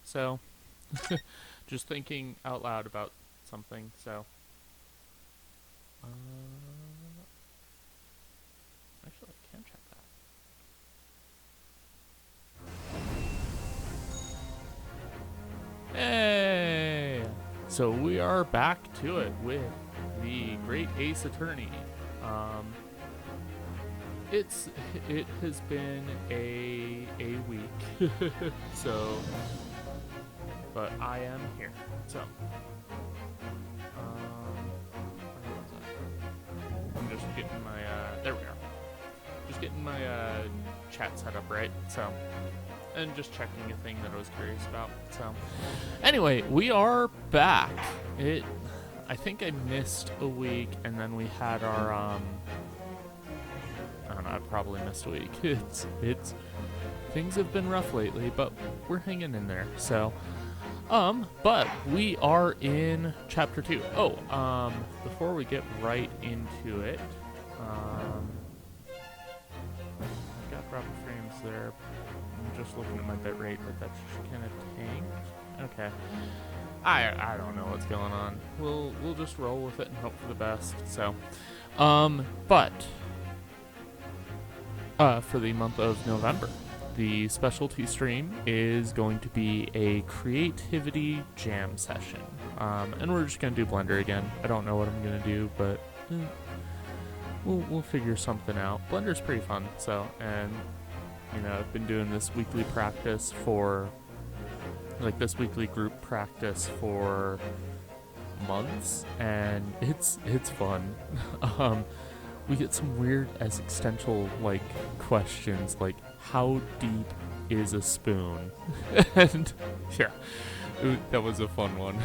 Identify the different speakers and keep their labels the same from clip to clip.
Speaker 1: So, just thinking out loud about something. So, uh, actually, I can check that. Hey! So we are back to it with the Great Ace Attorney. Um, it has been a week, so, but I am here. So, where was I? I'm just getting my there we are. Just getting my chat set up right. So, and just checking a thing that I was curious about. So, anyway, we are back. I think I missed a week, and then we had our I don't know. I probably missed a week. It's things have been rough lately, but we're hanging in there. So, but we are in chapter 2. Oh, before we get right into it, I've got proper frames there. I'm just looking at my bitrate, but that's kind of tanked. Okay. I don't know what's going on. We'll just roll with it and hope for the best. So, but for the month of November, the specialty stream is going to be a creativity jam session. And we're just going to do Blender again. I don't know what I'm going to do, but we'll figure something out. Blender's pretty fun, so, and, you know, I've been doing this weekly practice for, like, this weekly group practice for months, and it's fun. We get some weird existential, like, questions, like, how deep is a spoon? And, yeah, that was a fun one.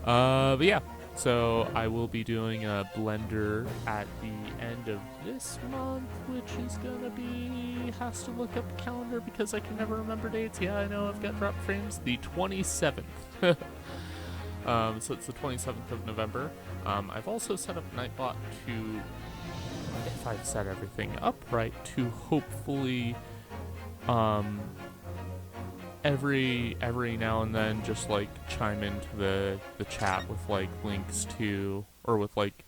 Speaker 1: But yeah, so I will be doing a Blender at the end of this month, which is gonna be, has to look up the calendar because I can never remember dates. Yeah, I know I've got drop frames. The 27th. So it's the 27th of November. I've also set up Nightbot to, if I've set everything up right, to hopefully every now and then just like chime into the chat with like links to, or with like,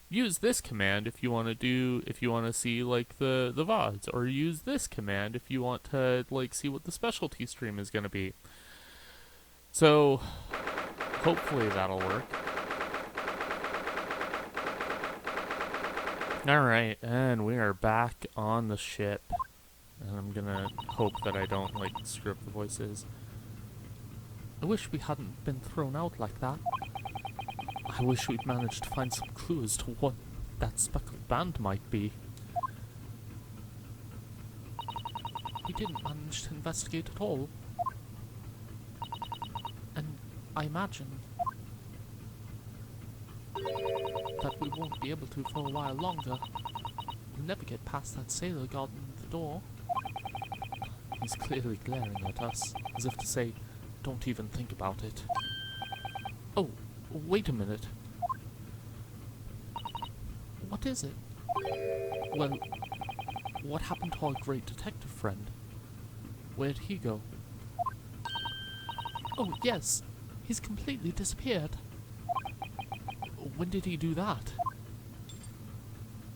Speaker 1: use this command if you want to see like the VODs, or use this command if you want to like see what the specialty stream is going to be. So hopefully that'll work. Alright, and we are back on the ship. And I'm gonna hope that I don't, like, screw up the voices. I wish we hadn't been thrown out like that. I wish we'd managed to find some clues to what that speckled band might be. We didn't manage to investigate at all. And I imagine that we won't be able to for a while longer. We'll never get past that sailor guarding the door. He's clearly glaring at us, as if to say, don't even think about it. Oh, wait a minute. What is it? Well, what happened to our great detective friend? Where'd he go? Oh, yes, he's completely disappeared. When did he do that?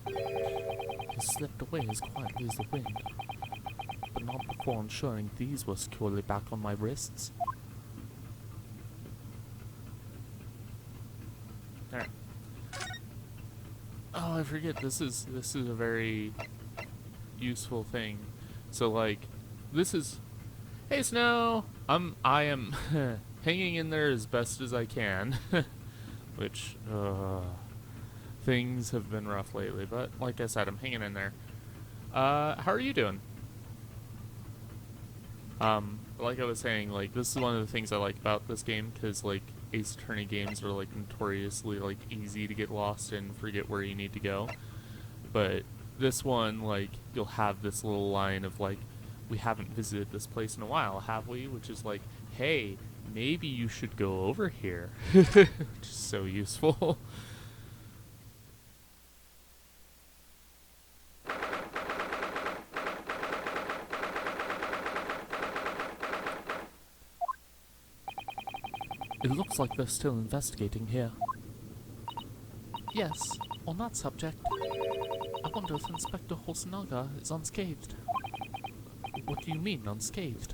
Speaker 1: He slipped away as quietly as the wind, but not before ensuring these were securely back on my wrists. Alright. Oh, I forget, this is a very useful thing. So like, this is, hey Snow! I am hanging in there as best as I can. Which, things have been rough lately, but like I said, I'm hanging in there. How are you doing? Like I was saying, like, this is one of the things I like about this game, because, like, Ace Attorney games are, like, notoriously, like, easy to get lost and forget where you need to go. But this one, like, you'll have this little line of, like, we haven't visited this place in a while, have we? Which is like, hey, maybe you should go over here. Which is so useful. It looks like they're still investigating here. Yes, on that subject, I wonder if Inspector Hosonaga is unscathed. What do you mean, unscathed?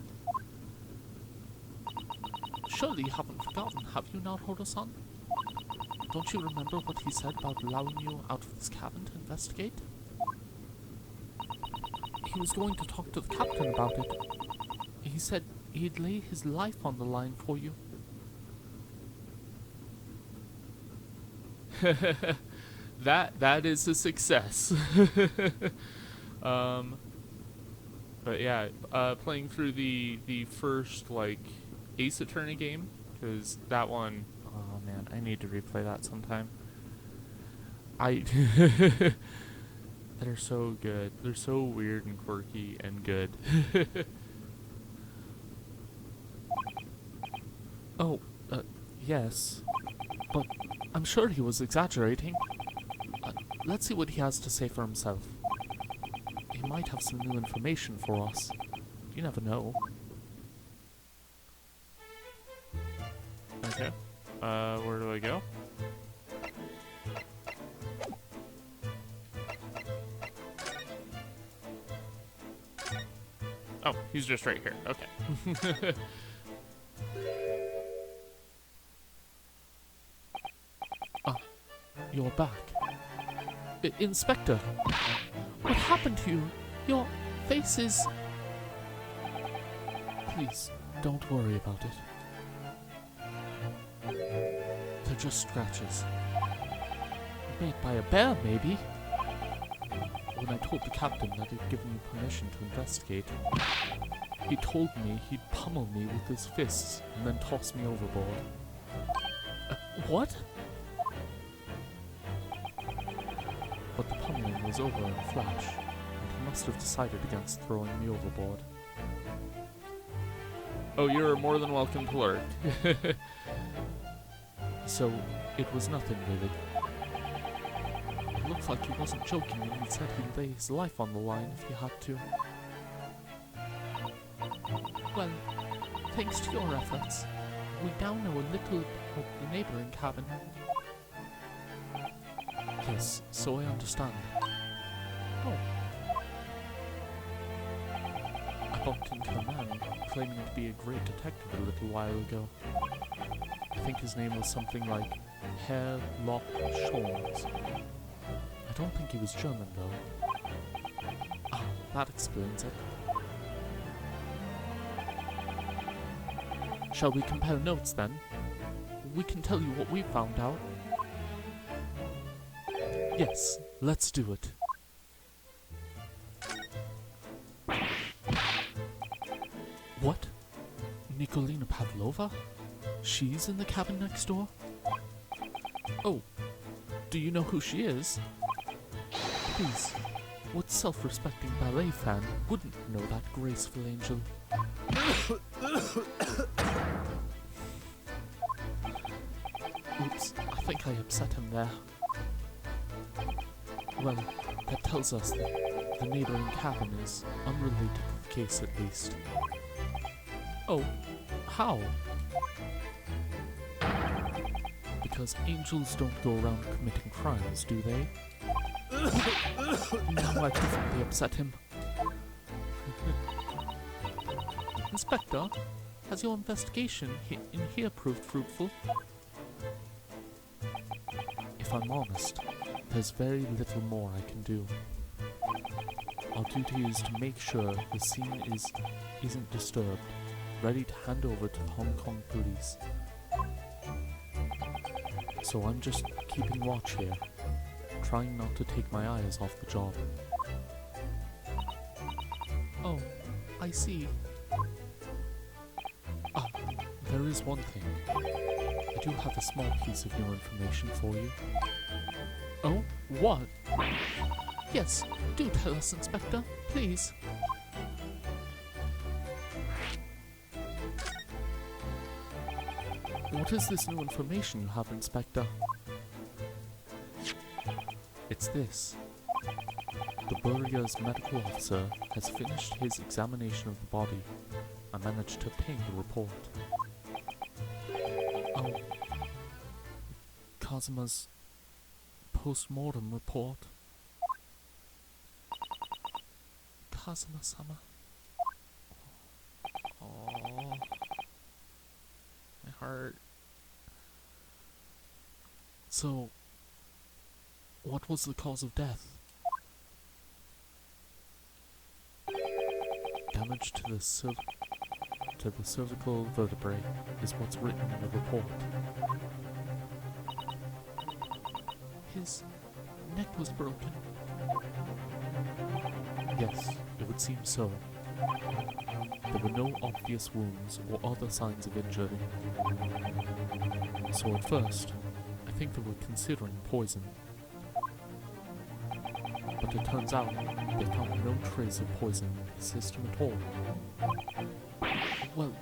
Speaker 1: Surely you haven't forgotten, have you now, Horo-san? Don't you remember what he said about allowing you out of this cabin to investigate? He was going to talk to the captain about it. He said he'd lay his life on the line for you. That is a success. But yeah, playing through the first like Ace Attorney game, because that one, oh man, I need to replay that sometime. They're so good. They're so weird and quirky and good. Oh, yes. But I'm sure he was exaggerating. Let's see what he has to say for himself. He might have some new information for us. You never know. Okay. Where do I go? Oh, he's just right here. Okay. Ah, you're back. Inspector, what happened to you? Your face is... Please, don't worry about it. They're just scratches. Made by a bear, maybe? When I told the captain that he'd given you permission to investigate, he told me he'd pummel me with his fists and then toss me overboard. What? But the pummeling was over in a flash, and he must have decided against throwing me overboard. Oh, you're more than welcome to learn. So, it was nothing really. It looked like he wasn't joking when he said he'd lay his life on the line if he had to. Well, thanks to your efforts, we now know a little about the neighbouring cabin. Yes, so I understand. Oh. I bumped into a man claiming to be a great detective a little while ago. I think his name was something like Herr Lock Scholz. I don't think he was German though. Ah, that explains it. Shall we compare notes then? We can tell you what we found out. Yes, let's do it. What? Nikolina Pavlova? She's in the cabin next door? Oh, do you know who she is? Please, what self-respecting ballet fan wouldn't know that graceful angel? Oops, I think I upset him there. Well, that tells us that the neighbouring cabin is unrelated to the case at least. Oh, how? Because angels don't go around committing crimes, do they? Now I've definitely upset him. Inspector, has your investigation in here proved fruitful? If I'm honest, there's very little more I can do. Our duty is to make sure the scene isn't disturbed, ready to hand over to Hong Kong police. So I'm just keeping watch here, trying not to take my eyes off the job. Oh, I see. Ah, there is one thing. I do have a small piece of new information for you. Oh, what? Yes, do tell us, Inspector, please. What is this new information you have, Inspector? It's this. The Burria's medical officer has finished his examination of the body. I managed to obtain the report. Oh, Kazuma's post-mortem report. Kazuma-sama. Oh, my heart. So, what was the cause of death? Damage to the cervical vertebrae is what's written in the report. His neck was broken. Yes, it would seem so. There were no obvious wounds or other signs of injury. So at first, I think they were considering poison. But it turns out they found no trace of poison in his system at all. Well,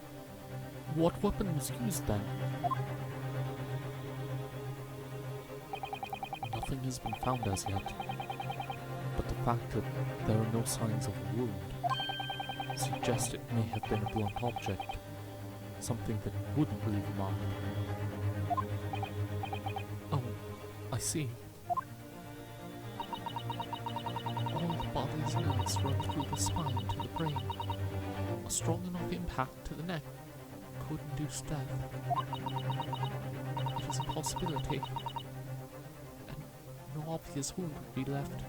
Speaker 1: what weapon was used then? Nothing has been found as yet, but the fact that there are no signs of a wound suggests it may have been a blunt object, something that wouldn't leave a mark. Oh, I see. All the body's nerves run through the spine to the brain. A strong enough impact to the neck could induce death. It is a possibility, and no obvious wound would be left.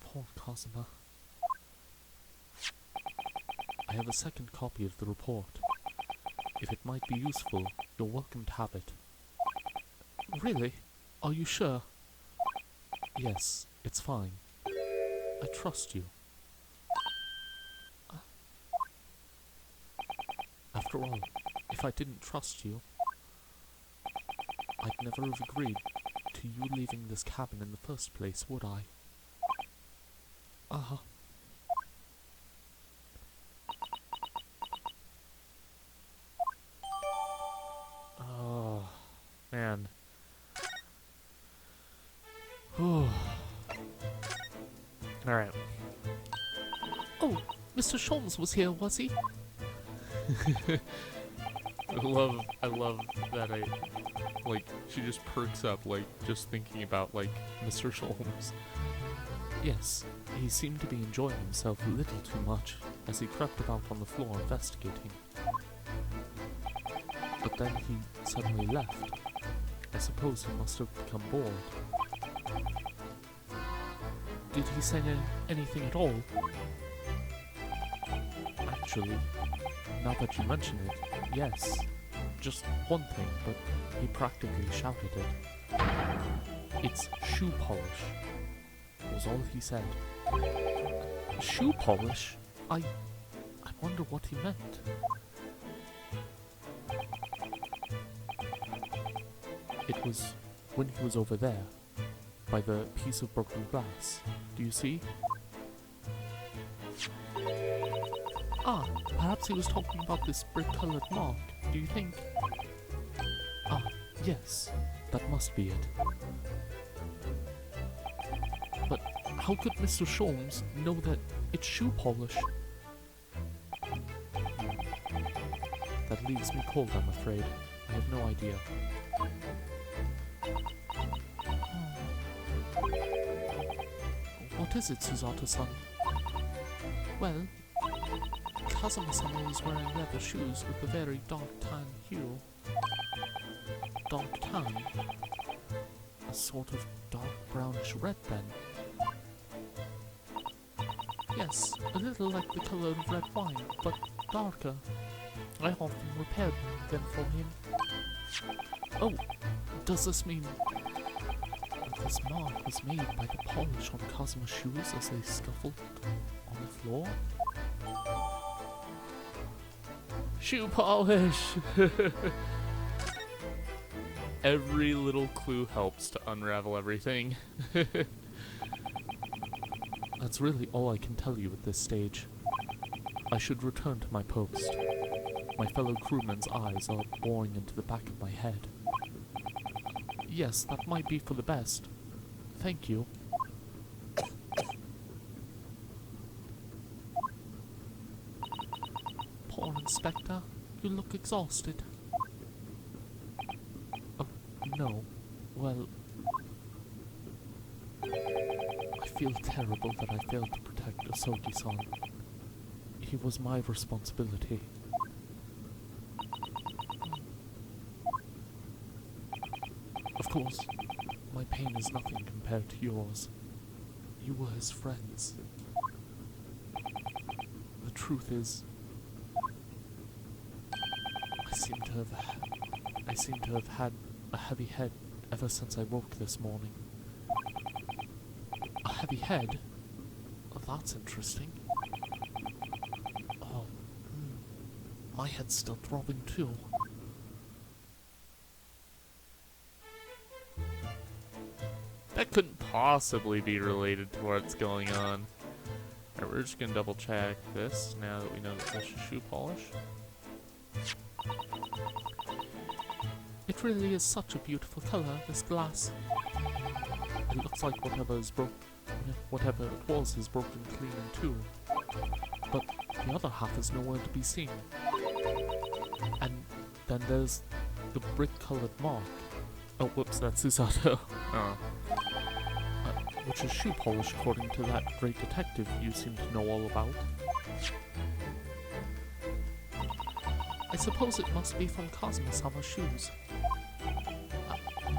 Speaker 1: Poor Kazuma. I have a second copy of the report. If it might be useful, you're welcome to have it. Really? Are you sure? Yes, it's fine. I trust you. After all, if I didn't trust you, I'd never have agreed to you leaving this cabin in the first place, would I? Uh-huh. Oh, man. Alright. Oh, Mr. Sholmes was here, was he? I love that she just perks up, just thinking about, Mr. Sholmes. Yes, he seemed to be enjoying himself a little too much as he crept about on the floor investigating. But then he suddenly left. I suppose he must have become bored. Did he say anything at all? Actually, now that you mention it, yes. Just one thing, but he practically shouted it. It's shoe polish, was all he said. Shoe polish? I wonder what he meant. It was when he was over there, by the piece of broken glass. Do you see? Ah, perhaps he was talking about this brick-colored mark, do you think? Ah, yes, that must be it. But how could Mr. Sholmes know that it's shoe polish? That leaves me cold, I'm afraid. I have no idea. What is it, Susato-san? Well, Kazuma-sama is wearing leather shoes with a very dark tan hue. Dark tan? A sort of dark brownish red then? Yes, a little like the colour of red wine, but darker. I often repaired them for him. Oh, does this mean this mark was made by the polish on Kazuma's shoes as they scuffled on the floor? Shoe polish! Every little clue helps to unravel everything. That's really all I can tell you at this stage. I should return to my post. My fellow crewmen's eyes are boring into the back of my head. Yes, that might be for the best. Thank you. Poor Inspector, you look exhausted. No. Well, I feel terrible that I failed to protect Asogi-san. He was my responsibility. Of course, my pain is nothing compared to yours. You were his friends. The truth is, I seem to have had a heavy head ever since I woke this morning. A heavy head? Oh, that's interesting. Oh, my head's still throbbing too. That couldn't possibly be related to what's going on. Alright, we're just gonna double check this now that we know that this is shoe polish. It really is such a beautiful color, this glass. It looks like whatever it was is broken clean in two. But the other half is nowhere to be seen. And then there's the brick-colored mark. Oh, whoops, that's Susato. Oh. Which is shoe polish, according to that great detective you seem to know all about. I suppose it must be from Kazuma-sama's shoes.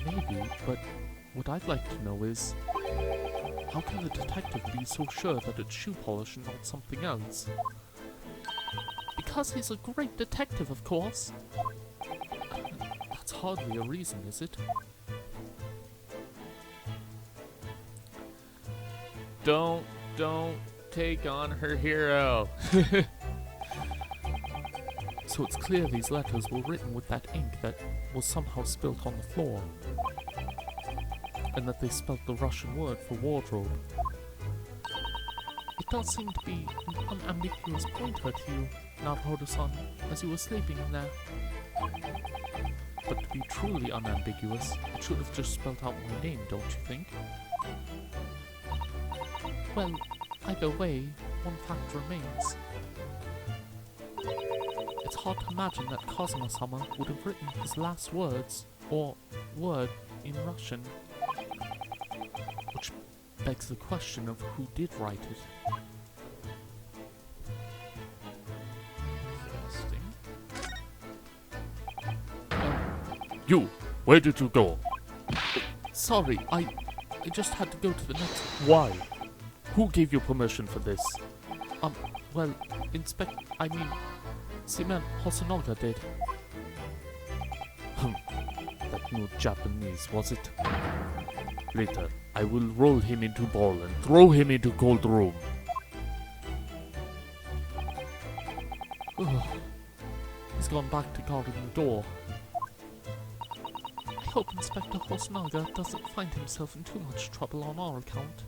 Speaker 1: Maybe, but what I'd like to know is, how can the detective be so sure that it's shoe polish and not something else? Because he's a great detective, of course. That's hardly a reason, is it? Don't take on her hero. So it's clear these letters were written with that ink that was somehow spilt on the floor. And that they spelt the Russian word for wardrobe. It does seem to be an unambiguous pointer to you, Naruhodo-san, as you were sleeping in there. But to be truly unambiguous, it should have just spelt out my name, don't you think? Well, either way, one fact remains. It's hard to imagine that Kazuma-sama would have written his last words, or word, in Russian. Which begs the question of who did write it. Interesting. You! Where did you go? Sorry, I just had to go to the next... Why? Who gave you permission for this? Well, Seaman Hosonaga did. That new Japanese, was it? Later, I will roll him into ball and throw him into cold room. He's gone back to guarding the door. I hope Inspector Hosonaga doesn't find himself in too much trouble on our account.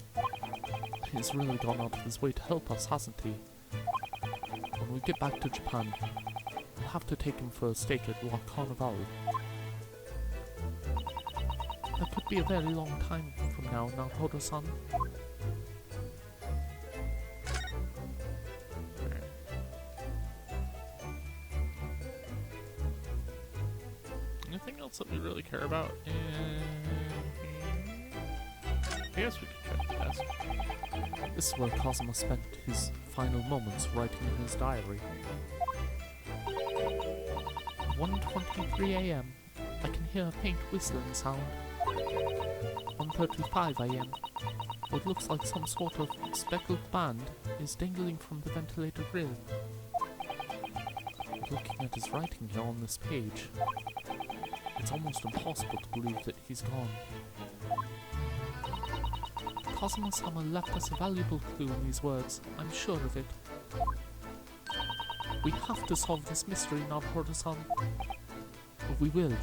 Speaker 1: He's really gone out of his way to help us, hasn't he? When we get back to Japan, we'll have to take him for a steak at La Carnival. That could be a very long time from now, Naruhodo-san. Anything else that we really care about? I guess we could check the desk. This is where Kazuma spent his final moments writing in his diary. 1:23 a.m. I can hear a faint whistling sound. 1:35 a.m. What looks like some sort of speckled band is dangling from the ventilator grill. Looking at his writing here on this page, it's almost impossible to believe that he's gone. Kazuma-sama left us a valuable clue in these words, I'm sure of it. We have to solve this mystery, Naruhodo-san. But we will.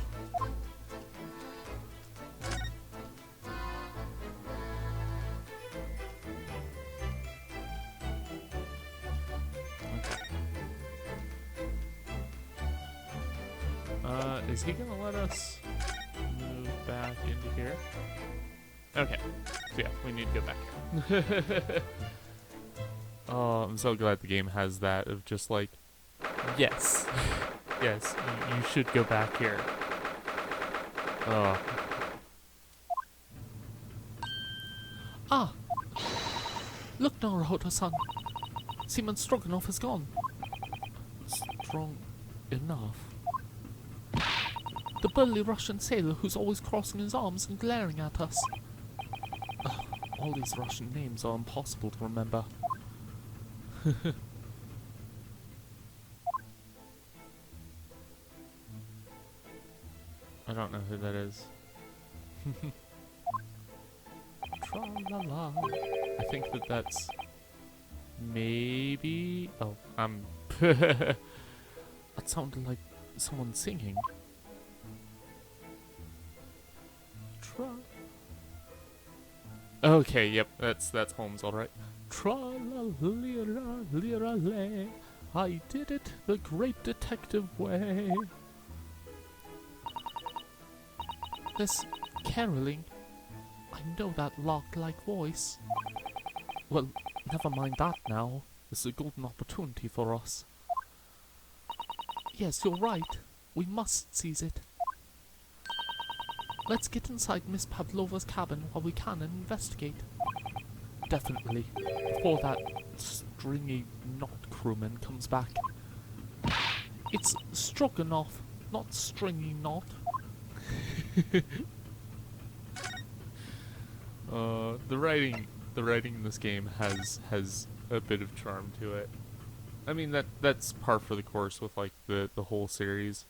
Speaker 1: Is he gonna let us move back into here? Okay, so yeah, we need to go back here. Oh, I'm so glad the game has that of just like, yes, yes, you should go back here. Oh, Look, Naruhodo-san! Seaman Stroganoff is gone. Strong enough? The burly Russian sailor who's always crossing his arms and glaring at us. All these Russian names are impossible to remember. I don't know who that is. Tra-la-la. I think that's maybe... Oh, that sounded like someone singing. Okay, yep, that's Holmes, alright. Tra-la-lira-lira-lay, I did it the great detective way. This caroling, I know that lark-like voice. Well, never mind that now. This is a golden opportunity for us. Yes, you're right. We must seize it. Let's get inside Miss Pavlova's cabin while we can and investigate. Definitely. Before that stringy knot crewman comes back. It's Stroganoff, not stringy knot. The writing in this game has a bit of charm to it. I mean that's par for the course with like the whole series.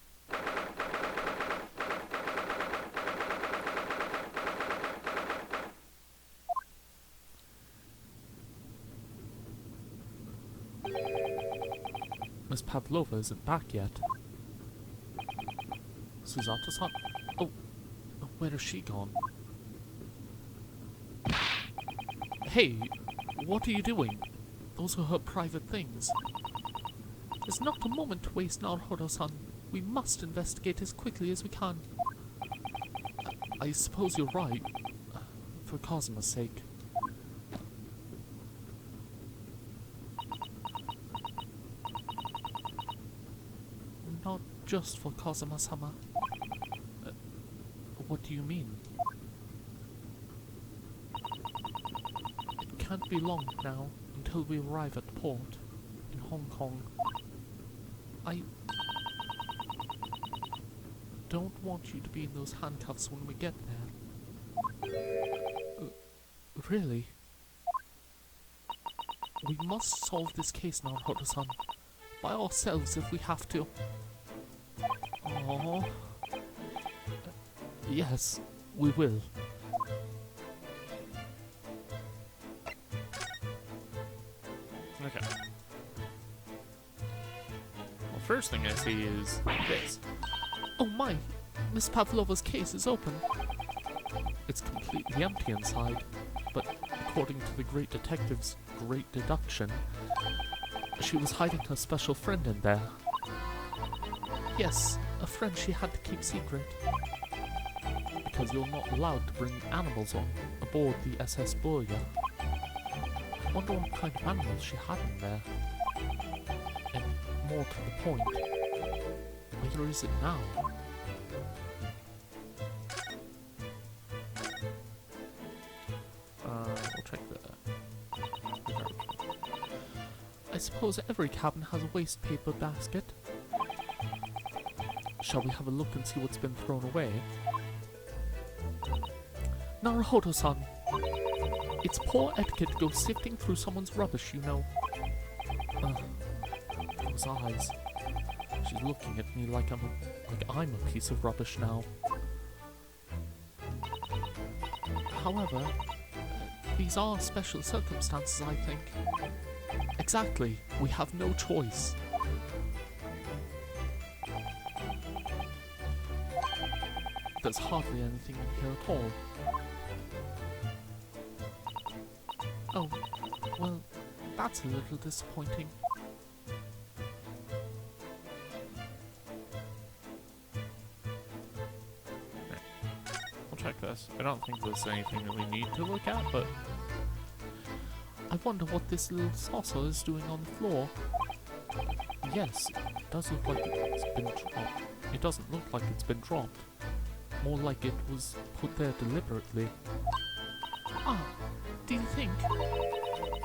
Speaker 1: Miss Pavlova isn't back yet. Susato-san? Oh, where has she gone? Hey, what are you doing? Those are her private things. There's not a moment to waste, Naruhodo-san. We must investigate as quickly as we can. I suppose you're right. For Kazuma's sake. Not just for Kazuma-sama. What do you mean? It can't be long now until we arrive at port in Hong Kong. I don't want you to be in those handcuffs when we get there. Really? We must solve this case now, Naruhodo-san. By ourselves if we have to. Oh. Yes, we will. Okay. Well, first thing I see is this. Oh my! Miss Pavlova's case is open. It's completely empty inside, but according to the great detective's great deduction, she was hiding her special friend in there. Yes, a friend she had to keep secret. Because you're not allowed to bring animals on aboard the SS Burya. I wonder what kind of animals she had in there. And more to the point, where is it now? We'll check that. I suppose every cabin has a waste paper basket. Shall we have a look and see what's been thrown away? Naruhodo-san, it's poor etiquette to go sifting through someone's rubbish, you know. Those eyes. She's looking at me like I'm a piece of rubbish now. However, these are special circumstances, I think. Exactly. We have no choice. There's hardly anything in here at all. Oh, well, that's a little disappointing. We'll check this. I don't think there's anything that we need to look at, but... I wonder what this little saucer is doing on the floor. Yes, it does look like it's been dropped. It doesn't look like it's been dropped. More like it was put there deliberately. Ah, do you think?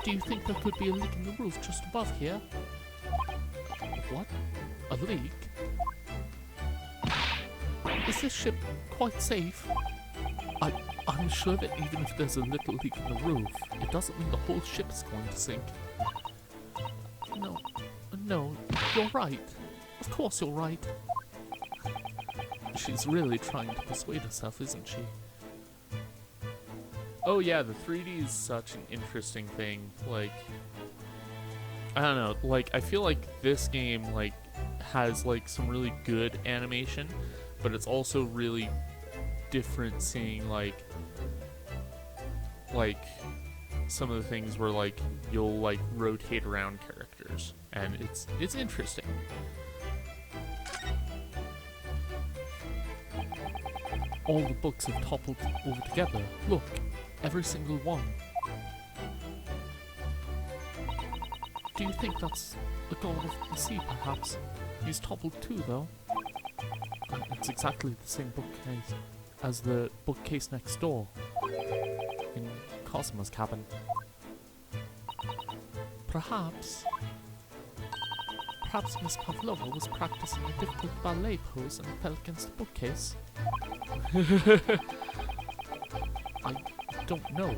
Speaker 1: Do you think there could be a leak in the roof just above here? What? A leak? Is this ship quite safe? I'm sure that even if there's a little leak in the roof, it doesn't mean the whole ship is going to sink. No, you're right. Of course you're right. She's really trying to persuade herself, isn't she? Oh yeah, the 3D is such an interesting thing. Like, I don't know, like, I feel like this game, like, has, like, some really good animation, but it's also really different seeing, like, some of the things where, like, you'll, like, rotate around characters, and it's interesting. All the books have toppled over together. Look, every single one. Do you think that's the god of the sea, perhaps? He's toppled too, though. It's exactly the same bookcase as the bookcase next door in Cosmo's cabin. Perhaps Miss Pavlova was practicing a difficult ballet pose and fell against the bookcase. I don't know.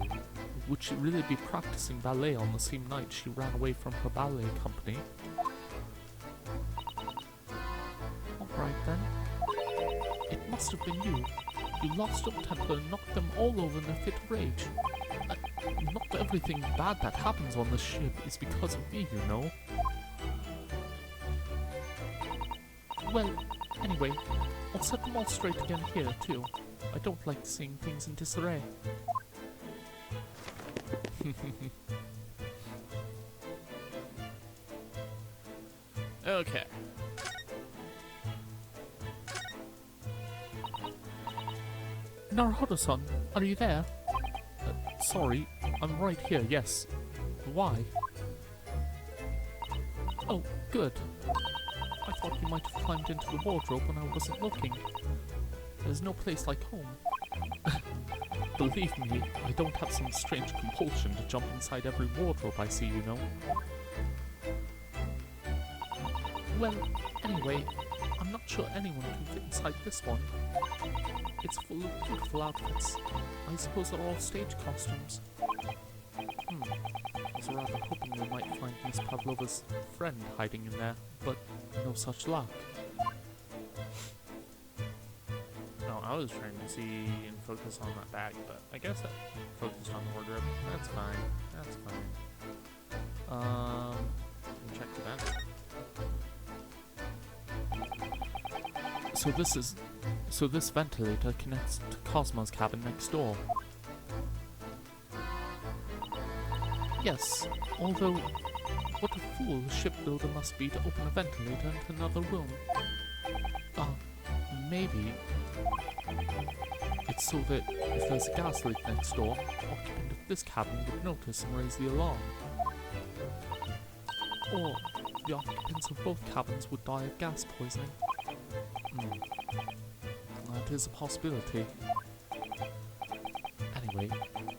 Speaker 1: Would she really be practicing ballet on the same night she ran away from her ballet company? Alright then. It must have been you. You lost your temper and knocked them all over in a fit of rage. Not everything bad that happens on this ship is because of me, you know. Well, anyway, I'll set them all straight again here, too. I don't like seeing things in disarray. Okay. Naruhodo-san, are you there? Sorry, I'm right here, yes. Why? Oh, good. I thought you might have climbed into the wardrobe when I wasn't looking. There's no place like home. Believe me, I don't have some strange compulsion to jump inside every wardrobe I see, you know. Well, anyway, I'm not sure anyone can fit inside this one. It's full of beautiful outfits. I suppose they're all stage costumes. I was rather hoping we might find Miss Pavlova's friend hiding in there, but no such luck. No, I was trying to see and focus on that bag, but I guess I focused on the wardrobe. That's fine. That's fine. Check the vent. So this ventilator connects to Cosmo's cabin next door. Yes, although what a fool a shipbuilder must be to open a ventilator into another room. Maybe it's so that if there's a gas leak next door, the occupant of this cabin would notice and raise the alarm. Or the occupants of both cabins would die of gas poisoning. That is a possibility. Anyway,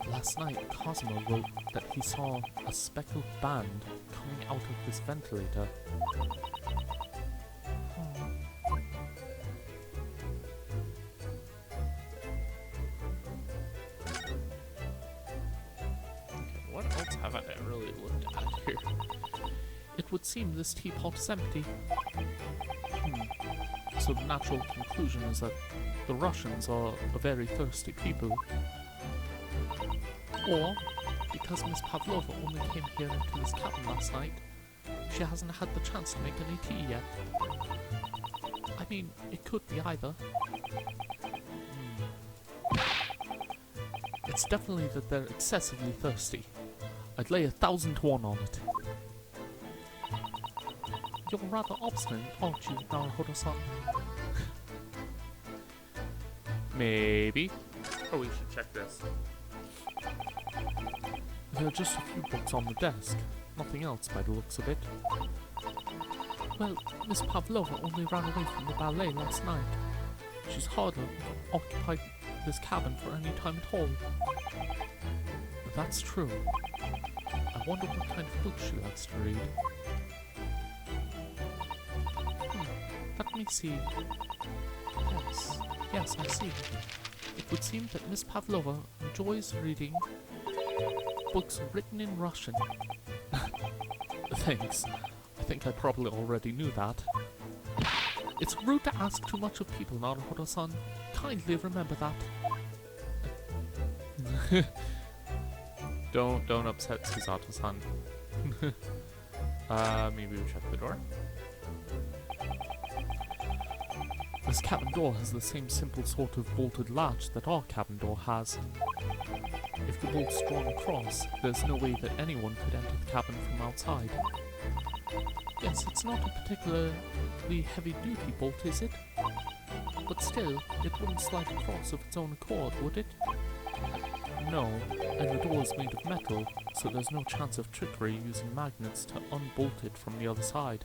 Speaker 1: last night Cosmo wrote that he saw a speckled band coming out of this ventilator. Okay, what else have I really looked at here? It would seem this teapot is empty. So the natural conclusion is that the Russians are a very thirsty people. Or, because Miss Pavlova only came here into this cabin last night, she hasn't had the chance to make any tea yet. I mean, it could be either. It's definitely that they're excessively thirsty. I'd lay 1,000 to 1 on it. You're rather obstinate, aren't you, Naruhodo-san? Maybe. Oh, we should check this. There are just a few books on the desk. Nothing else by the looks of it. Well, Miss Pavlova only ran away from the ballet last night. She's hardly occupied this cabin for any time at all. That's true. I wonder what kind of book she likes to read. Let me see. Yes, I see. It would seem that Miss Pavlova enjoys reading books written in Russian. Thanks. I think I probably already knew that. It's rude to ask too much of people, Naruhodo-san. Kindly remember that. Don't upset Susato-san. Maybe we check the door. This cabin door has the same simple sort of bolted latch that our cabin door has. If the bolt's drawn across, there's no way that anyone could enter the cabin from outside. Yes, it's not a particularly heavy-duty bolt, is it? But still, it wouldn't slide across of its own accord, would it? No, and the door is made of metal, so there's no chance of trickery using magnets to unbolt it from the other side.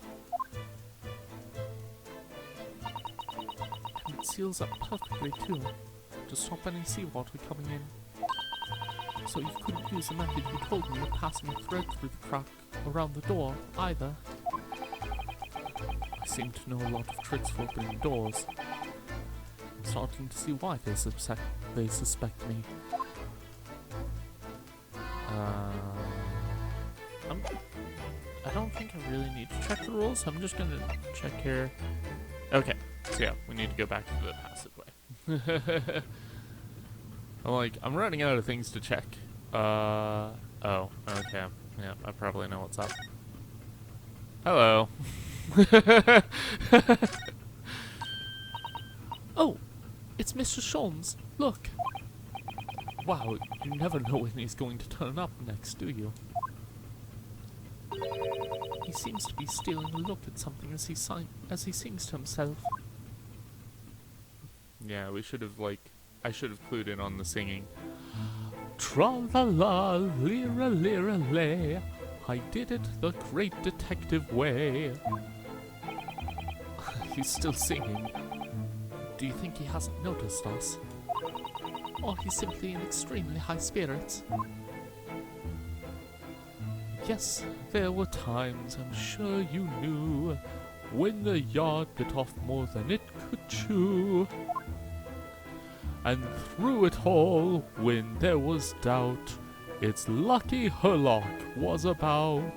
Speaker 1: And it seals up perfectly too, to stop any seawater coming in. So you couldn't use the method you told me of passing a thread through the crack around the door, either. I seem to know a lot of tricks for opening doors. I'm starting to see why they suspect me. I don't think I really need to check the rules. I'm just gonna check here. Okay, so yeah, we need to go back to the passageway. I'm running out of things to check. Oh, okay. Yeah, I probably know what's up. Hello. Oh, it's Mr. Sholmes. Look. Wow, you never know when he's going to turn up next, do you? He seems to be stealing a look at something as he sings to himself. Yeah, we should have, I should have clued in on the singing. Tra-la-la, lira-lira-lay, I did it the great detective way. He's still singing. Do you think he hasn't noticed us? Or he's simply in extremely high spirits? Yes, there were times, I'm sure you knew, when the yard bit off more than it could chew. And through it all, when there was doubt, it's lucky Herlock was about.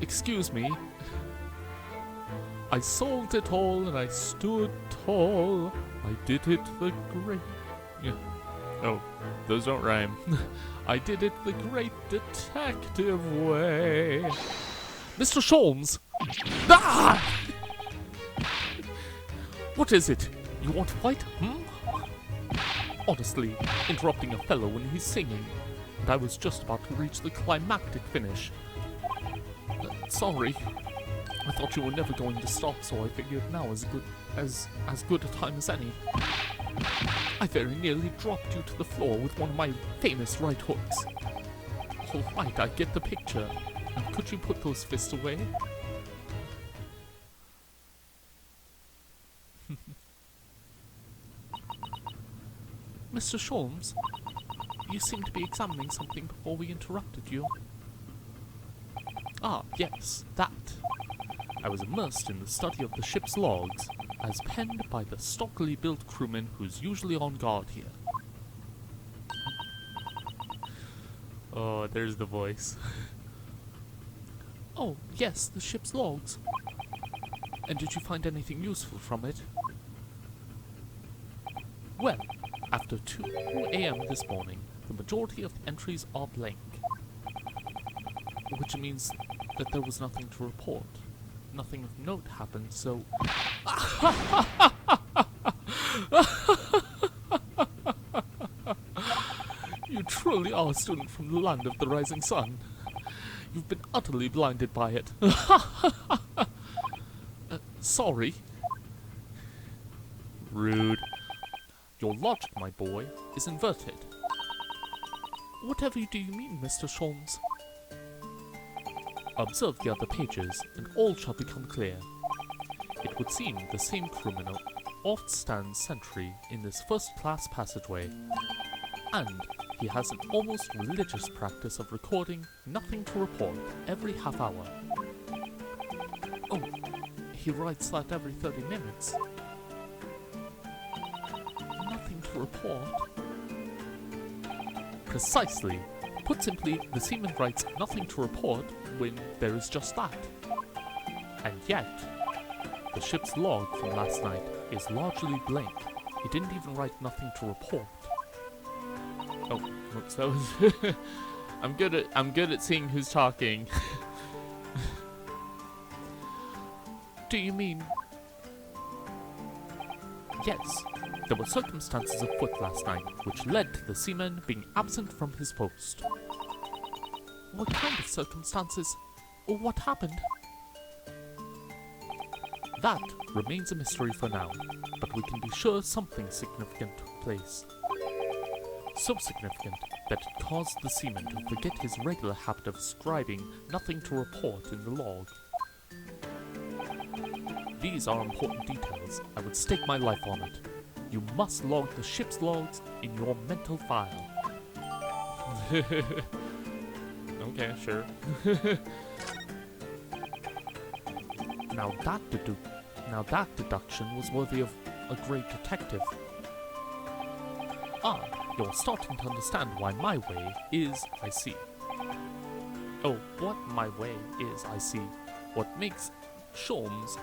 Speaker 1: Excuse me. I solved it all and I stood tall. I did it the great... Yeah. Oh, those don't rhyme. I did it the great detective way. Mr. Sholmes! Ah! What is it? You want to fight, Honestly, interrupting a fellow when he's singing. And I was just about to reach the climactic finish. Sorry. I thought you were never going to stop, so I figured now is as good a time as any. I very nearly dropped you to the floor with one of my famous right hooks. Alright, I get the picture. Now could you put those fists away? Mr. Sholmes, you seem to be examining something before we interrupted you. Ah, yes, that. I was immersed in the study of the ship's logs, as penned by the stockily built crewman who's usually on guard here. Oh, there's the voice. Oh, yes, the ship's logs. And did you find anything useful from it? Well, after 2 a.m. this morning, the majority of the entries are blank. Which means that there was nothing to report. Nothing of note happened, so... You truly are a student from the land of the rising sun. You've been utterly blinded by it. Sorry. Rude. Your logic, my boy, is inverted. Whatever do you mean, Mr. Sholmes? Observe the other pages, and all shall become clear. It would seem the same criminal oft stands sentry in this first-class passageway. And he has an almost religious practice of recording nothing to report every half hour. Oh, he writes that every 30 minutes. Nothing to report? Precisely. Put simply, the seaman writes nothing to report when there is just that. And yet, the ship's log from last night is largely blank. He didn't even write nothing to report. Oh, whoops, that was I'm good at seeing who's talking. Do you mean? Yes, there were circumstances afoot last night which led to the seaman being absent from his post. What kind of circumstances? Or what happened? That remains a mystery for now, but we can be sure something significant took place. So significant that it caused the seaman to forget his regular habit of scribing nothing to report in the log. These are important details. I would stake my life on it. You must log the ship's logs in your mental file. Okay, sure. Now that deduction was worthy of a great detective. Ah, you're starting to understand why my way is, I see. Oh, what my way is, I see. What makes Sholmes.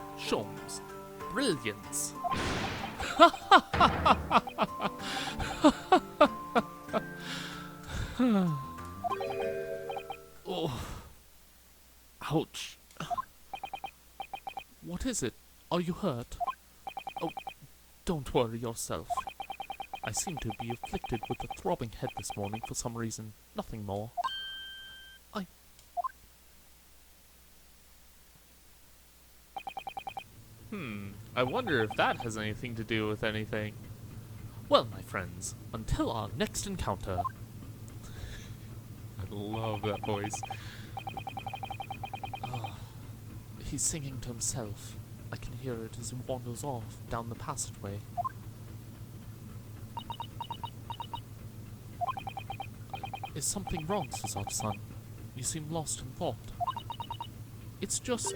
Speaker 1: Brilliance. Oh. Ouch. What is it? Are you hurt? Oh, don't worry yourself. I seem to be afflicted with a throbbing head this morning for some reason. Nothing more. I wonder if that has anything to do with anything. Well, my friends, until our next encounter. I love that voice. He's singing to himself. I can hear it as he wanders off down the passageway. Is something wrong, Suzato-san? You seem lost in thought. It's just...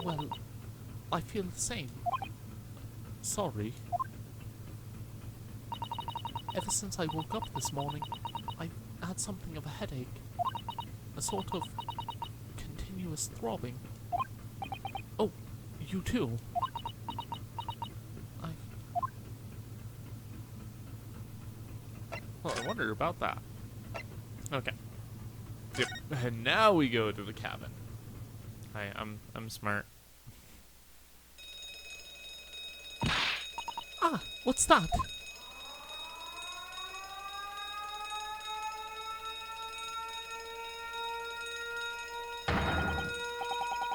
Speaker 1: well, I feel the same. Sorry. Ever since I woke up this morning, I had something of a headache. A sort of continuous throbbing. Oh, you too. Well, I wonder about that. Okay. Yep. And now we go to the cabin. I'm smart. Ah, what's that?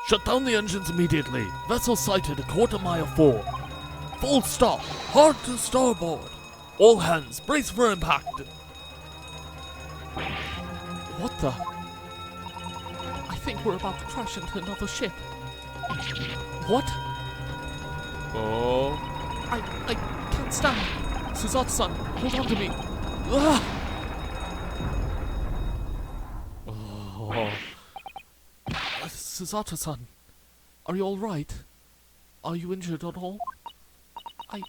Speaker 1: Shut down the engines immediately. Vessel sighted a quarter-mile forward. Full stop. Hard to starboard. All hands, brace for impact. What the? I think we're about to crash into another ship. What? Oh. I can't stand. Suzato-san, hold on to me. Ah! Oh. Suzato-san, are you alright? Are you injured at all? I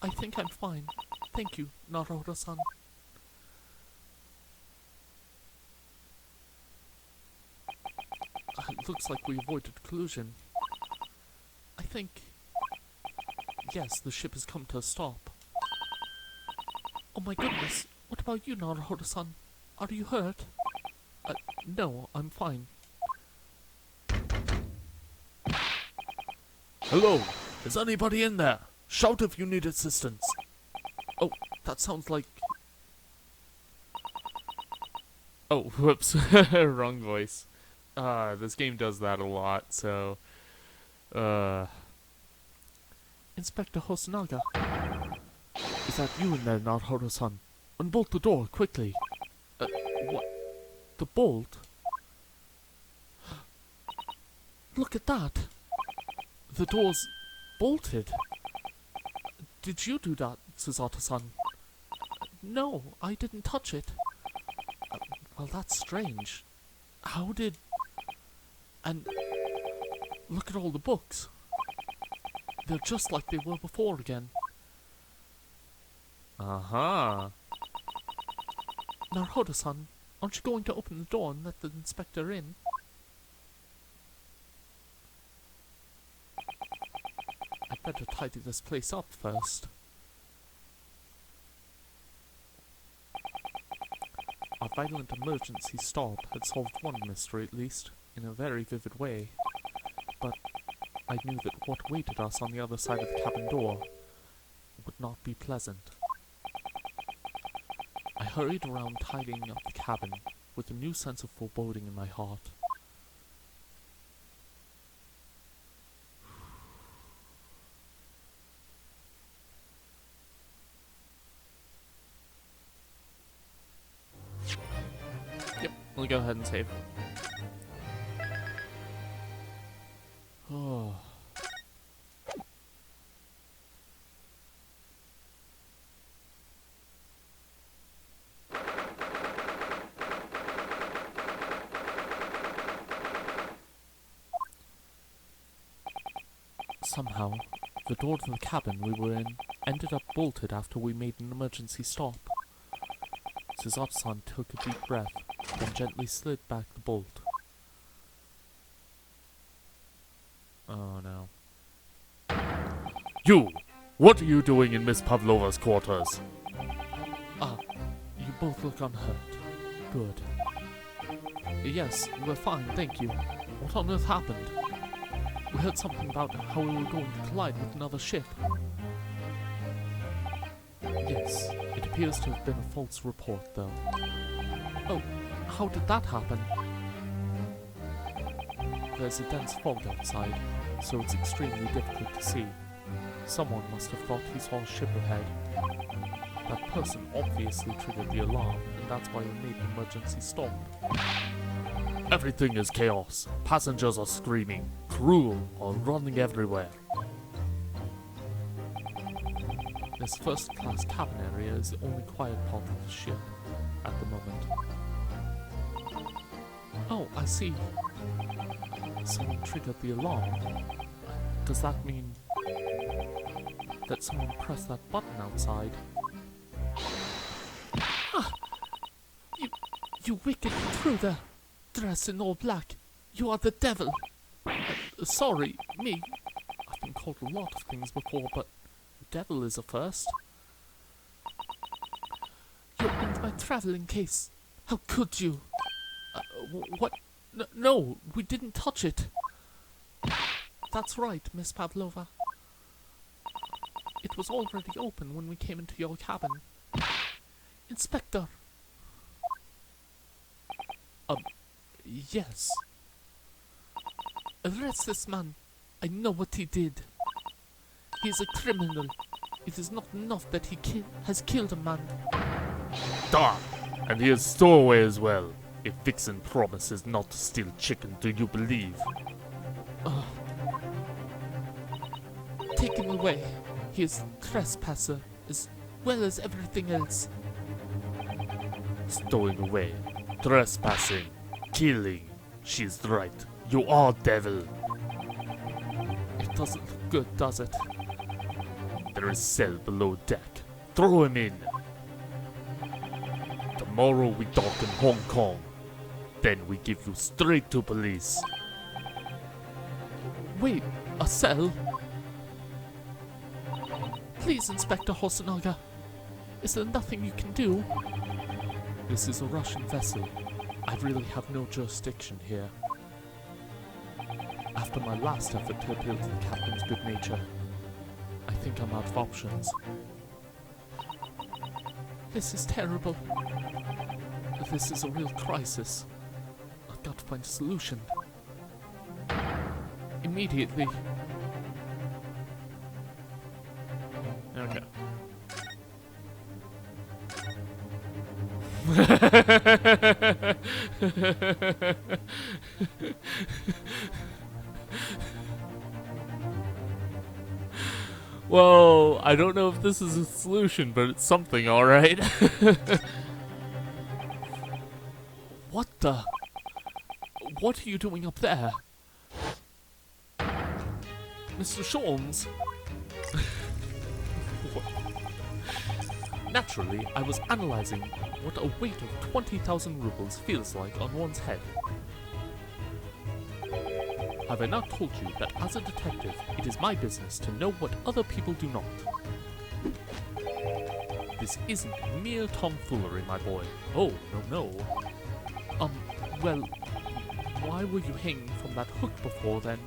Speaker 1: think I'm fine. Thank you, Naruto-san. It looks like we avoided collision. I think... yes, the ship has come to a stop. Oh my goodness, what about you, Naruto-san? Are you hurt? No, I'm fine. Hello, is anybody in there? Shout if you need assistance. Oh, that sounds like... oh, whoops, wrong voice. This game does that a lot, so... Inspector Hosonaga. Is that you in there, Naruto-san? Unbolt the door, quickly. What? The bolt? Look at that! The door's bolted. Did you do that, Suzato-san? No, I didn't touch it. Well, that's strange. How did... And look at all the books. They're just like they were before again. Uh-huh. Now, Hoda-san, aren't you going to open the door and let the inspector in? I'd better tidy this place up first. Our violent emergency stop had solved one mystery at least, in a very vivid way. But I knew that what awaited us on the other side of the cabin door would not be pleasant. I hurried around tidying up the cabin, with a new sense of foreboding in my heart. Yep, we'll go ahead and save. Oh. Somehow, the door to the cabin we were in ended up bolted after we made an emergency stop. Suzato-san took a deep breath, then gently slid back the bolt. Oh no. You! What are you doing in Miss Pavlova's quarters? Ah, you both look unhurt. Good. Yes, we're fine, thank you. What on earth happened? We heard something about how we were going to collide with another ship. Yes, it appears to have been a false report, though. Oh, how did that happen? There's a dense fog outside, so it's extremely difficult to see. Someone must have thought he saw a ship ahead. That person obviously triggered the alarm, and that's why we made an emergency stop. Everything is chaos. Passengers are screaming. Crew are running everywhere. This first-class cabin area is the only quiet part of the ship at the moment. Oh, I see. Someone triggered the alarm. Does that mean that someone pressed that button outside? Ah! You wicked intruder! Dressed in all black. You are the devil. Sorry, me. I've been called a lot of things before, but devil is a first. You opened my traveling case. How could you? What? No, we didn't touch it. That's right, Miss Pavlova. It was already open when we came into your cabin. Inspector. Yes. Arrest this man. I know what he did. He is a criminal. It is not enough that he has killed a man.
Speaker 2: Darn! And he is stowaway as well. If Vixen promises not to steal chicken, do you believe?
Speaker 1: Take him away. He is a trespasser, as well as everything else.
Speaker 2: Stowing away, trespassing, killing. She's right. You are devil.
Speaker 1: It doesn't look good, does it?
Speaker 2: There is cell below deck. Throw him in. Tomorrow we dock in Hong Kong. Then we give you straight to police.
Speaker 1: Wait, a cell? Please, Inspector Hosonaga. Is there nothing you can do? This is a Russian vessel. I really have no jurisdiction here. After my last effort to appeal to the captain's good nature, I think I'm out of options. This is terrible. This is a real crisis. I've got to find a solution. Immediately.
Speaker 2: Okay.
Speaker 1: Well, I don't know if this is a solution, but it's something, alright? What the? What are you doing up there? Mr. Sholmes? Naturally, I was analyzing what a weight of 20,000 rubles feels like on one's head. Have I not told you that as a detective, it is my business to know what other people do not? This isn't mere tomfoolery, my boy. Oh, no. Well, why were you hanging from that hook before then?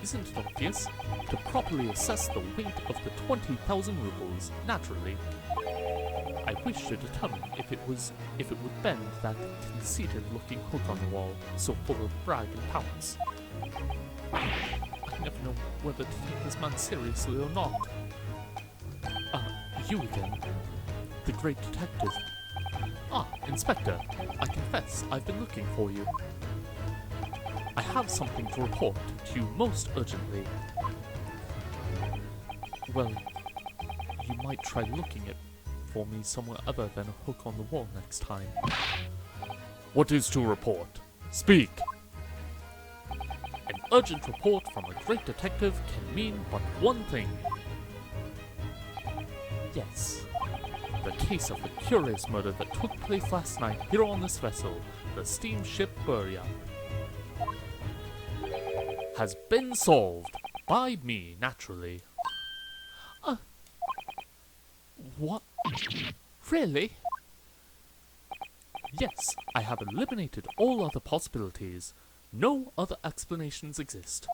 Speaker 1: Isn't it obvious? To properly assess the weight of the 20,000 rubles, naturally. I wish to determine if it would bend that conceited-looking hook on the wall, so full of brag and pounce. I never know whether to take this man seriously or not. You again. The great detective. Inspector, I confess I've been looking for you. I have something to report to you most urgently. Well, you might try looking for me somewhere other than a hook on the wall next time.
Speaker 2: What is to report? Speak!
Speaker 1: An urgent report from a great detective can mean but one thing. Yes, the case of the curious murder that took place last night here on this vessel, the steamship Burya, has been solved by me, naturally. What? Really? Yes, I have eliminated all other possibilities. No other explanations exist.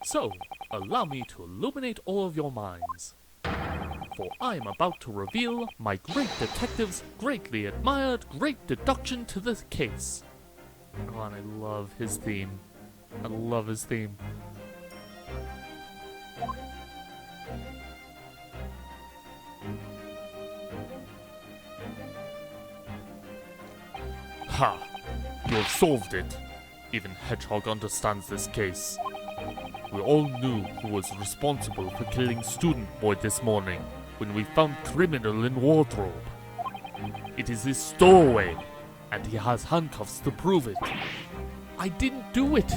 Speaker 1: So, allow me to illuminate all of your minds. For I am about to reveal my great detective's greatly admired great deduction to the case. Oh, and I love his theme. I love his theme.
Speaker 2: Ha! You have solved it. Even Hedgehog understands this case. We all knew who was responsible for killing Student Boy this morning when we found criminal in wardrobe. It is this stowaway, and he has handcuffs to prove it.
Speaker 1: I didn't do it!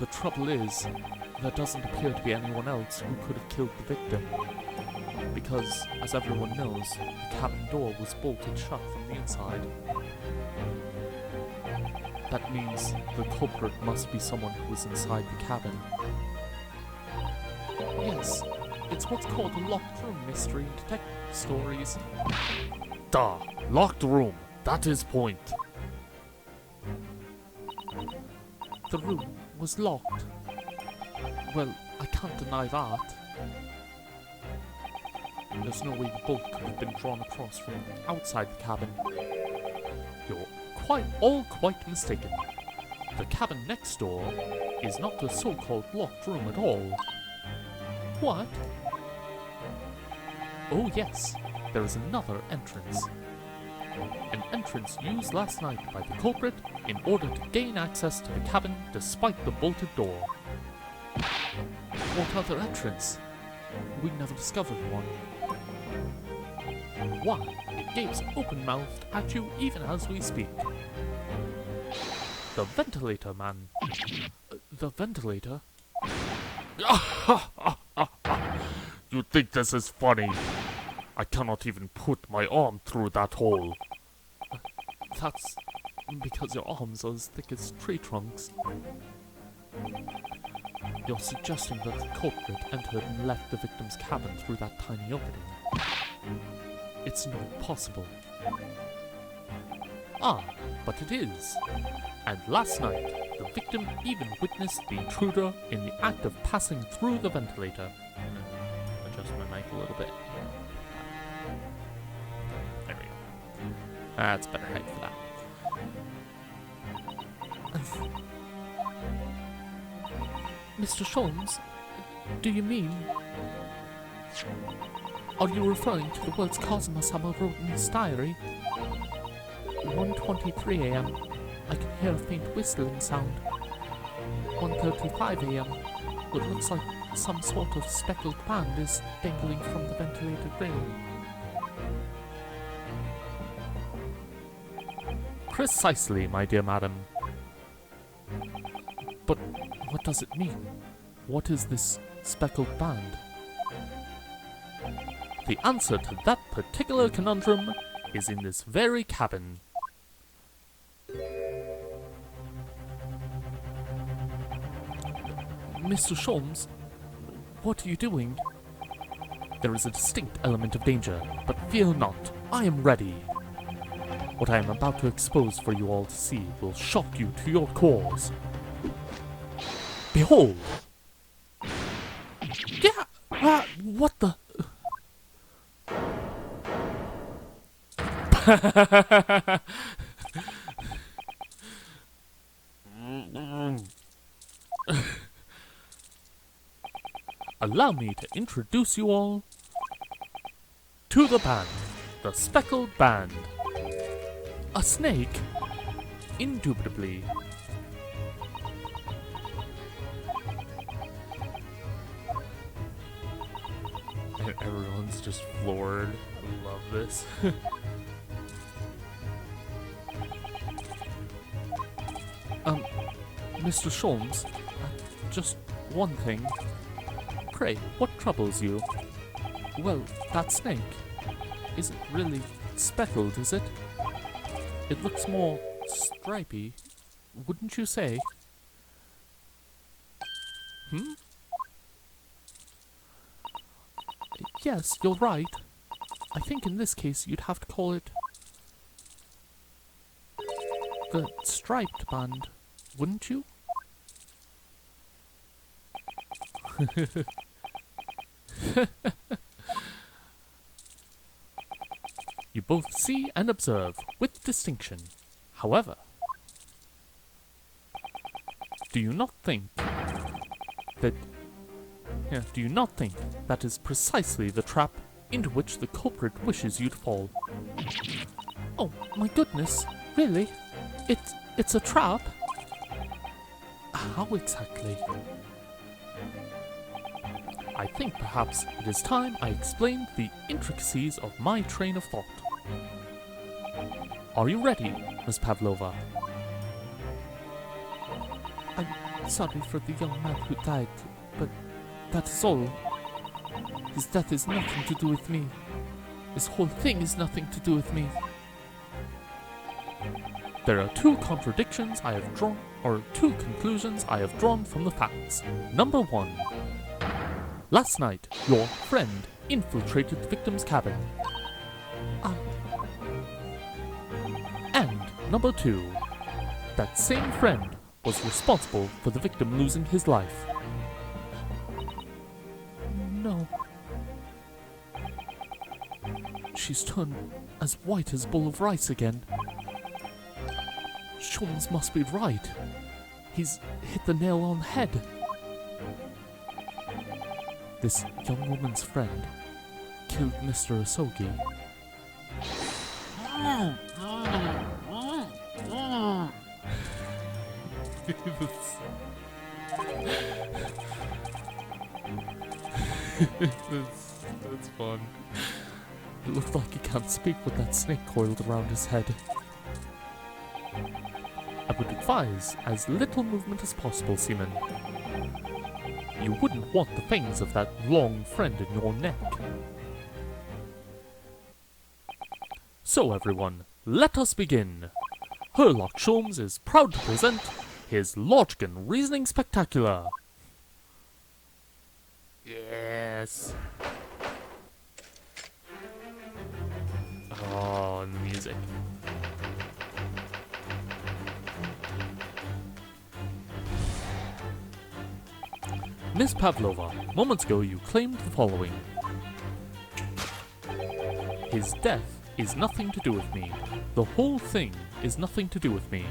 Speaker 1: The trouble is, there doesn't appear to be anyone else who could have killed the victim. Because, as everyone knows, the cabin door was bolted shut from the inside. That means the culprit must be someone who was inside the cabin. Yes, it's what's called a locked room mystery in detective stories.
Speaker 2: Da! Locked room! That is point!
Speaker 1: The room was locked. Well, I can't deny that. There's no way the bolt could have been drawn across from outside the cabin. You're quite mistaken. The cabin next door is not the so-called locked room at all. What? Oh yes, there is another entrance. An entrance used last night by the culprit in order to gain access to the cabin despite the bolted door. What other entrance? We never discovered one. Why, it gapes open-mouthed at you even as we speak. The ventilator, man. The ventilator?
Speaker 2: You think this is funny? I cannot even put my arm through that hole.
Speaker 1: That's because your arms are as thick as tree trunks. You're suggesting that the culprit entered and left the victim's cabin through that tiny opening. It's not possible. But it is. And last night, the victim even witnessed the intruder in the act of passing through the ventilator. Adjust my mic a little bit. There we go. That's better height for that. Mr. Sholmes, do you mean... Are you referring to the words Kazuma-sama wrote in his diary? 1:23 a.m. I can hear a faint whistling sound. 1:35 a.m. It looks like some sort of speckled band is dangling from the ventilated rail. Precisely, my dear madam. But what does it mean? What is this speckled band? The answer to that particular conundrum is in this very cabin. Mr. Sholmes, what are you doing? There is a distinct element of danger, but fear not, I am ready. What I am about to expose for you all to see will shock you to your cores. Behold! Yeah! What the? Allow me to introduce you all to the band, the Speckled Band. A snake? Indubitably. And everyone's just floored. I love this. Mr. Sholmes, just one thing. Pray, what troubles you? Well, that snake isn't really speckled, is it? It looks more stripy, wouldn't you say? Yes, you're right. I think in this case you'd have to call it the striped band, wouldn't you? You both see and observe with distinction. However, do you not think that is precisely the trap into which the culprit wishes you to fall? Oh my goodness, really? It's a trap? How exactly? I think perhaps it is time I explained the intricacies of my train of thought. Are you ready, Miss Pavlova? I'm sorry for the young man who died, but that is all. His death is nothing to do with me. This whole thing is nothing to do with me. There are two conclusions I have drawn from the facts. Number one. Last night, your friend infiltrated the victim's cabin. And number two, that same friend was responsible for the victim losing his life. No. She's turned as white as a bowl of rice again. Sholmes must be right. He's hit the nail on the head. This young woman's friend killed Mr. Asogi. That's fun. It looked like he can't speak with that snake coiled around his head. I would advise as little movement as possible, Seaman. You wouldn't want the fangs of that long friend in your neck. So everyone, let us begin. Herlock Sholmes is proud to present his Logic and Reasoning Spectacular. Yes. Oh, and the music. Miss Pavlova, moments ago you claimed the following. His death is nothing to do with me. The whole thing is nothing to do with me.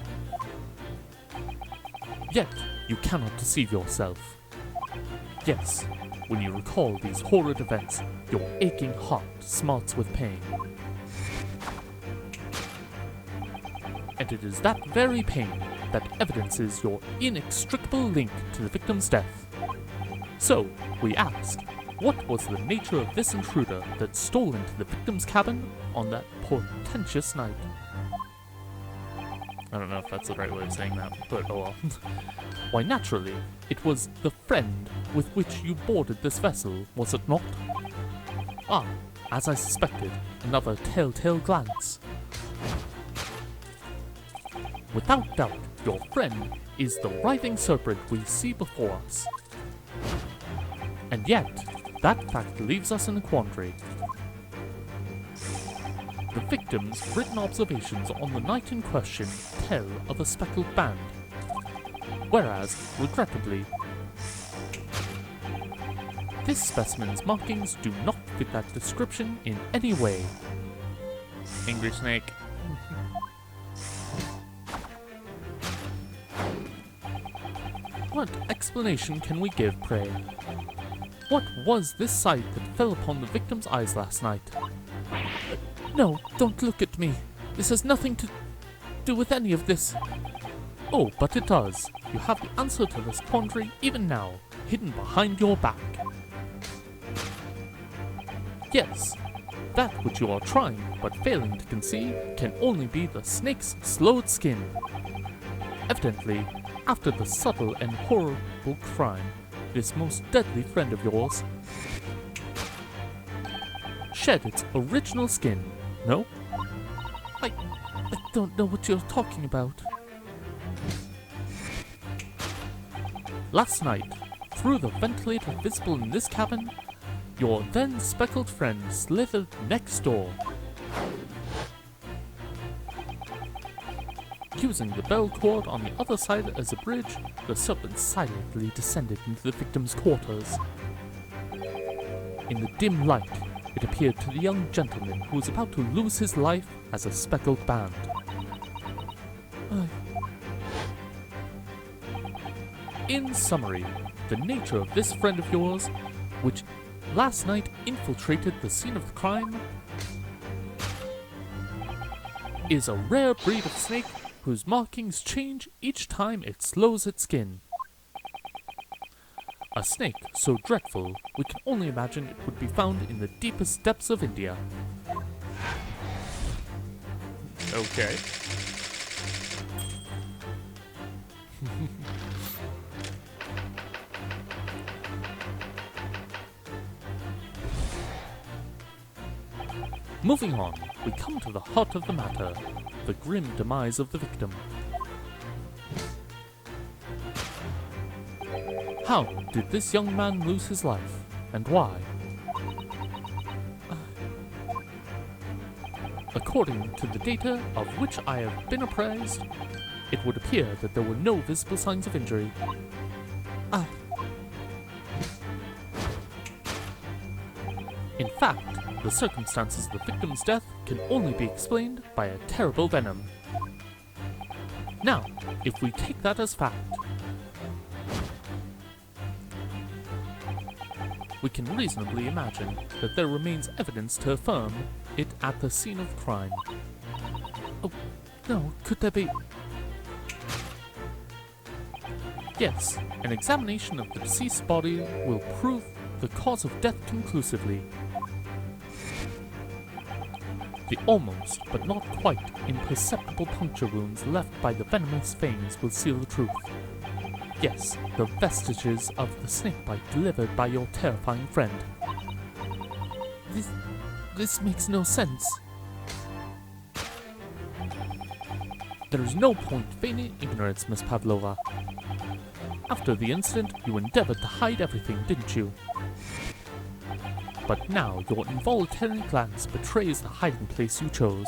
Speaker 1: Yet, you cannot deceive yourself. Yes, when you recall these horrid events, your aching heart smarts with pain. And it is that very pain that evidences your inextricable link to the victim's death. So, we ask, what was the nature of this intruder that stole into the victim's cabin on that portentous night? I don't know if that's the right way of saying that, but oh well. Why, naturally, it was the friend with which you boarded this vessel, was it not? Ah, as I suspected, another telltale glance. Without doubt, your friend is the writhing serpent we see before us. And yet, that fact leaves us in a quandary. The victim's written observations on the night in question tell of a speckled band, whereas, regrettably, this specimen's markings do not fit that description in any way. Angry snake. What explanation can we give, pray? What was this sight that fell upon the victim's eyes last night? No, don't look at me. This has nothing to do with any of this. Oh, but it does. You have the answer to this quandary even now, hidden behind your back. Yes, that which you are trying but failing to conceive can only be the snake's slowed skin. Evidently, after the subtle and horrible crime, this most deadly friend of yours shed its original skin, no? I don't know what you're talking about. Last night, through the ventilator visible in this cabin, your then speckled friend slithered next door. Using the bell cord on the other side as a bridge, the serpent silently descended into the victim's quarters. In the dim light, it appeared to the young gentleman who was about to lose his life as a speckled band. In summary, the nature of this friend of yours, which last night infiltrated the scene of the crime, is a rare breed of snake whose markings change each time it slows its skin. A snake so dreadful, we can only imagine it would be found in the deepest depths of India. Okay. Moving on, we come to the heart of the matter, the grim demise of the victim. How did this young man lose his life, and why? According to the data of which I have been apprised, it would appear that there were no visible signs of injury. In fact, the circumstances of the victim's death can only be explained by a terrible venom. Now, if we take that as fact, we can reasonably imagine that there remains evidence to affirm it at the scene of crime. Oh, no, could there be? Yes, an examination of the deceased's body will prove the cause of death conclusively. The almost, but not quite, imperceptible puncture wounds left by the venomous fangs will seal the truth. Yes, the vestiges of the snakebite delivered by your terrifying friend. This makes no sense. There is no point feigning ignorance, Miss Pavlova. After the incident, you endeavored to hide everything, didn't you? But now your involuntary glance betrays the hiding place you chose.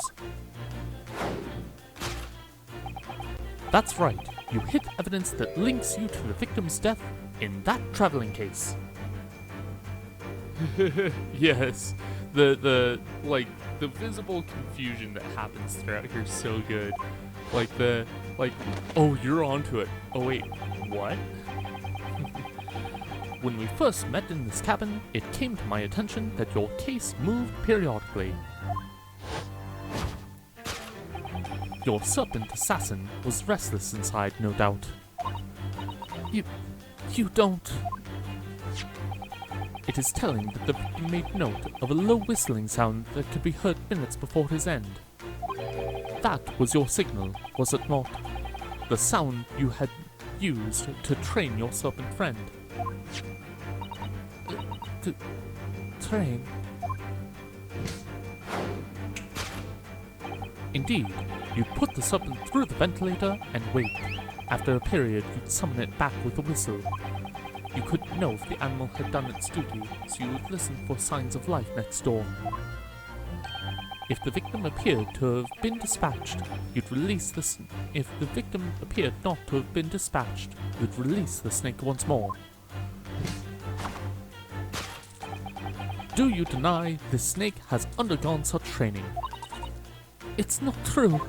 Speaker 1: That's right, you hid evidence that links you to the victim's death in that traveling case. Yes, the visible confusion that happens throughout here is so good. Oh, you're onto it. Oh wait, what? When we first met in this cabin, it came to my attention that your case moved periodically. Your serpent assassin was restless inside, no doubt. You don't... It is telling that the victim made note of a low whistling sound that could be heard minutes before his end. That was your signal, was it not? The sound you had used to train your serpent friend. Train? Indeed, you'd put the serpent through the ventilator and wait. After a period, you'd summon it back with a whistle. You couldn't know if the animal had done its duty, so you would listen for signs of life next door. If the victim appeared to have been dispatched, you'd release the if the victim appeared not to have been dispatched, you'd release the snake once more. Do you deny this snake has undergone such training? It's not true.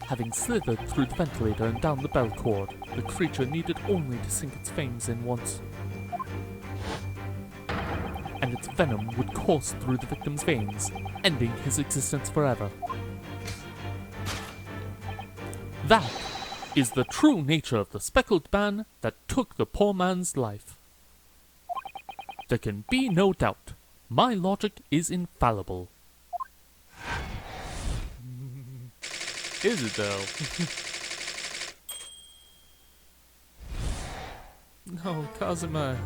Speaker 1: Having slithered through the ventilator and down the bell cord, the creature needed only to sink its fangs in once. And its venom would course through the victim's veins, ending his existence forever. That is the true nature of the speckled ban that took the poor man's life. There can be no doubt. My logic is infallible.
Speaker 2: Is it though?
Speaker 1: No, Kazuma.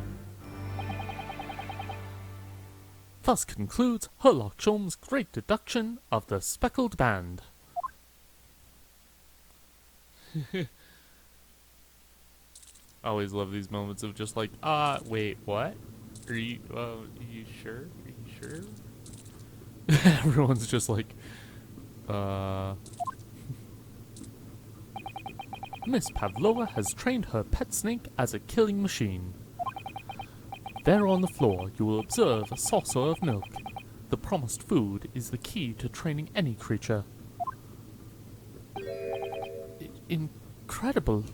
Speaker 1: Thus concludes Herlock Sholmes' great deduction of the speckled band.
Speaker 2: I always love these moments of just like, wait, what? Are you sure? Are you sure?
Speaker 1: Everyone's just like, Miss Pavlova has trained her pet snake as a killing machine. There on the floor you will observe a saucer of milk. The promised food is the key to training any creature. Incredible.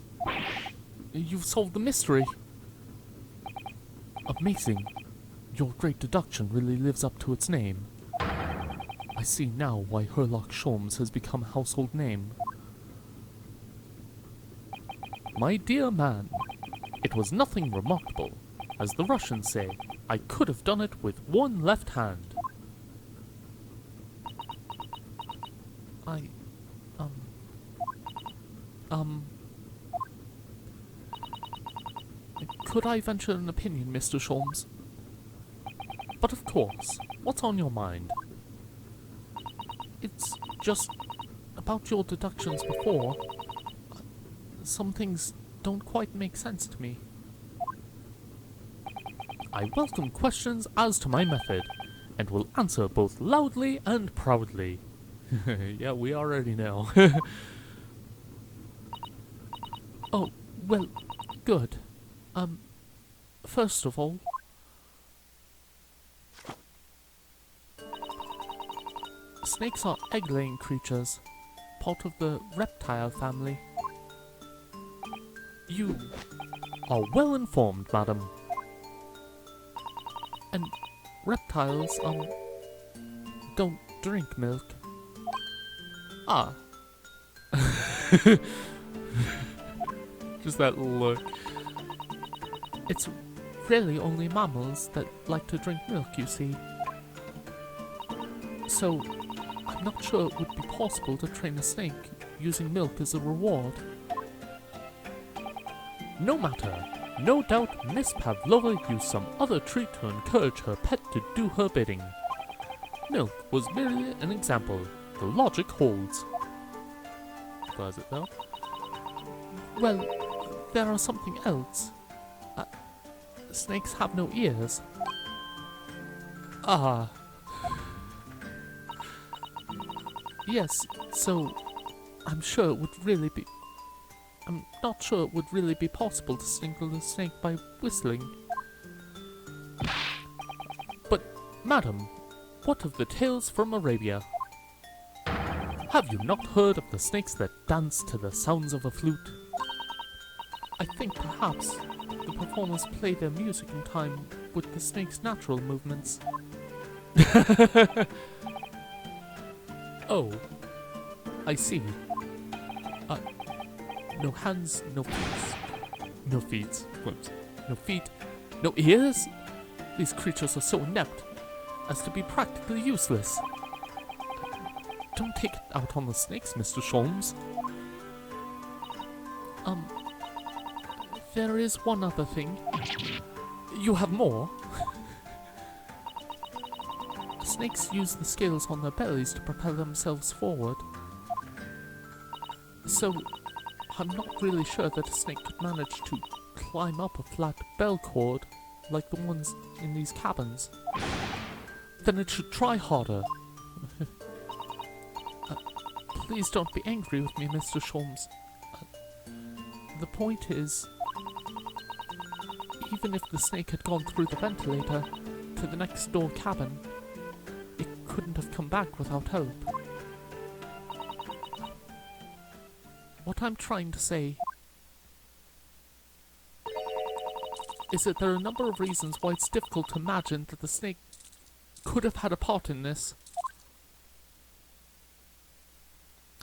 Speaker 1: You've solved the mystery. Amazing. Your great deduction really lives up to its name. I see now why Herlock Sholmes has become a household name. My dear man, it was nothing remarkable. As the Russians say, I could have done it with one left hand. Could I venture an opinion, Mr. Sholmes? But of course, what's on your mind? It's just about your deductions before. Some things don't quite make sense to me. I welcome questions as to my method, and will answer both loudly and proudly.
Speaker 2: Yeah, we already know.
Speaker 1: Oh, well, good. First of all, snakes are egg-laying creatures, part of the reptile family. You are well informed, madam. And reptiles, don't drink milk. Ah.
Speaker 2: Just that look.
Speaker 1: It's really only mammals that like to drink milk, you see. So, I'm not sure it would be possible to train a snake using milk as a reward. No matter. No doubt Miss Pavlova used some other treat to encourage her pet to do her bidding. Milk was merely an example. The logic holds.
Speaker 2: Does it though?
Speaker 1: Well, there are something else. Snakes have no ears. Ah. Yes, so I'm not sure it would really be possible to single the snake by whistling. But, madam, what of the tales from Arabia? Have you not heard of the snakes that dance to the sounds of a flute? I think perhaps the performers play their music in time with the snake's natural movements. Oh, I see. No hands, no feet.
Speaker 2: No feet. Whoops.
Speaker 1: no feet, no ears? These creatures are so inept as to be practically useless. Don't take it out on the snakes, Mr. Sholmes. There is one other thing. You have more? Snakes use the scales on their bellies to propel themselves forward. So, I'm not really sure that a snake could manage to climb up a flat bell cord like the ones in these cabins. Then it should try harder. Please don't be angry with me, Mr. Sholmes. The point is, even if the snake had gone through the ventilator to the next door cabin, it couldn't have come back without help. What I'm trying to say is that there are a number of reasons why it's difficult to imagine that the snake could have had a part in this.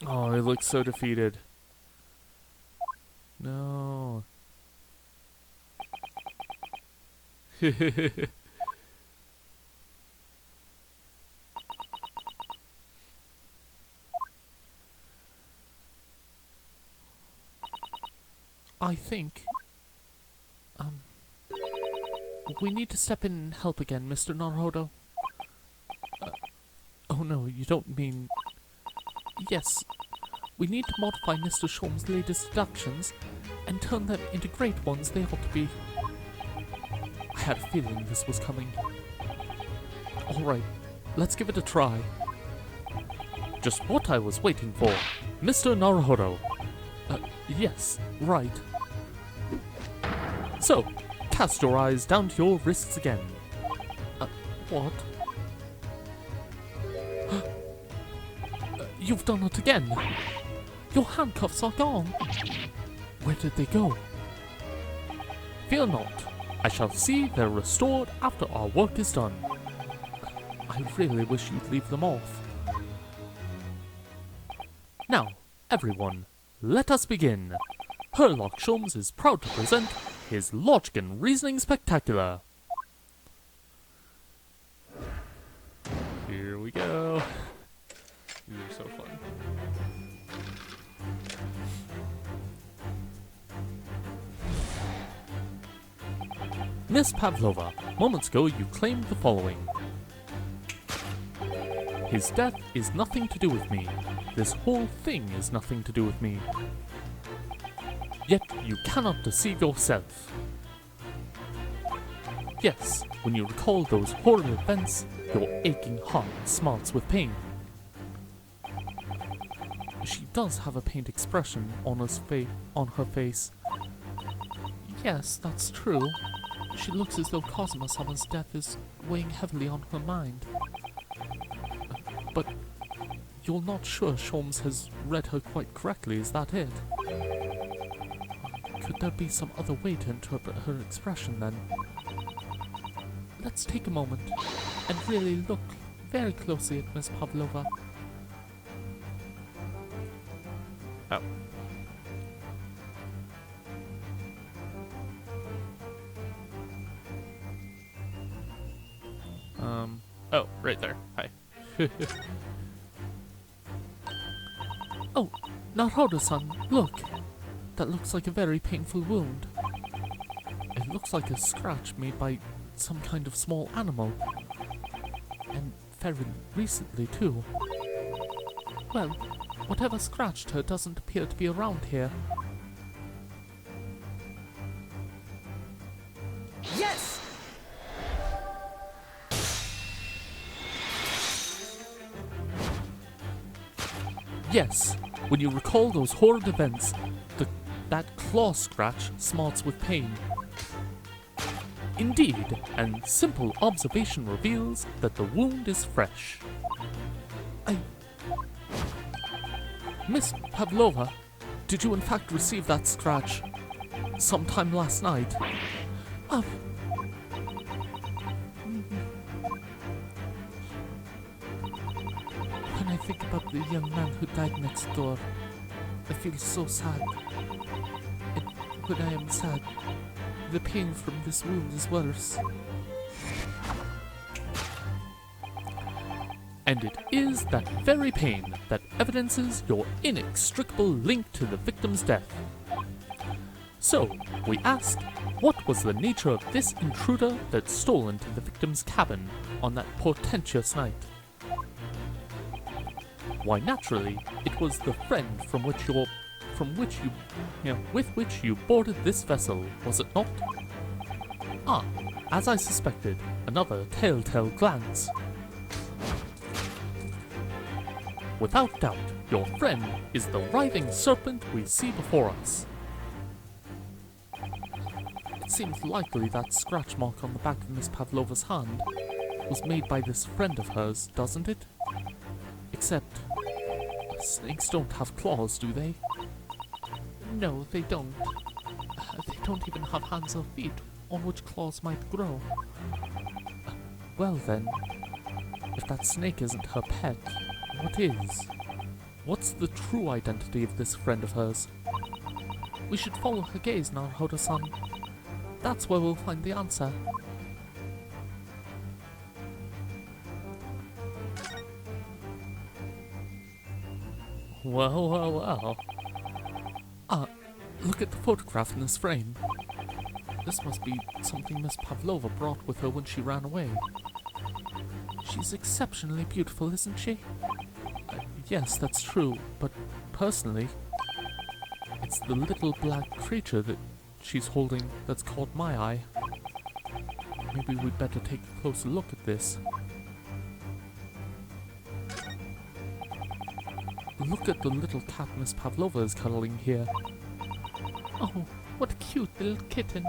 Speaker 2: Oh, he looks so defeated.
Speaker 1: No. I think, we need to step in and help again, Mr. Naruhodo. Oh no, you don't mean... Yes, we need to modify Mr. Sholmes' latest deductions and turn them into great ones they ought to be. I had a feeling this was coming. Alright, let's give it a try.
Speaker 2: Just what I was waiting for, Mr. Naruhodo.
Speaker 1: Yes, right.
Speaker 2: So, cast your eyes down to your wrists again.
Speaker 1: What? You've done it again! Your handcuffs are gone! Where did they go?
Speaker 2: Fear not. I shall see they're restored after our work is done.
Speaker 1: I really wish you'd leave them off.
Speaker 2: Now, everyone, let us begin. Herlock Sholmes is proud to present his Logic and Reasoning Spectacular.
Speaker 1: Here we go. These are so fun.
Speaker 2: Miss Pavlova, moments ago you claimed the following. His death is nothing to do with me. This whole thing is nothing to do with me. Yet you cannot deceive yourself. Yes, when you recall those horrible events, your aching heart smarts with pain.
Speaker 1: She does have a pained expression on her face. Yes, that's true. She looks as though Cosmo-sama's death is weighing heavily on her mind. But you're not sure Sholmes has read her quite correctly, is that it? Could there be some other way to interpret her expression then? Let's take a moment and really look very closely at Miss Pavlova.
Speaker 2: Oh.
Speaker 1: Oh, right there. Hi. Oh, Naruhodo-san, look! That looks like a very painful wound. It looks like a scratch made by some kind of small animal. And very recently, too. Well, whatever scratched her doesn't appear to be around here.
Speaker 3: Yes!
Speaker 1: Yes, when you recall those horrid events, that claw scratch smarts with pain. Indeed, and simple observation reveals that the wound is fresh. Miss Pavlova, did you in fact receive that scratch sometime last night? When I think about the young man who died next door, I feel so sad. And when I am sad, the pain from this wound is worse. And it is that very pain that evidences your inextricable link to the victim's death. So, we ask, what was the nature of this intruder that stole into the victim's cabin on that portentous night? Why, naturally, it was the friend with which you boarded this vessel, was it not? Ah, as I suspected, another telltale glance. Without doubt, your friend is the writhing serpent we see before us. It seems likely that scratch mark on the back of Miss Pavlova's hand was made by this friend of hers, doesn't it? Except, snakes don't have claws, do they? No, they don't. They don't even have hands or feet on which claws might grow. Well then, if that snake isn't her pet, what is? What's the true identity of this friend of hers? We should follow her gaze now, Hoda-san. That's where we'll find the answer. Well. Ah, look at the photograph in this frame. This must be something Miss Pavlova brought with her when she ran away. She's exceptionally beautiful, isn't she? Yes, that's true, but personally, it's the little black creature that she's holding that's caught my eye. Maybe we'd better take a closer look at this. Look at the little cat Miss Pavlova is cuddling here. Oh, what a cute little kitten.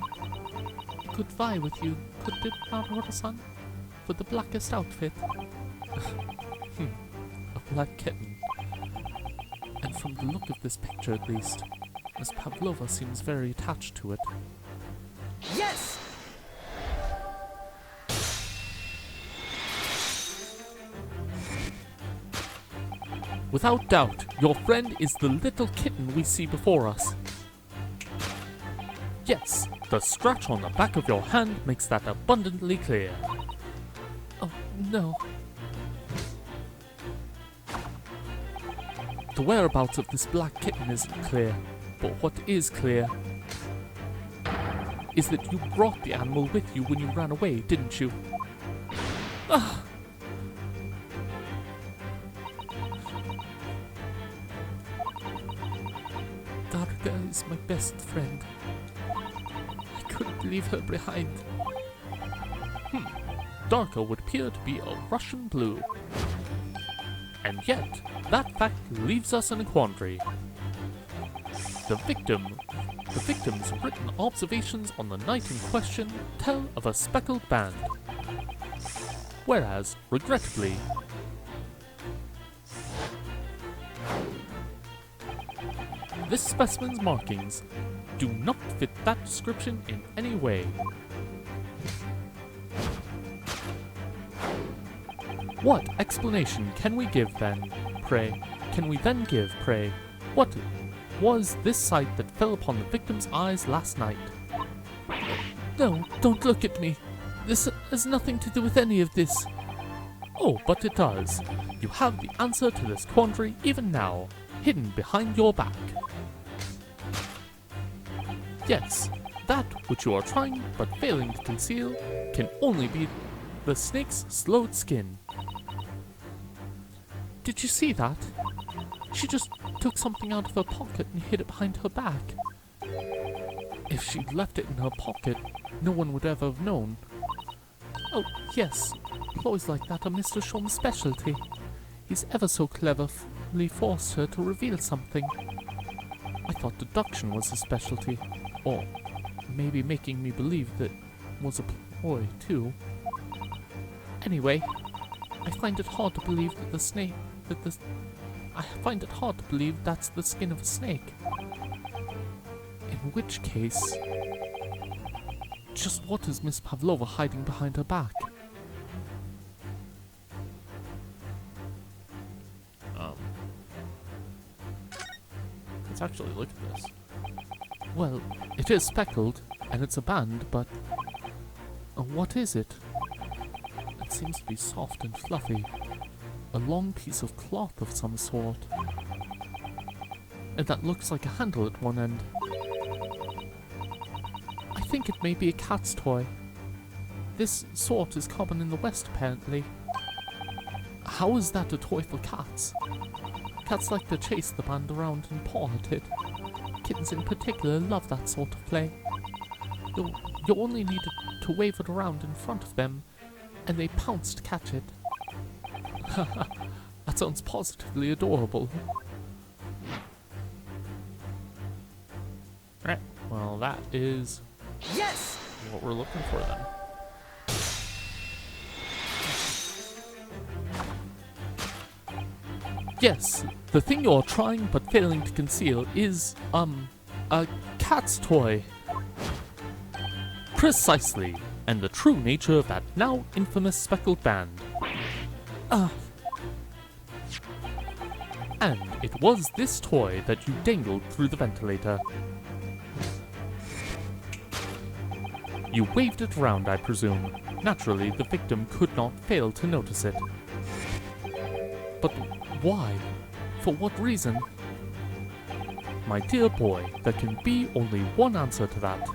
Speaker 1: It could vie with you, couldn't it, Naruto-san? For the blackest outfit. A black kitten. And from the look of this picture at least, Miss Pavlova seems very attached to it.
Speaker 3: Yes!
Speaker 1: Without doubt, your friend is the little kitten we see before us. Yes, the scratch on the back of your hand makes that abundantly clear. Oh, no. The whereabouts of this black kitten isn't clear, but what is clear is that you brought the animal with you when you ran away, didn't you? Ah! Darka is my best friend. I couldn't leave her behind. Darka would appear to be a Russian blue. And yet, that fact leaves us in a quandary. The victim's written observations on the night in question tell of a speckled band. Whereas, regrettably, this specimen's markings do not fit that description in any way. What explanation can we give then, pray? What was this sight that fell upon the victim's eyes last night? No, don't look at me. This has nothing to do with any of this. Oh, but it does. You have the answer to this quandary even now, hidden behind your back. Yes, that which you are trying but failing to conceal can only be the snake's slowed skin. Did you see that? She just took something out of her pocket and hid it behind her back. If she'd left it in her pocket, no one would ever have known. Oh, yes, ploys like that are Mr. Shom's specialty. He's ever so cleverly forced her to reveal something. I thought deduction was his specialty, or maybe making me believe that was a ploy too. Anyway, I find it hard to believe that that's the skin of a snake. In which case, just what is Miss Pavlova hiding behind her back?
Speaker 2: Let's actually look at this.
Speaker 1: Well, it is speckled, And it's a band, but what is it? It seems to be soft and fluffy. A long piece of cloth of some sort. And that looks like a handle at one end. I think it may be a cat's toy. This sort is common in the West, apparently. How is that a toy for cats? Cats like to chase the band around and paw at it. Kittens in particular love that sort of play. You only need to wave it around in front of them, and they pounce to catch it. That sounds positively adorable. Alright, well that is
Speaker 3: Yes!
Speaker 1: what we're looking for then. Yes, the thing you're trying but failing to conceal is, a cat's toy. Precisely, and the true nature of that now infamous speckled band. And it was this toy that you dangled through the ventilator. You waved it around, I presume. Naturally, the victim could not fail to notice it. But why? For what reason? My dear boy, there can be only one answer to that.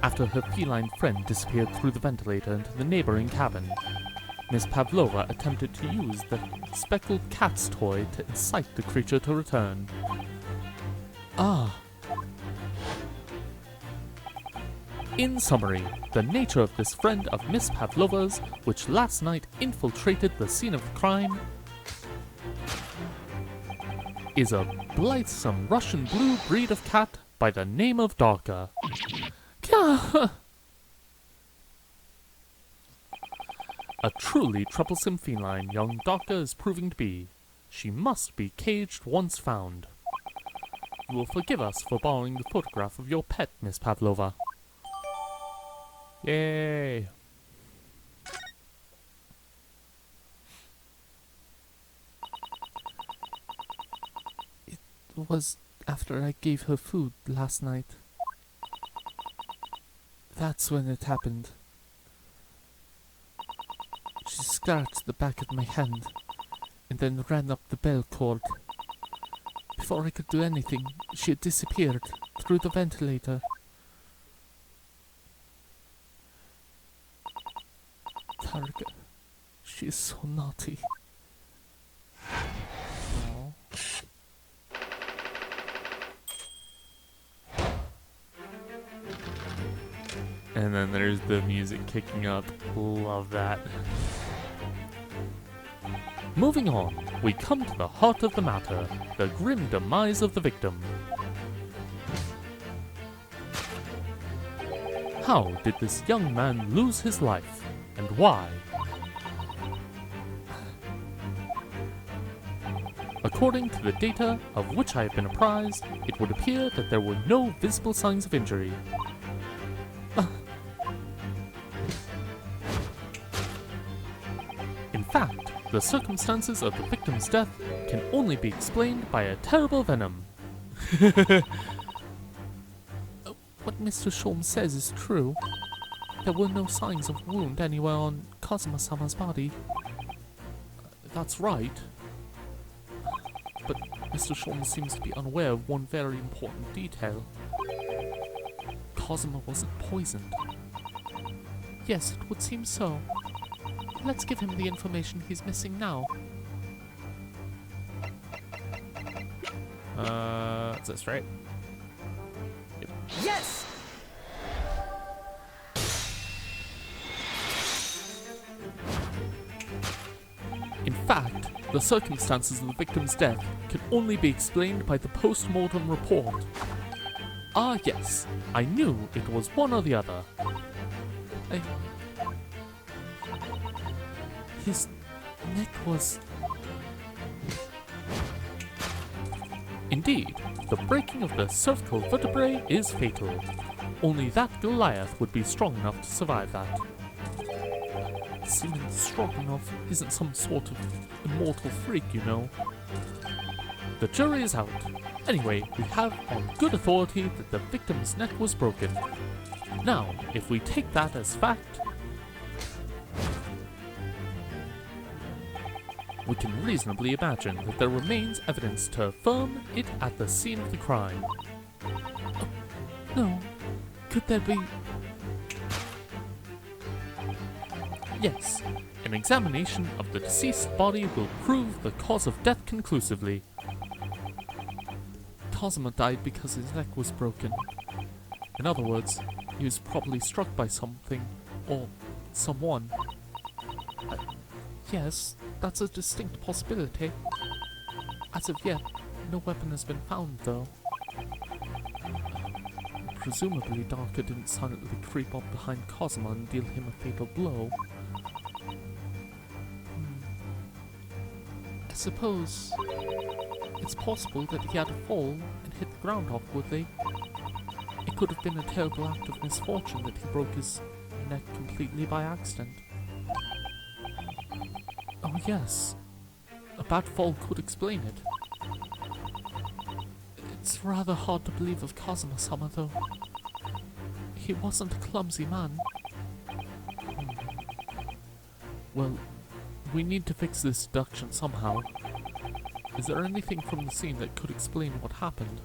Speaker 1: After her feline friend disappeared through the ventilator into the neighboring cabin, Miss Pavlova attempted to use the speckled cat's toy to incite the creature to return. In summary, the nature of this friend of Miss Pavlova's, which last night infiltrated the scene of the crime, is a blithesome Russian blue breed of cat by the name of Darka. A truly troublesome feline young Darka is proving to be. She must be caged once found. You will forgive us for borrowing the photograph of your pet, Miss Pavlova. Yay! It was after I gave her food last night. That's when it happened. She scratched the back of my hand and then ran up the bell cord. Before I could do anything, she had disappeared through the ventilator. Targa, she is so naughty. Aww. And then there's the music kicking up. Love that. Moving on, we come to the heart of the matter, the grim demise of the victim. How did this young man lose his life, and why? According to the data of which I have been apprised, it would appear that there were no visible signs of injury. In fact, the circumstances of the victim's death can only be explained by a terrible venom. What Mr. Sholmes says is true. There were no signs of wound anywhere on Kazuma-sama's body. That's right. But Mr. Sholmes seems to be unaware of one very important detail. Kazuma wasn't poisoned. Yes, it would seem so. Let's give him the information he's missing now. Is this right? Yep.
Speaker 3: Yes!
Speaker 1: In fact, the circumstances of the victim's death can only be explained by the post-mortem report. Ah yes, I knew it was one or the other. His neck was... Indeed, the breaking of the cervical vertebrae is fatal. Only that Goliath would be strong enough to survive that. Seeming strong enough isn't some sort of immortal freak, you know. The jury is out. Anyway, we have on good authority that the victim's neck was broken. Now, if we take that as fact, we can reasonably imagine that there remains evidence to affirm it at the scene of the crime. Oh, no. Could there be... Yes. An examination of the deceased body will prove the cause of death conclusively. Cosima died because his neck was broken. In other words, he was probably struck by something or someone. Yes, that's a distinct possibility. As of yet, no weapon has been found, though. Presumably, Darker didn't silently creep up behind Cosima and deal him a fatal blow. I suppose it's possible that he had a fall and hit the ground awkwardly. It could have been a terrible act of misfortune that he broke his neck completely by accident. Oh yes, a bad fall could explain it. It's rather hard to believe of Kazuma-sama, though. He wasn't a clumsy man. Well, we need to fix this deduction somehow. Is there anything from the scene that could explain what happened?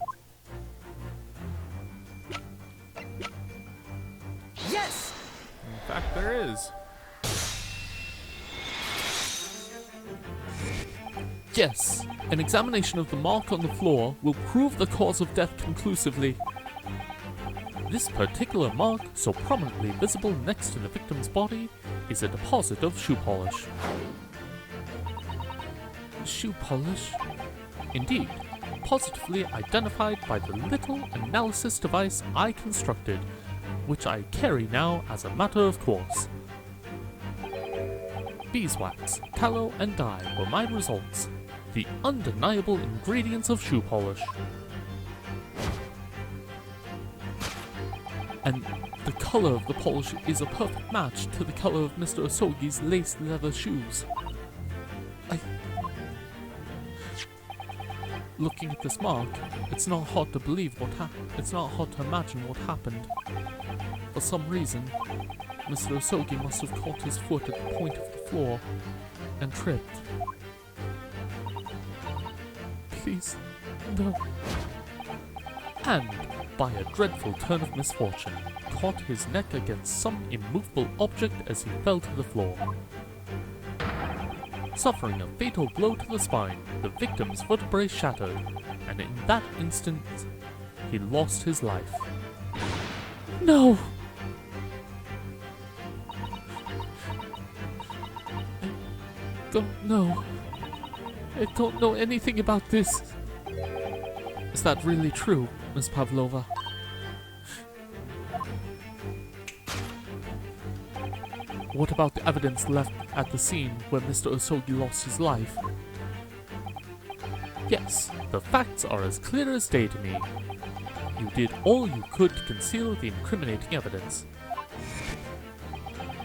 Speaker 3: Yes!
Speaker 1: In fact, there is. Yes, an examination of the mark on the floor will prove the cause of death conclusively. This particular mark, so prominently visible next to the victim's body, is a deposit of shoe polish. Shoe polish? Indeed, positively identified by the little analysis device I constructed, which I carry now as a matter of course. Beeswax, tallow, and dye were my results, the undeniable ingredients of shoe polish. And the color of the polish is a perfect match to the color of Mr. Osogi's laced leather shoes. Looking at this mark, it's not hard to believe it's not hard to imagine what happened. For some reason, Mr. Osogi must have caught his foot at the point of the floor and tripped. Please, no. And, by a dreadful turn of misfortune, caught his neck against some immovable object as he fell to the floor. Suffering a fatal blow to the spine, the victim's vertebrae shattered, and in that instant, he lost his life. No! I don't know. I don't know anything about this. Is that really true, Miss Pavlova? What about the evidence left at the scene where Mr. Osogi lost his life? Yes, the facts are as clear as day to me. You did all you could to conceal the incriminating evidence.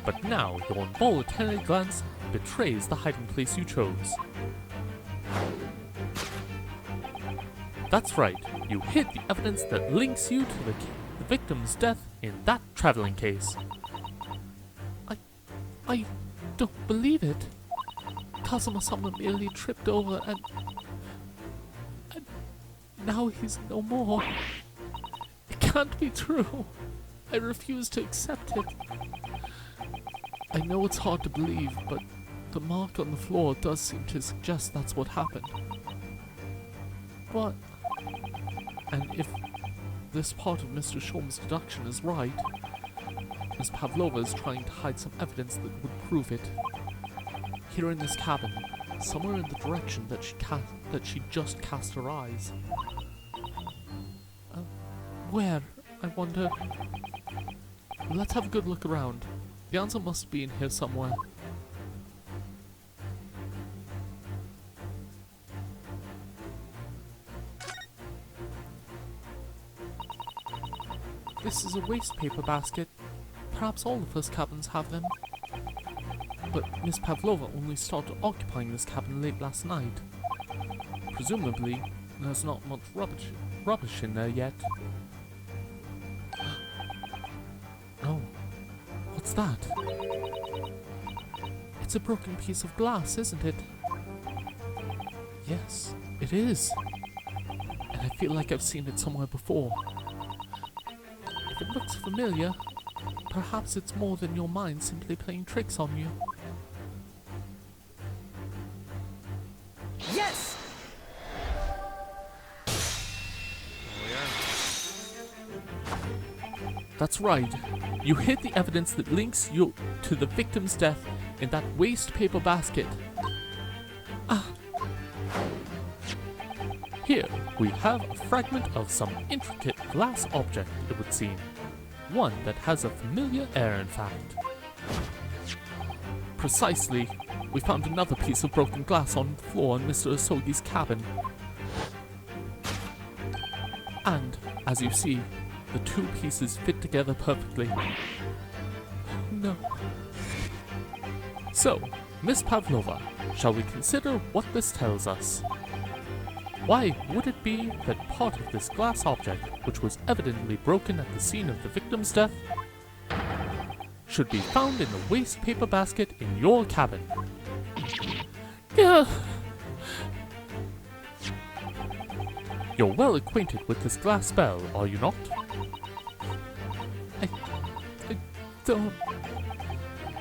Speaker 1: But now your involuntary glance betrays the hiding place you chose. That's right, you hid the evidence that links you to the victim's death in that traveling case. I don't believe it. Kazuma-sama merely tripped over and now he's no more. It can't be true. I refuse to accept it. I know it's hard to believe, but the mark on the floor does seem to suggest that's what happened. But... and if this part of Mr. Shulman's deduction is right, Miss Pavlova is trying to hide some evidence that would prove it. Here in this cabin, somewhere in the direction that she just cast her eyes. Where, I wonder? Let's have a good look around. The answer must be in here somewhere. This is a waste paper basket. Perhaps all the first cabins have them. But Miss Pavlova only started occupying this cabin late last night. Presumably, There's not much rubbish in there yet. Oh, what's that? It's a broken piece of glass, isn't it? Yes, it is. And I feel like I've seen it somewhere before. If it looks familiar, perhaps it's more than your mind simply playing tricks on you.
Speaker 3: Yes!
Speaker 1: That's right. You hid the evidence that links you to the victim's death in that waste paper basket. Ah. Here, we have a fragment of some intricate glass object, it would seem. One that has a familiar air, in fact. Precisely. We found another piece of broken glass on the floor in Mr. Asogi's cabin. And, as you see, the two pieces fit together perfectly. No. So, Miss Pavlova, shall we consider what this tells us? Why would it be that part of this glass object, which was evidently broken at the scene of the victim's death, should be found in the waste paper basket in your cabin? You're well acquainted with this glass spell, are you not?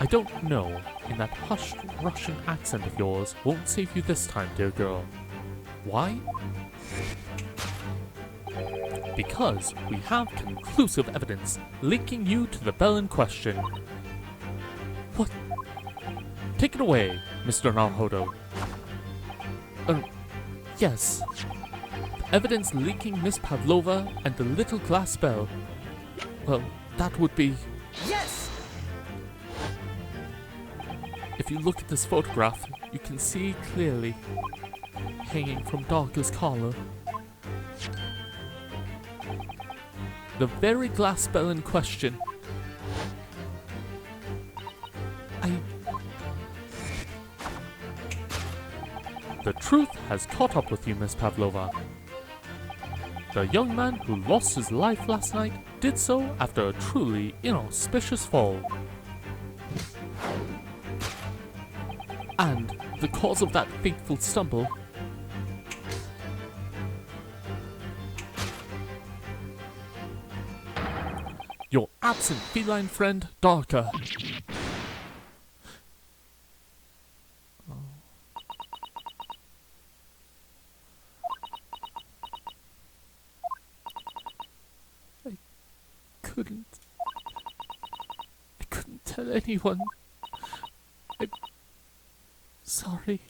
Speaker 1: I don't know. In that hushed Russian accent of yours won't save you this time, dear girl. Why? Because we have conclusive evidence linking you to the bell in question. What? Take it away, Mr. Naruhodo. Yes. The evidence linking Miss Pavlova and the little glass bell. Well, that would be...
Speaker 3: Yes!
Speaker 1: If you look at this photograph, you can see clearly, hanging from Darka's collar, the very glass bell in question. The truth has caught up with you, Miss Pavlova. The young man who lost his life last night did so after a truly inauspicious fall. And the cause of that fateful stumble your absent feline friend, Darka. I couldn't tell anyone. I'm sorry.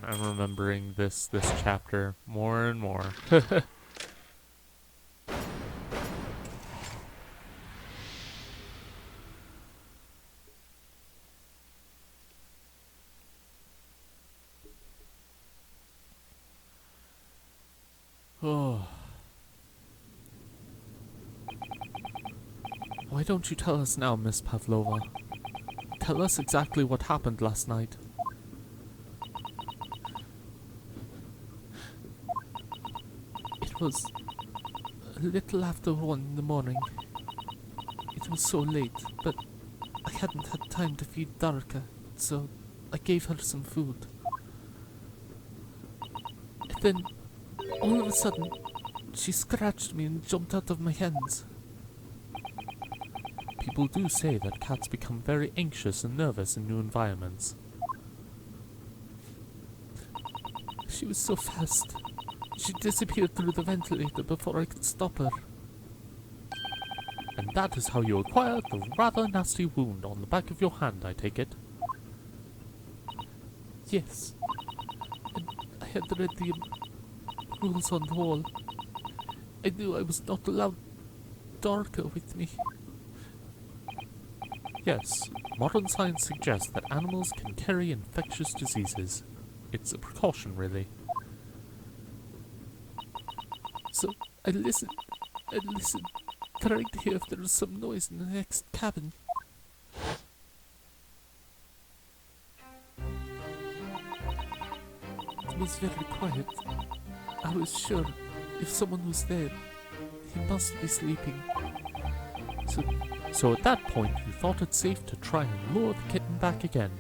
Speaker 1: I'm remembering this chapter more and more. Oh. Why don't you tell us now, Miss Pavlova? Tell us exactly what happened last night. It was a little after 1 in the morning. It was so late, but I hadn't had time to feed Darka, so I gave her some food. And then, all of a sudden, she scratched me and jumped out of my hands. People do say that cats become very anxious and nervous in new environments. She was so fast. She disappeared through the ventilator before I could stop her. And that is how you acquired the rather nasty wound on the back of your hand, I take it? Yes. And I had read the rules on the wall. I knew I was not allowed Darka with me. Yes, modern science suggests that animals can carry infectious diseases. It's a precaution, really. So, I listened, trying to hear if there was some noise in the next cabin. was very quiet. I was sure if someone was there, he must be sleeping. So at that point, you thought it safe to try and lure the kitten back again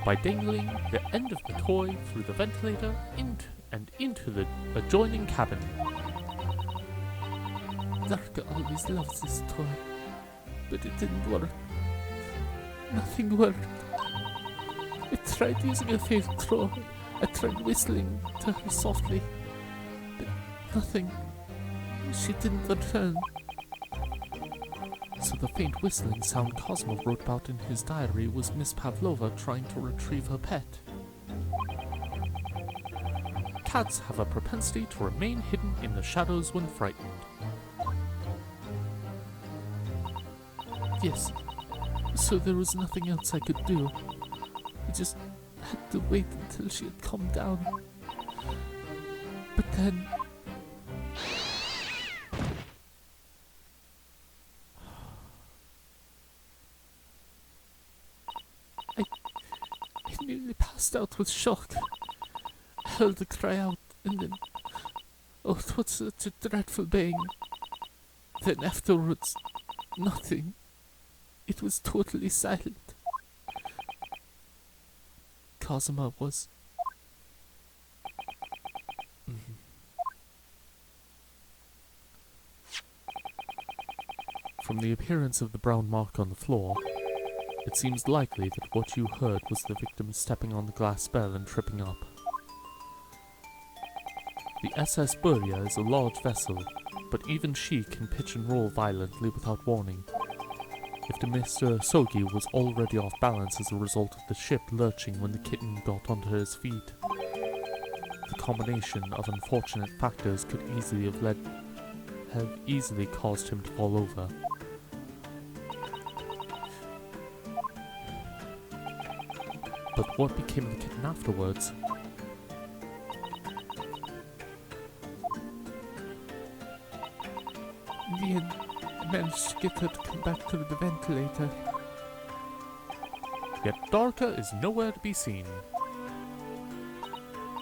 Speaker 1: by dangling the end of the toy through the ventilator into the adjoining cabin. Darka always loves this toy, but it didn't work. Nothing worked. I tried using a flamethrower. I tried whistling to her softly, but nothing. She didn't return. So the faint whistling sound Cosmo wrote about in his diary was Miss Pavlova trying to retrieve her pet. Cats have a propensity to remain hidden in the shadows when frightened. Yes, so there was nothing else I could do. I just had to wait until she had calmed down. But then... I nearly passed out with shock. I heard the cry out, and then... Oh, it was such a dreadful bang. Then afterwards, nothing. It was totally silent. Cosima was... From the appearance of the brown mark on the floor, it seems likely that what you heard was the victim stepping on the glass bell and tripping up. The SS Burya is a large vessel, but even she can pitch and roll violently without warning. If the Mr. Sogi was already off balance as a result of the ship lurching when the kitten got onto his feet, the combination of unfortunate factors could easily have easily caused him to fall over. But what became of the kitten afterwards? In the end, I managed to get her to come back through the ventilator. Yet Darka is nowhere to be seen.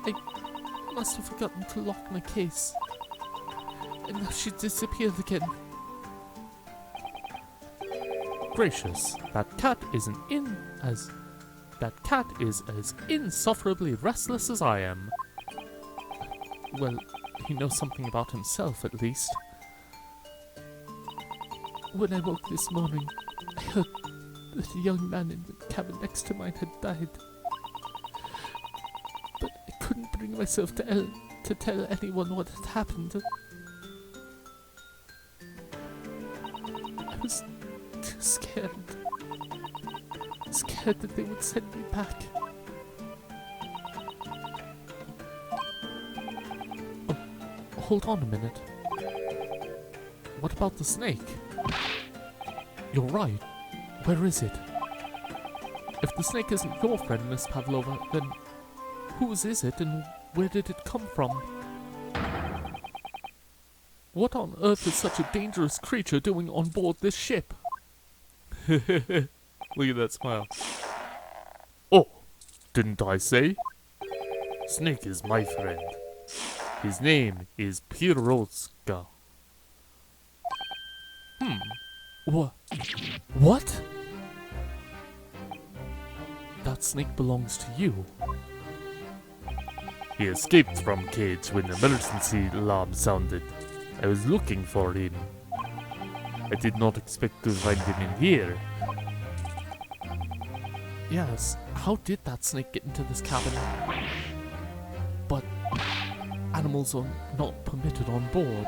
Speaker 1: I must have forgotten to lock my case. And now she disappeared again. Gracious, that cat is as insufferably restless as I am. Well, he knows something about himself, at least. When I woke this morning, I heard that a young man in the cabin next to mine had died. But I couldn't bring myself to tell anyone what had happened. I was too scared. Scared that they would send me back. Oh, hold on a minute. What about the snake? You're right. Where is it? If the snake isn't your friend, Miss Pavlova, then whose is it and where did it come from? What on earth is such a dangerous creature doing on board this ship? Look at that smile.
Speaker 2: Oh, didn't I say? Snake is my friend. His name is Pirotska.
Speaker 1: What? That snake belongs to you.
Speaker 2: He escaped from cage when the emergency alarm sounded. I was looking for him. I did not expect to find him in here.
Speaker 1: Yes, how did that snake get into this cabin? But animals are not permitted on board.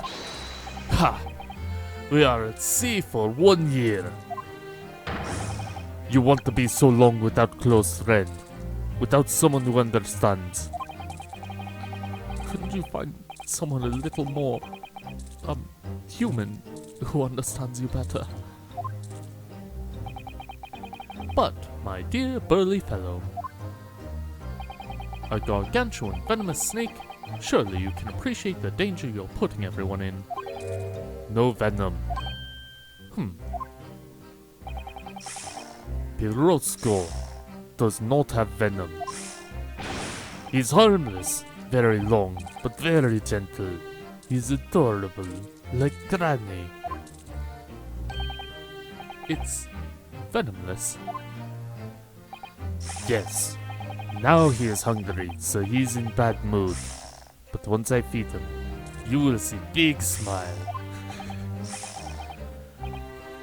Speaker 2: Ha! We are at sea for 1 year. You want to be so long without close friend, without someone who understands.
Speaker 1: Couldn't you find someone a little more, human, who understands you better?
Speaker 2: But, my dear burly fellow,
Speaker 1: a gargantuan venomous snake, surely you can appreciate the danger you're putting everyone in.
Speaker 2: no venom. Pirotsko does not have venom. He's harmless, very long, but very gentle. He's adorable, like Granny.
Speaker 1: It's venomless.
Speaker 2: Yes. Now he is hungry, so he's in bad mood. But once I feed him, you will see big smile.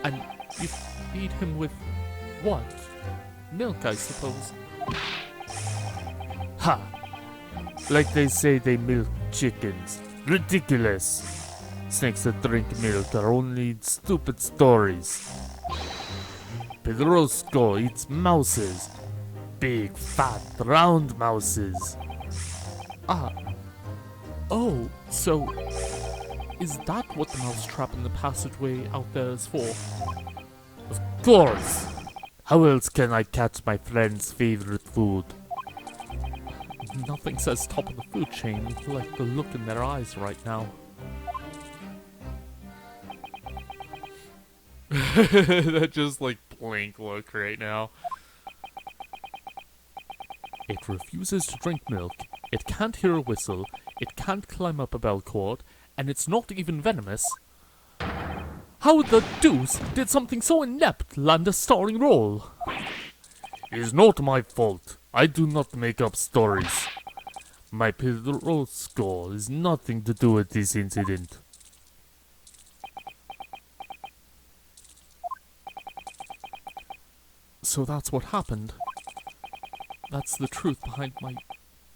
Speaker 1: And you feed him with what? Milk, I suppose.
Speaker 2: Ha! Like they say they milk chickens. Ridiculous! Snakes that drink milk are only stupid stories. Pedrosco eats mouses. Big, fat, round mouses.
Speaker 1: Ah. Oh, so is that what the mousetrap in the passageway out there is for?
Speaker 2: Of course! How else can I catch my friend's favorite food?
Speaker 1: Nothing says top of the food chain like the look in their eyes right now. That just like blank look right now. It refuses to drink milk, it can't hear a whistle, it can't climb up a bell cord, and it's not even venomous. How the deuce did something so inept land a starring role?
Speaker 2: It is not my fault. I do not make up stories. My Pedrosco has nothing to do with this incident.
Speaker 1: So that's what happened. That's the truth behind my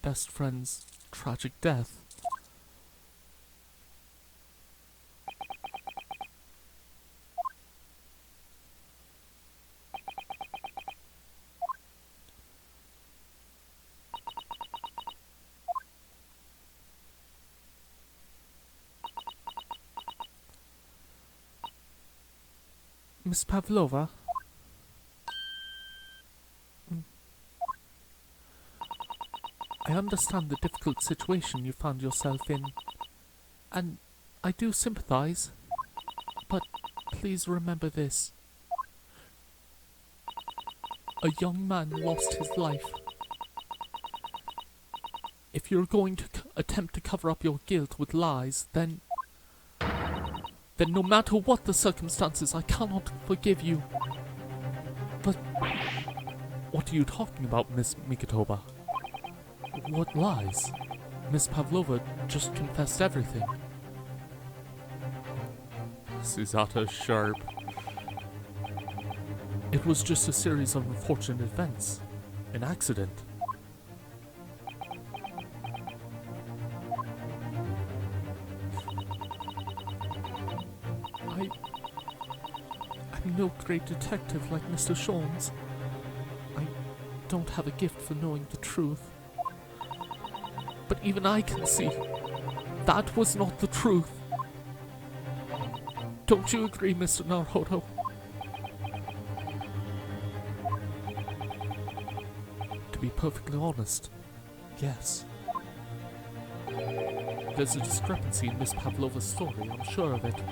Speaker 1: best friend's tragic death. Miss Pavlova? I understand the difficult situation you found yourself in, and I do sympathize, but please remember this. A young man lost his life. If you're going to attempt to cover up your guilt with lies, then no matter what the circumstances, I cannot forgive you. But what are you talking about, Miss Mikitoba? What lies? Miss Pavlova just confessed everything. Susato sharp. It was just a series of unfortunate events. An accident. I'm no great detective like Mr. Sholmes. I don't have a gift for knowing the truth. But even I can see that was not the truth. Don't you agree, Mr. Naruhodo? To be perfectly honest, yes. There's a discrepancy in Miss Pavlova's story, I'm sure of it.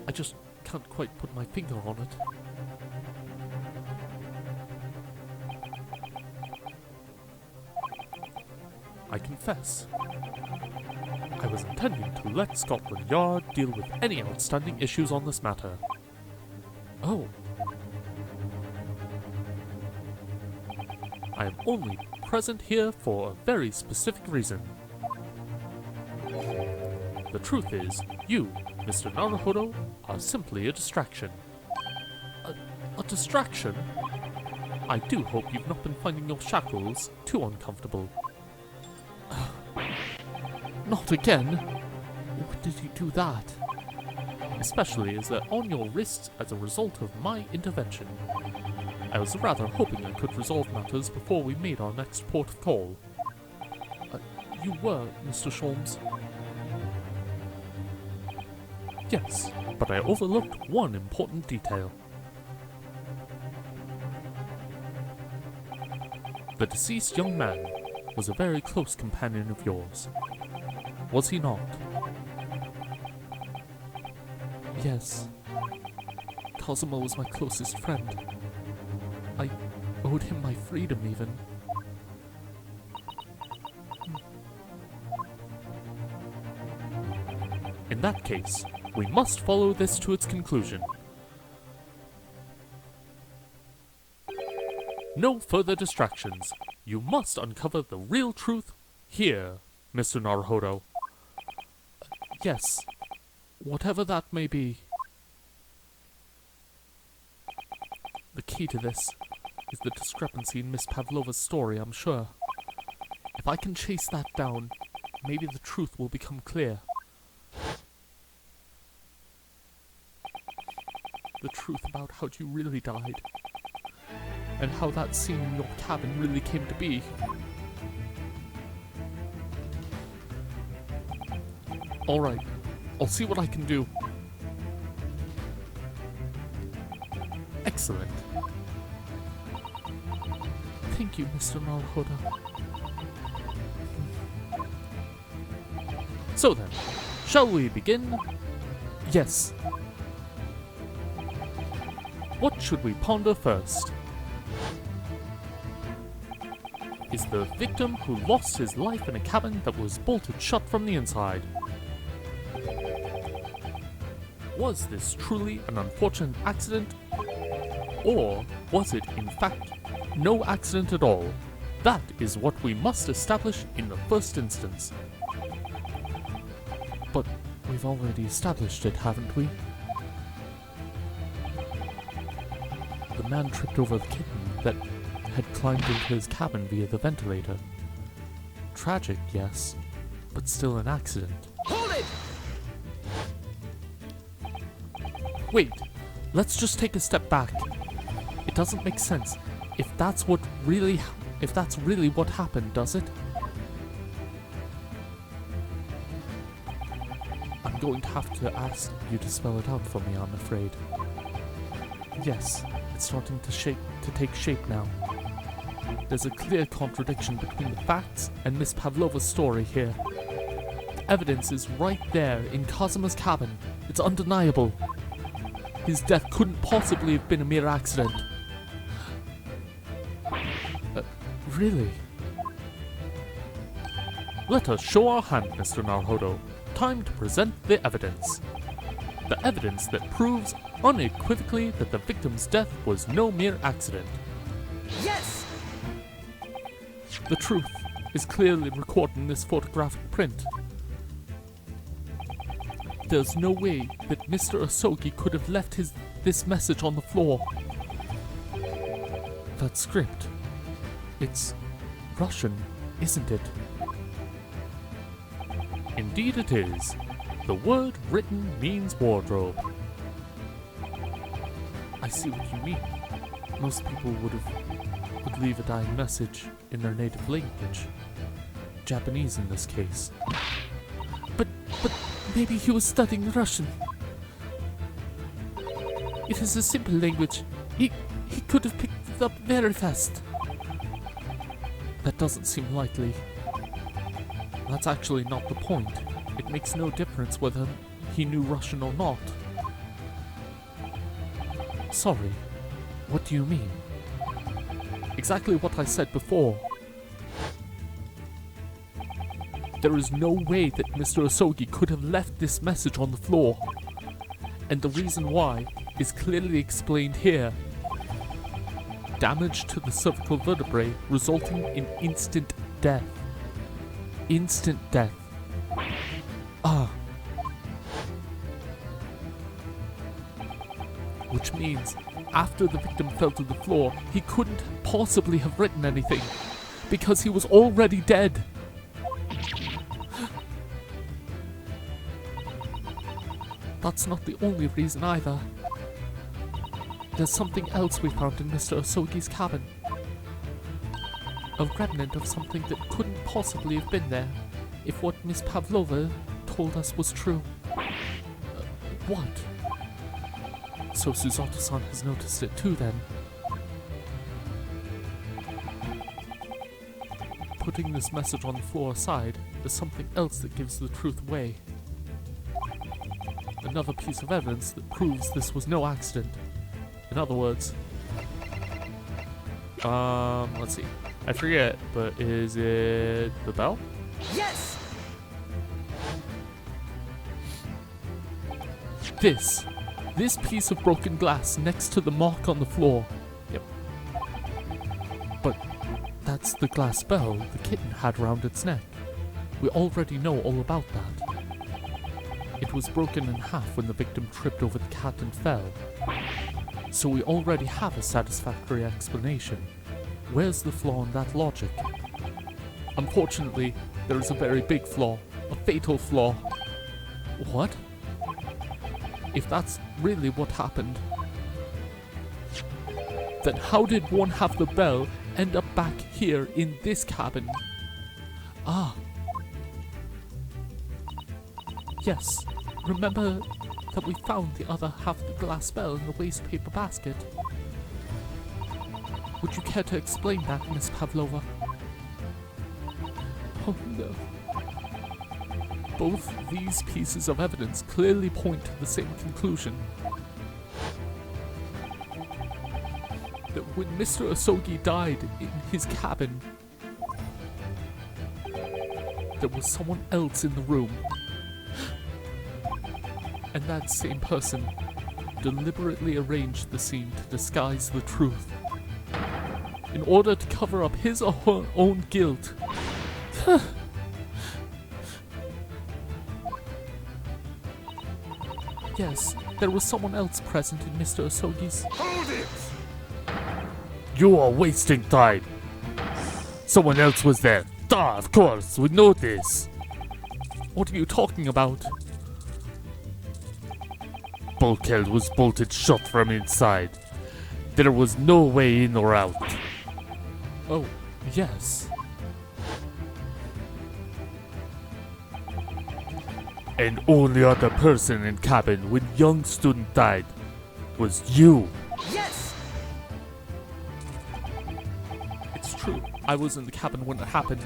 Speaker 1: I just can't quite put my finger on it. I confess. I was intending to let Scotland Yard deal with any outstanding issues on this matter. Oh. I am only present here for a very specific reason. The truth is, you, Mr. Naruhodo, are simply a distraction. A distraction? I do hope you've not been finding your shackles too uncomfortable. Not again! When did you do that? Especially as they're on your wrists as a result of my intervention. I was rather hoping I could resolve matters before we made our next port of call. You were, Mr. Sholmes. Yes, but I overlooked one important detail. The deceased young man was a very close companion of yours. Was he not? Yes. Cosimo was my closest friend. I owed him my freedom, even. In that case, we must follow this to its conclusion. No further distractions. You must uncover the real truth here, Mr. Naruhodo. Yes, whatever that may be. The key to this is the discrepancy in Miss Pavlova's story, I'm sure. If I can chase that down, maybe the truth will become clear. The truth about how you really died. And how that scene in your cabin really came to be. Alright, I'll see what I can do. Excellent. Thank you, Mr. Naruhodo. So then, shall we begin? Yes. What should we ponder first? Is the victim who lost his life in a cabin that was bolted shut from the inside. Was this truly an unfortunate accident? Or was it, in fact, no accident at all? That is what we must establish in the first instance. But we've already established it, haven't we? The man tripped over the kitten that had climbed into his cabin via the ventilator. Tragic, yes, but still an accident.
Speaker 3: Hold it!
Speaker 1: Wait, let's just take a step back. It doesn't make sense if that's really what happened, does it? I'm going to have to ask you to spell it out for me, I'm afraid. Yes, it's starting to take shape now. There's a clear contradiction between the facts and Miss Pavlova's story here. The evidence is right there in Kazuma's cabin. It's undeniable. His death couldn't possibly have been a mere accident. Really? Let us show our hand, Mr. Naruhodo. Time to present the evidence. The evidence that proves unequivocally that the victim's death was no mere accident.
Speaker 3: Yes!
Speaker 1: The truth is clearly recorded in this photographic print. There's no way that Mr. Asogi could have left this message on the floor. That script, it's Russian, isn't it? Indeed it is. The word written means wardrobe. I see what you mean. Most people would leave a dying message in their native language. Japanese in this case. But maybe he was studying Russian. It is a simple language. He could have picked it up very fast. That doesn't seem likely. That's actually not the point. It makes no difference whether he knew Russian or not. Sorry, what do you mean? Exactly what I said before. There is no way that Mr. Asogi could have left this message on the floor. And the reason why is clearly explained here. Damage to the cervical vertebrae resulting in instant death. Instant death. Which means, after the victim fell to the floor, he couldn't possibly have written anything, because he was already dead. That's not the only reason either. There's something else we found in Mr. Asogi's cabin. A remnant of something that couldn't possibly have been there, if what Miss Pavlova told us was true. What? So Susato-san has noticed it too then. Putting this message on the floor aside, there's something else that gives the truth away. Another piece of evidence that proves this was no accident. In other words, let's see. I forget, but is it the bell?
Speaker 3: Yes!
Speaker 1: This piece of broken glass next to the mark on the floor. Yep. But that's the glass bell the kitten had round its neck. We already know all about that. It was broken in half when the victim tripped over the cat and fell. So we already have a satisfactory explanation. Where's the flaw in that logic? Unfortunately, there is a very big flaw. A fatal flaw. What? If that's really what happened, then how did one half the bell end up back here in this cabin? Ah. Yes, remember that we found the other half of the glass bell in the waste paper basket? Would you care to explain that, Miss Pavlova? Oh no. Both these pieces of evidence clearly point to the same conclusion. That when Mr. Osogi died in his cabin, there was someone else in the room. And that same person deliberately arranged the scene to disguise the truth in order to cover up his or her own guilt. Yes, there was someone else present in Mr. Osogi's...
Speaker 3: Hold it!
Speaker 2: You are wasting time. Someone else was there. Duh, of course, we know this.
Speaker 1: What are you talking about?
Speaker 2: Bulkhead was bolted shut from inside. There was no way in or out.
Speaker 1: Oh, yes.
Speaker 2: And only other person in cabin when young student died was you.
Speaker 3: Yes!
Speaker 1: It's true. I was in the cabin when it happened.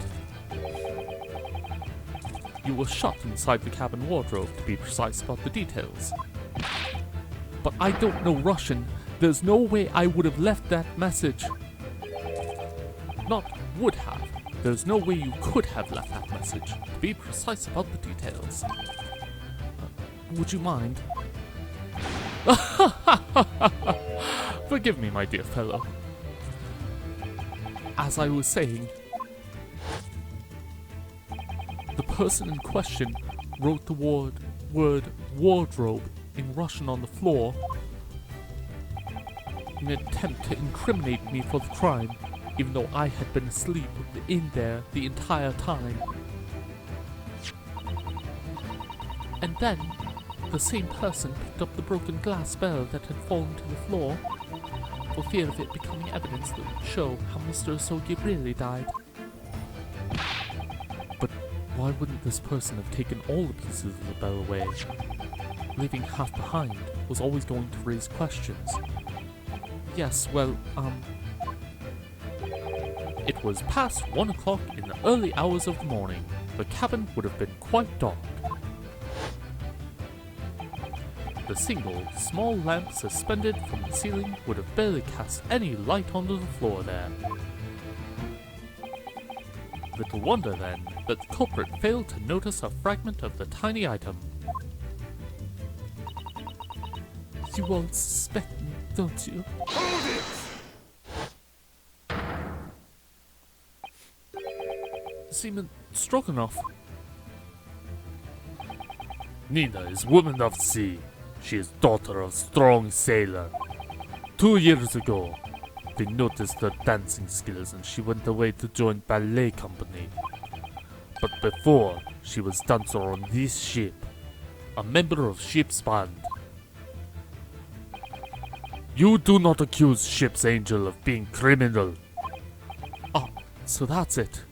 Speaker 1: You were shut inside the cabin wardrobe, to be precise about the details. But I don't know Russian. There's no way I would have left that message. Not would have. There's no way you could have left that message, to be precise about the details. Would you mind? Forgive me, my dear fellow. As I was saying, the person in question wrote the word wardrobe in Russian on the floor in an attempt to incriminate me for the crime, even though I had been asleep in there the entire time. And then, the same person picked up the broken glass bell that had fallen to the floor, for fear of it becoming evidence that would show how Mr. Osogi really died. But why wouldn't this person have taken all the pieces of the bell away? Leaving half behind was always going to raise questions. Yes, well, it was past 1 o'clock in the early hours of the morning. The cabin would have been quite dark. The single, small lamp suspended from the ceiling would have barely cast any light onto the floor there. Little wonder, then, that the culprit failed to notice a fragment of the tiny item. You all suspect me, don't you?
Speaker 3: Hold it!
Speaker 1: Seaman Stroganoff.
Speaker 2: Nina is woman of the sea. She is daughter of strong sailor. 2 years ago, they noticed her dancing skills and she went away to join ballet company. But before, she was dancer on this ship, a member of ship's band. You do not accuse ship's angel of being criminal.
Speaker 1: Ah, so that's it.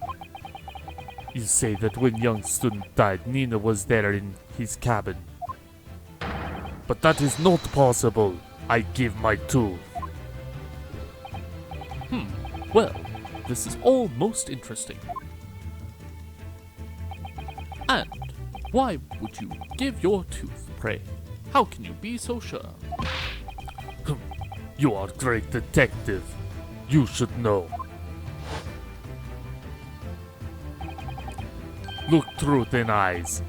Speaker 2: You say that when young student died, Nina was there in his cabin. But that is not possible. I give my tooth.
Speaker 1: Well, this is all most interesting. And why would you give your tooth, pray? How can you be so sure?
Speaker 2: You are great detective. You should know. Look through thin eyes.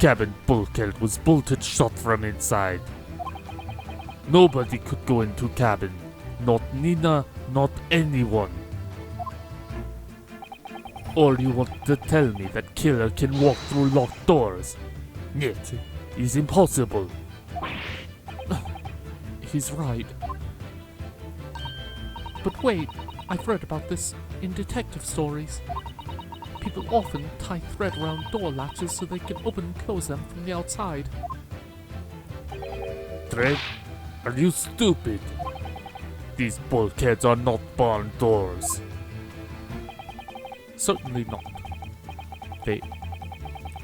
Speaker 2: Cabin bulkhead was bolted shut from inside. Nobody could go into cabin. Not Nina, not anyone. Or you want to tell me that killer can walk through locked doors? It is impossible.
Speaker 1: He's right. But wait, I've read about this in detective stories. People often tie thread around door latches so they can open and close them from the outside.
Speaker 2: Thread? Are you stupid? These bulkheads are not barn doors.
Speaker 1: Certainly not.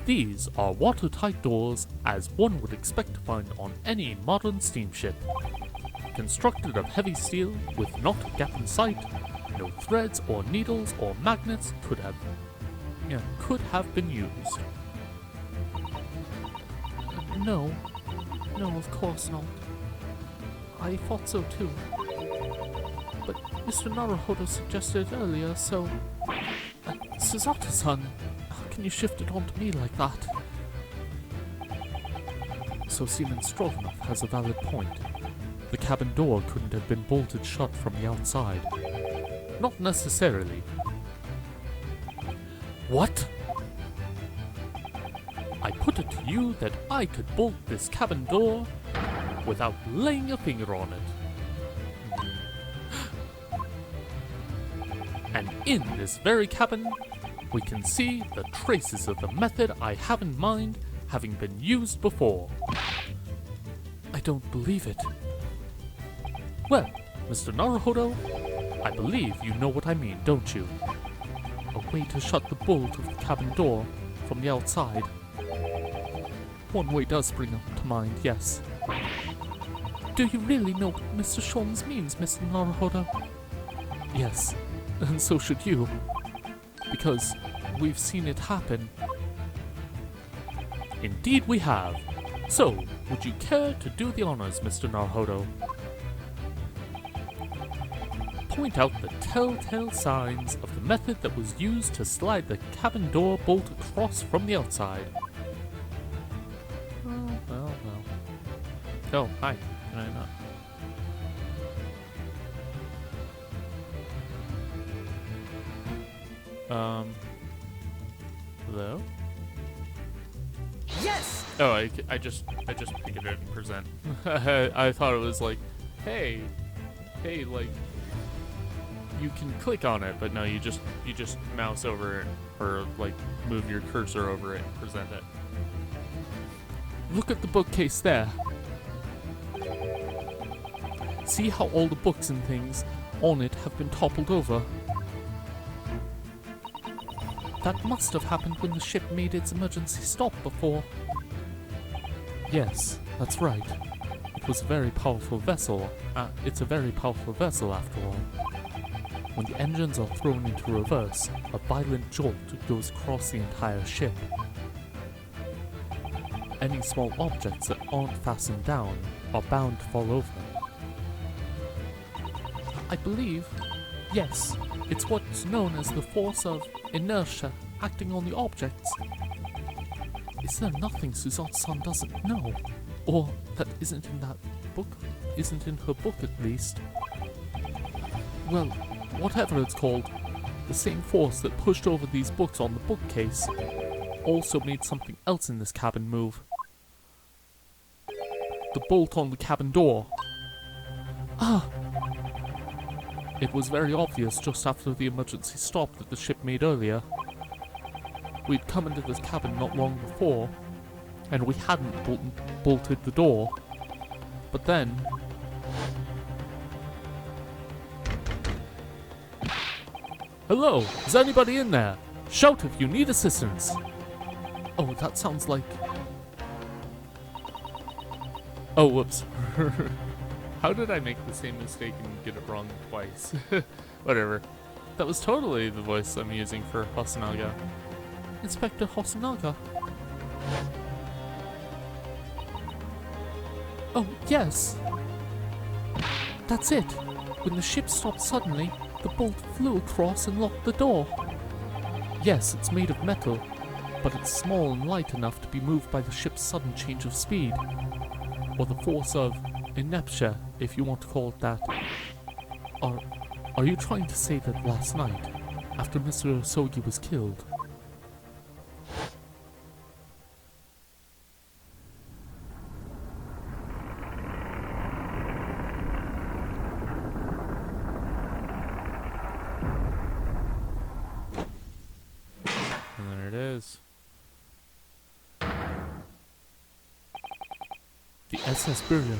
Speaker 1: These are watertight doors as one would expect to find on any modern steamship. Constructed of heavy steel with not a gap in sight, no threads or needles or magnets could have been used. No, of course not. I thought so too. But Mr. Naruhodo suggested it earlier, so... Suzato-san, how can you shift it onto me like that? So Seaman Stroganoff has a valid point. The cabin door couldn't have been bolted shut from the outside. Not necessarily. What? I put it to you that I could bolt this cabin door without laying a finger on it. And in this very cabin, we can see the traces of the method I have in mind having been used before. I don't believe it. Well, Mr. Naruhodo, I believe you know what I mean, don't you? A way to shut the bolt of the cabin door from the outside. One way does spring up to mind, yes. Do you really know what Mr. Sholmes means, Mr. Naruhodo? Yes, and so should you. Because we've seen it happen. Indeed we have. So, would you care to do the honors, Mr. Naruhodo? Point out the telltale signs of the method that was used to slide the cabin door bolt across from the outside. Well. Oh, hi. Can I not? Hello?
Speaker 3: Yes!
Speaker 1: Oh, I just figured it in present. I thought it was like, hey, like, you can click on it, but no, you just mouse over it, or like move your cursor over it and present it. Look at the bookcase there. See how all the books and things on it have been toppled over? That must have happened when the ship made its emergency stop before. Yes, that's right. It was a very powerful vessel. It's a very powerful vessel after all. When the engines are thrown into reverse, a violent jolt goes across the entire ship. Any small objects that aren't fastened down are bound to fall over. I believe, yes, it's what's known as the force of inertia acting on the objects. Is there nothing Suzato-san doesn't know? Or that isn't in that book? Isn't in her book at least? Well, whatever it's called, the same force that pushed over these books on the bookcase also made something else in this cabin move. The bolt on the cabin door. Ah! It was very obvious just after the emergency stop that the ship made earlier. We'd come into this cabin not long before, and we hadn't bolted the door. But then... Hello, is anybody in there? Shout if you need assistance. Oh, that sounds like... Oh, whoops. How did I make the same mistake and get it wrong twice? Whatever. That was totally the voice I'm using for Hosonaga. Inspector Hosonaga. Oh, yes. That's it. When the ship stopped suddenly, the bolt flew across and locked the door. Yes, it's made of metal, but it's small and light enough to be moved by the ship's sudden change of speed, or the force of ineptia, if you want to call it that. Are you trying to say that last night, after Mr. Sogi was killed, and there it is. The SS Birya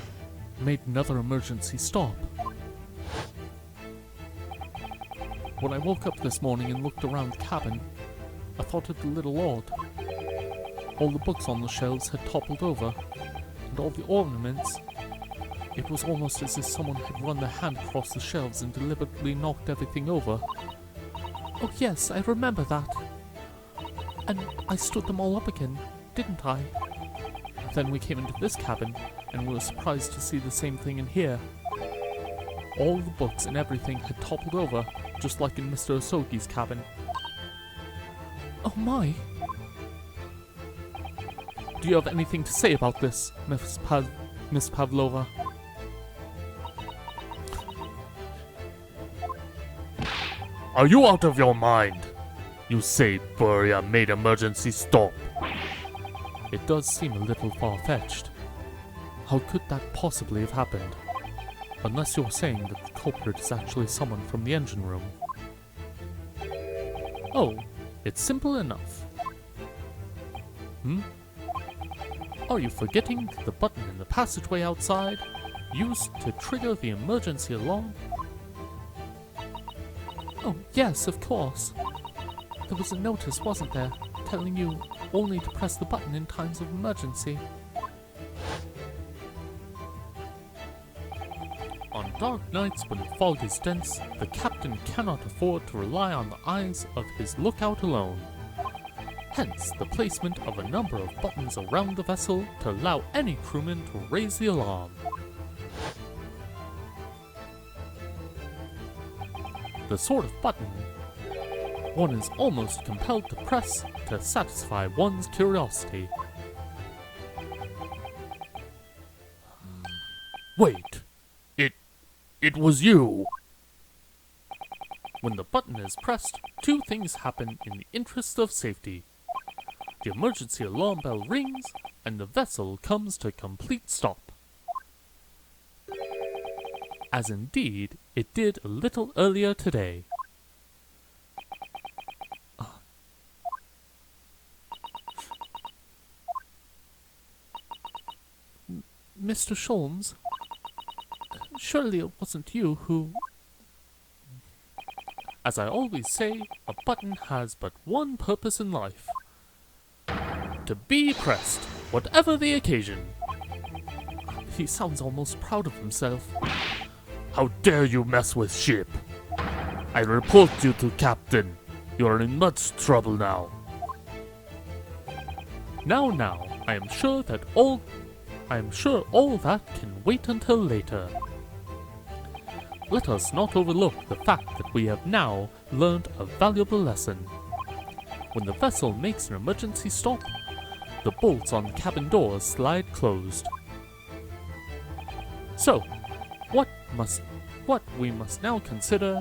Speaker 1: made another emergency stop. When I woke up this morning and looked around the cabin, I thought it a little odd. All the books on the shelves had toppled over, and all the ornaments. It was almost as if someone had run their hand across the shelves and deliberately knocked everything over. Oh yes, I remember that. And I stood them all up again, didn't I? Then we came into this cabin, and we were surprised to see the same thing in here. All the books and everything had toppled over, just like in Mr. Osogi's cabin. Oh my! Do you have anything to say about this, Miss Pavlova?
Speaker 2: Are you out of your mind? You say Buria made emergency stop.
Speaker 1: It does seem a little far-fetched. How could that possibly have happened? Unless you're saying that the culprit is actually someone from the engine room. Oh, it's simple enough. Are you forgetting the button in the passageway outside, used to trigger the emergency alarm? Oh, yes, of course. There was a notice, wasn't there, telling you only to press the button in times of emergency. On dark nights when the fog is dense, the captain cannot afford to rely on the eyes of his lookout alone. Hence, the placement of a number of buttons around the vessel to allow any crewman to raise the alarm. The sort of button one is almost compelled to press to satisfy one's curiosity.
Speaker 2: Wait, it was you.
Speaker 1: When the button is pressed, two things happen in the interest of safety. The emergency alarm bell rings, and the vessel comes to a complete stop. As indeed it did a little earlier today. Mr. Sholmes, surely it wasn't you who... As I always say, a button has but one purpose in life. To be pressed, whatever the occasion. He sounds almost proud of himself.
Speaker 2: How dare you mess with ship? I report you to Captain. You are in much trouble now.
Speaker 1: Now, I am sure all that can wait until later. Let us not overlook the fact that we have now learned a valuable lesson. When the vessel makes an emergency stop, the bolts on the cabin doors slide closed. So, what we must now consider...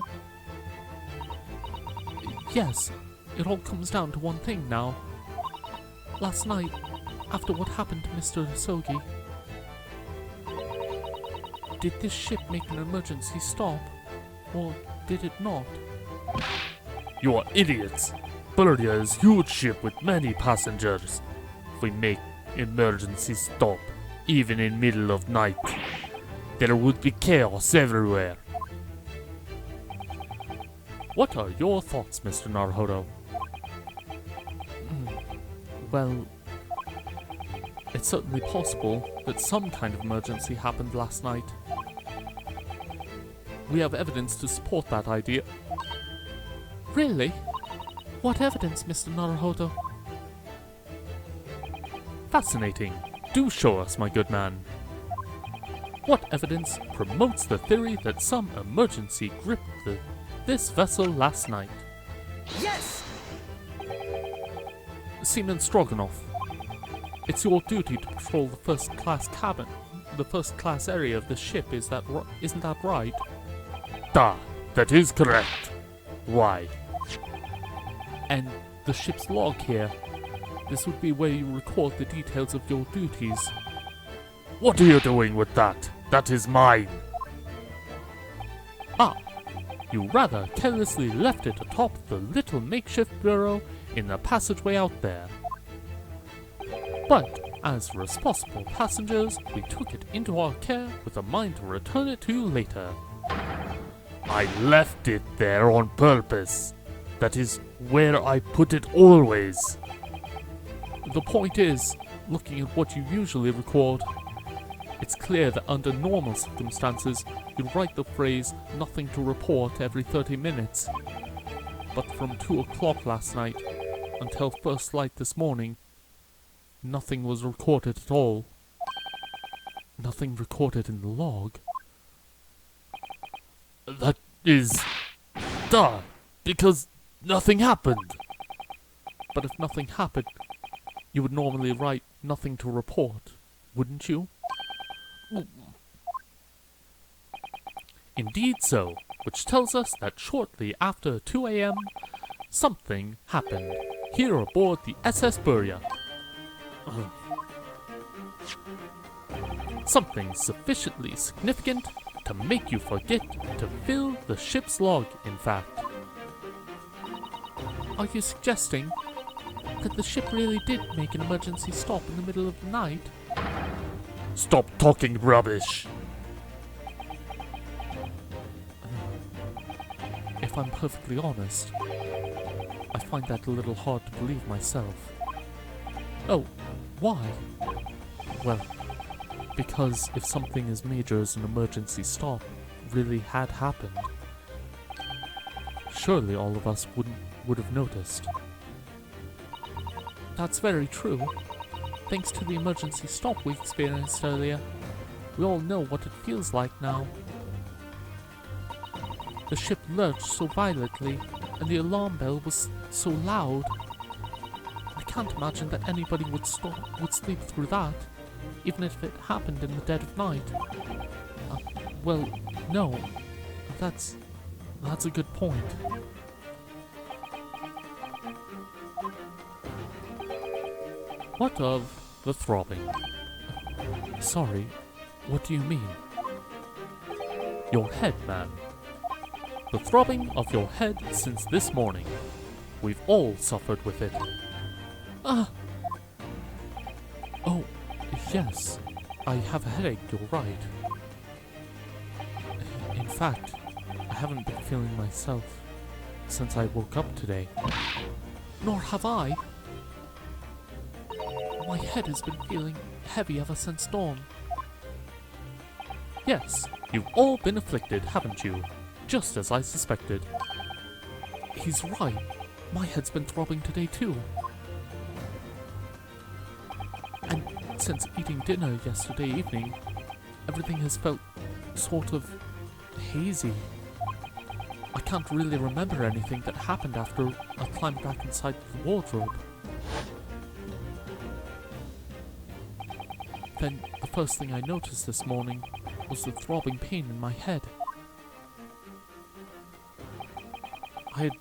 Speaker 1: Yes, it all comes down to one thing now. Last night, after what happened to Mr. Sogi, did this ship make an emergency stop, or did it not?
Speaker 2: You are idiots. Buria is a huge ship with many passengers. If we make emergency stop, even in middle of night, there would be chaos everywhere.
Speaker 1: What are your thoughts, Mr. Naruhodo? Well, it's certainly possible that some kind of emergency happened last night. We have evidence to support that idea. Really? What evidence, Mr. Naruhodo? Fascinating. Do show us, my good man. What evidence promotes the theory that some emergency gripped this vessel last night?
Speaker 3: Yes!
Speaker 1: Seaman Stroganoff, it's your duty to patrol the first-class cabin. the first class area of the ship, isn't that right?
Speaker 2: That is correct. Why?
Speaker 1: And the ship's log here. This would be where you record the details of your duties.
Speaker 2: What are you doing with that? That is mine.
Speaker 1: Ah, you rather carelessly left it atop the little makeshift bureau in the passageway out there. But, as responsible passengers, we took it into our care with a mind to return it to you later.
Speaker 2: I left it there on purpose. That is where I put it always.
Speaker 1: The point is, looking at what you usually record, it's clear that under normal circumstances, you write the phrase "nothing to report" every 30 minutes. But from 2 o'clock last night until first light this morning, nothing was recorded at all. Nothing recorded in the log.
Speaker 2: That is... because nothing happened.
Speaker 1: But if nothing happened, you would normally write "nothing to report," wouldn't you? Indeed so, which tells us that shortly after 2 a.m., something happened here aboard the SS Burya. Something sufficiently significant to make you forget to fill the ship's log, in fact. Are you suggesting that the ship really did make an emergency stop in the middle of the night?
Speaker 2: Stop talking rubbish.
Speaker 1: If I'm perfectly honest, I find that a little hard to believe myself. Oh, why? Well, because if something as major as an emergency stop really had happened, surely all of us would have noticed. That's very true. Thanks to the emergency stop we experienced earlier, we all know what it feels like now. The ship lurched so violently, and the alarm bell was so loud. I can't imagine that anybody would sleep through that, even if it happened in the dead of night. Well, no. That's a good point. What of the throbbing? Sorry, what do you mean? Your head, man. The throbbing of your head since this morning. We've all suffered with it. Oh, yes. I have a headache, you're right. In fact, I haven't been feeling myself since I woke up today. Nor have I. My head has been feeling heavy ever since dawn. Yes, you've all been afflicted, haven't you? Just as I suspected. He's right. My head's been throbbing today too. And since eating dinner yesterday evening, everything has felt sort of hazy. I can't really remember anything that happened after I climbed back inside the wardrobe. Then the first thing I noticed this morning was the throbbing pain in my head. I had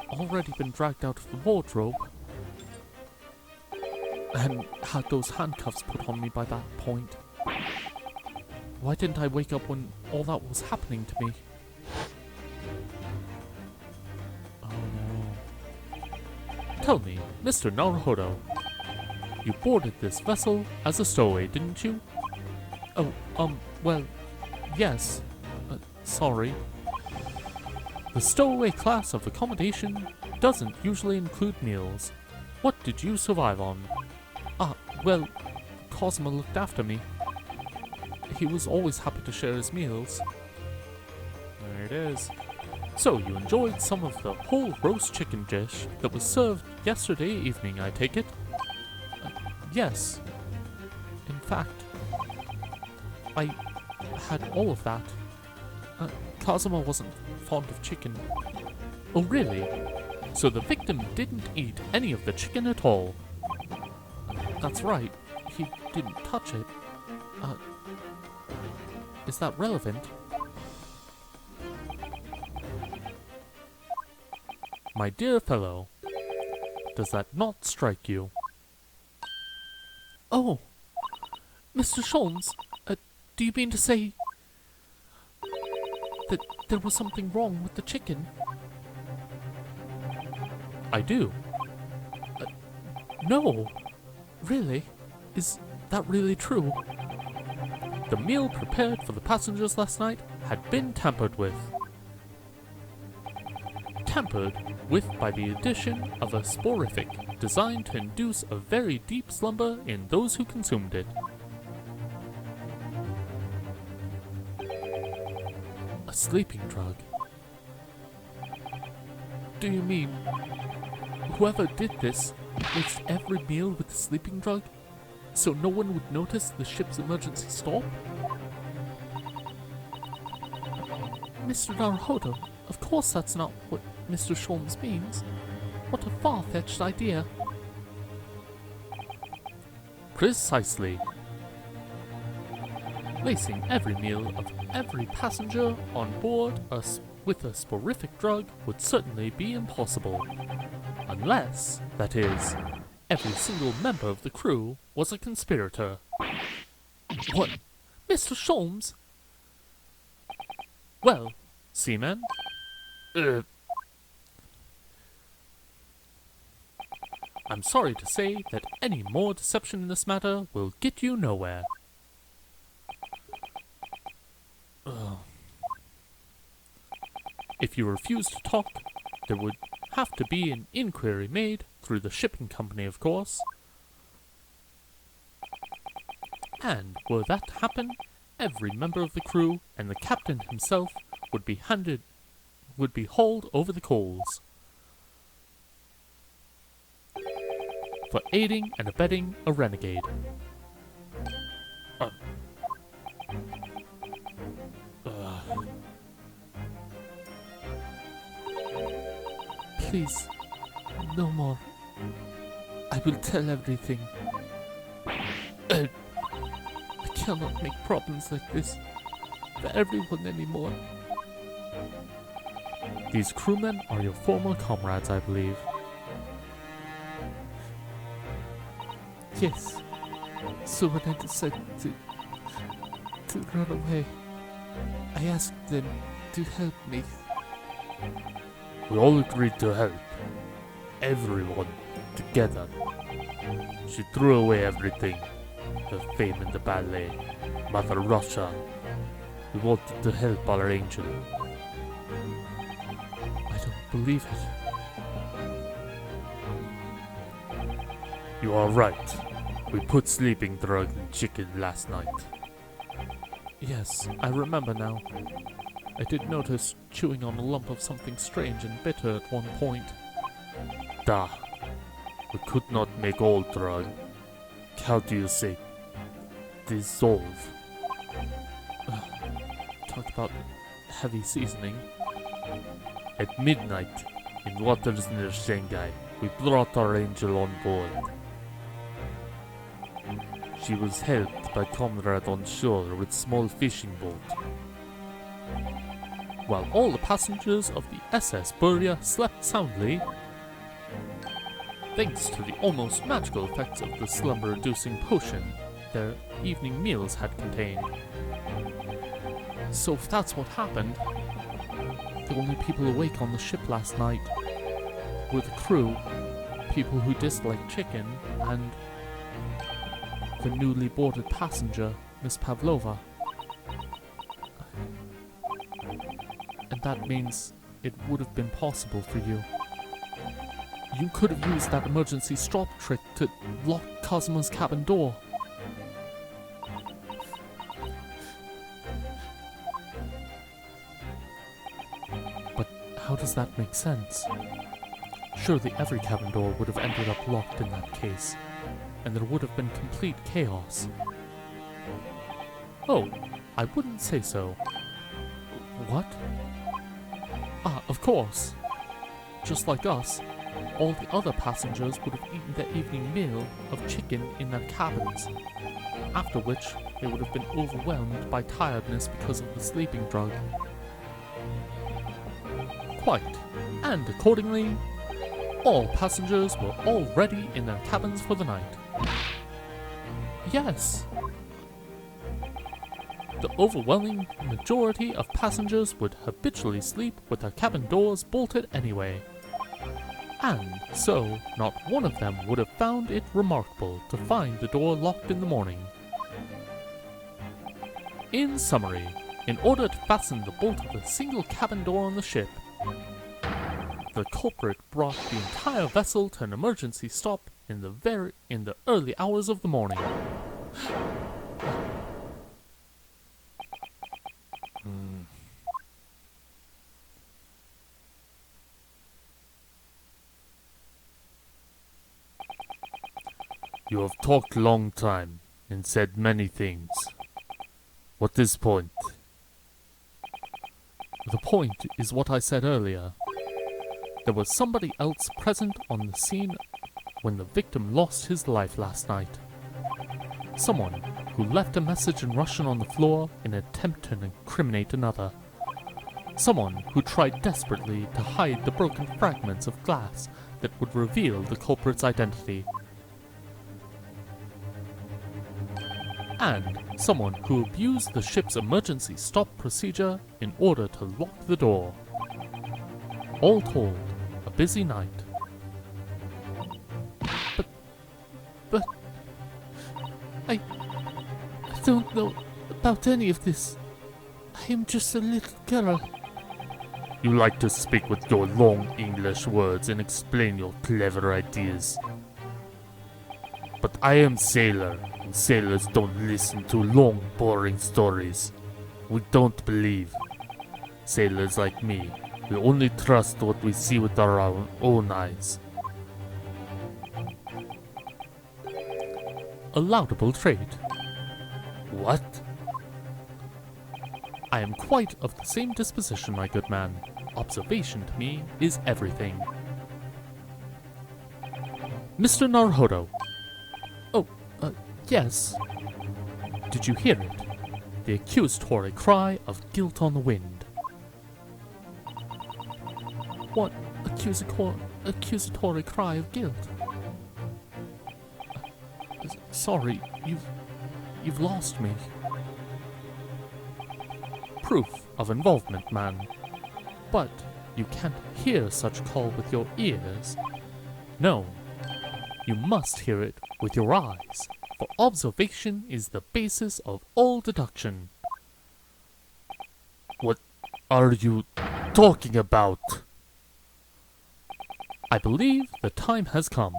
Speaker 1: already been dragged out of the wardrobe and had those handcuffs put on me by that point. Why didn't I wake up when all that was happening to me? Oh no. Tell me, Mr. Naruhodo, you boarded this vessel as a stowaway, didn't you? Oh, well, yes. Sorry. The stowaway class of accommodation doesn't usually include meals. What did you survive on? Well, Cosmo looked after me. He was always happy to share his meals. There it is. So you enjoyed some of the whole roast chicken dish that was served yesterday evening, I take it? Yes. In fact, I had all of that. Kazuma wasn't fond of chicken. Oh really? So the victim didn't eat any of the chicken at all? That's right, he didn't touch it. Is that relevant? My dear fellow, does that not strike you? Oh, Mr. Sholmes, do you mean to say that there was something wrong with the chicken? I do. No. Really? Is that really true? The meal prepared for the passengers last night had been tampered with. Tampered with by the addition of a sporific designed to induce a very deep slumber in those who consumed it. A sleeping drug. Do you mean whoever did this mixed every meal with the sleeping drug so no one would notice the ship's emergency stop? Mr. Naruhodo, of course that's not what Mr. Sholmes means. What a far-fetched idea. Precisely. Lacing every meal of every passenger on board with a sporific drug would certainly be impossible. Unless, that is, every single member of the crew was a conspirator. What? Mr. Sholmes? Well, seaman? I'm sorry to say that any more deception in this matter will get you nowhere. If you refuse to talk, there would have to be an inquiry made through the shipping company, of course. And were that to happen, every member of the crew and the captain himself would be hauled over the coals for aiding and abetting a renegade. Please, no more. I will tell everything. I cannot make problems like this for everyone anymore. These crewmen are your former comrades, I believe. Yes. So when I decided to run away, I asked them to help me.
Speaker 2: We all agreed to help. Everyone. Together. She threw away everything. Her fame in the ballet. Mother Russia. We wanted to help our angel.
Speaker 1: I don't believe it.
Speaker 2: You are right. We put sleeping drug in chicken last night.
Speaker 1: Yes, I remember now. I did notice chewing on a lump of something strange and bitter at one point.
Speaker 2: Da. We could not make all drug. How do you say? Dissolve.
Speaker 1: Talk about heavy seasoning.
Speaker 2: At midnight, in waters near Shanghai, we brought our angel on board. She was helped by comrade on shore with small fishing boat.
Speaker 1: While all the passengers of the SS Buria slept soundly, thanks to the almost magical effects of the slumber-reducing potion their evening meals had contained. So if that's what happened, the only people awake on the ship last night were the crew, people who disliked chicken, and the newly boarded passenger, Miss Pavlova. And that means it would have been possible for you. You could have used that emergency stop trick to lock Cosmo's cabin door. But how does that make sense? Surely every cabin door would have ended up locked in that case, and there would have been complete chaos. Oh, I wouldn't say so. What? Ah, of course. Just like us, All the other passengers would have eaten their evening meal of chicken in their cabins, after which they would have been overwhelmed by tiredness because of the sleeping drug. Quite, and accordingly, all passengers were already in their cabins for the night. Yes. The overwhelming majority of passengers would habitually sleep with their cabin doors bolted anyway. And so, not one of them would have found it remarkable to find the door locked in the morning. In summary, in order to fasten the bolt of a single cabin door on the ship, the culprit brought the entire vessel to an emergency stop in the early hours of the morning.
Speaker 2: You have talked long time and said many things. What is point?
Speaker 1: The point is what I said earlier. There was somebody else present on the scene when the victim lost his life last night. Someone who left a message in Russian on the floor in an attempt to incriminate another. Someone who tried desperately to hide the broken fragments of glass that would reveal the culprit's identity. And someone who abused the ship's emergency stop procedure in order to lock the door. All told, a busy night. But I don't know about any of this. I am just a little girl.
Speaker 2: You like to speak with your long English words and explain your clever ideas. But I am sailor, and sailors don't listen to long, boring stories. We don't believe. Sailors like me, we only trust what we see with our own eyes.
Speaker 1: A laudable trait.
Speaker 2: What?
Speaker 1: I am quite of the same disposition, my good man. Observation to me is everything. Mr. Naruhodo. Oh, yes. Did you hear it? The accusatory cry of guilt on the wind. What accusatory cry of guilt? Sorry, you've lost me. Proof of involvement, man. But you can't hear such call with your ears. No, you must hear it with your eyes, for observation is the basis of all deduction.
Speaker 2: What are you talking about?
Speaker 1: I believe the time has come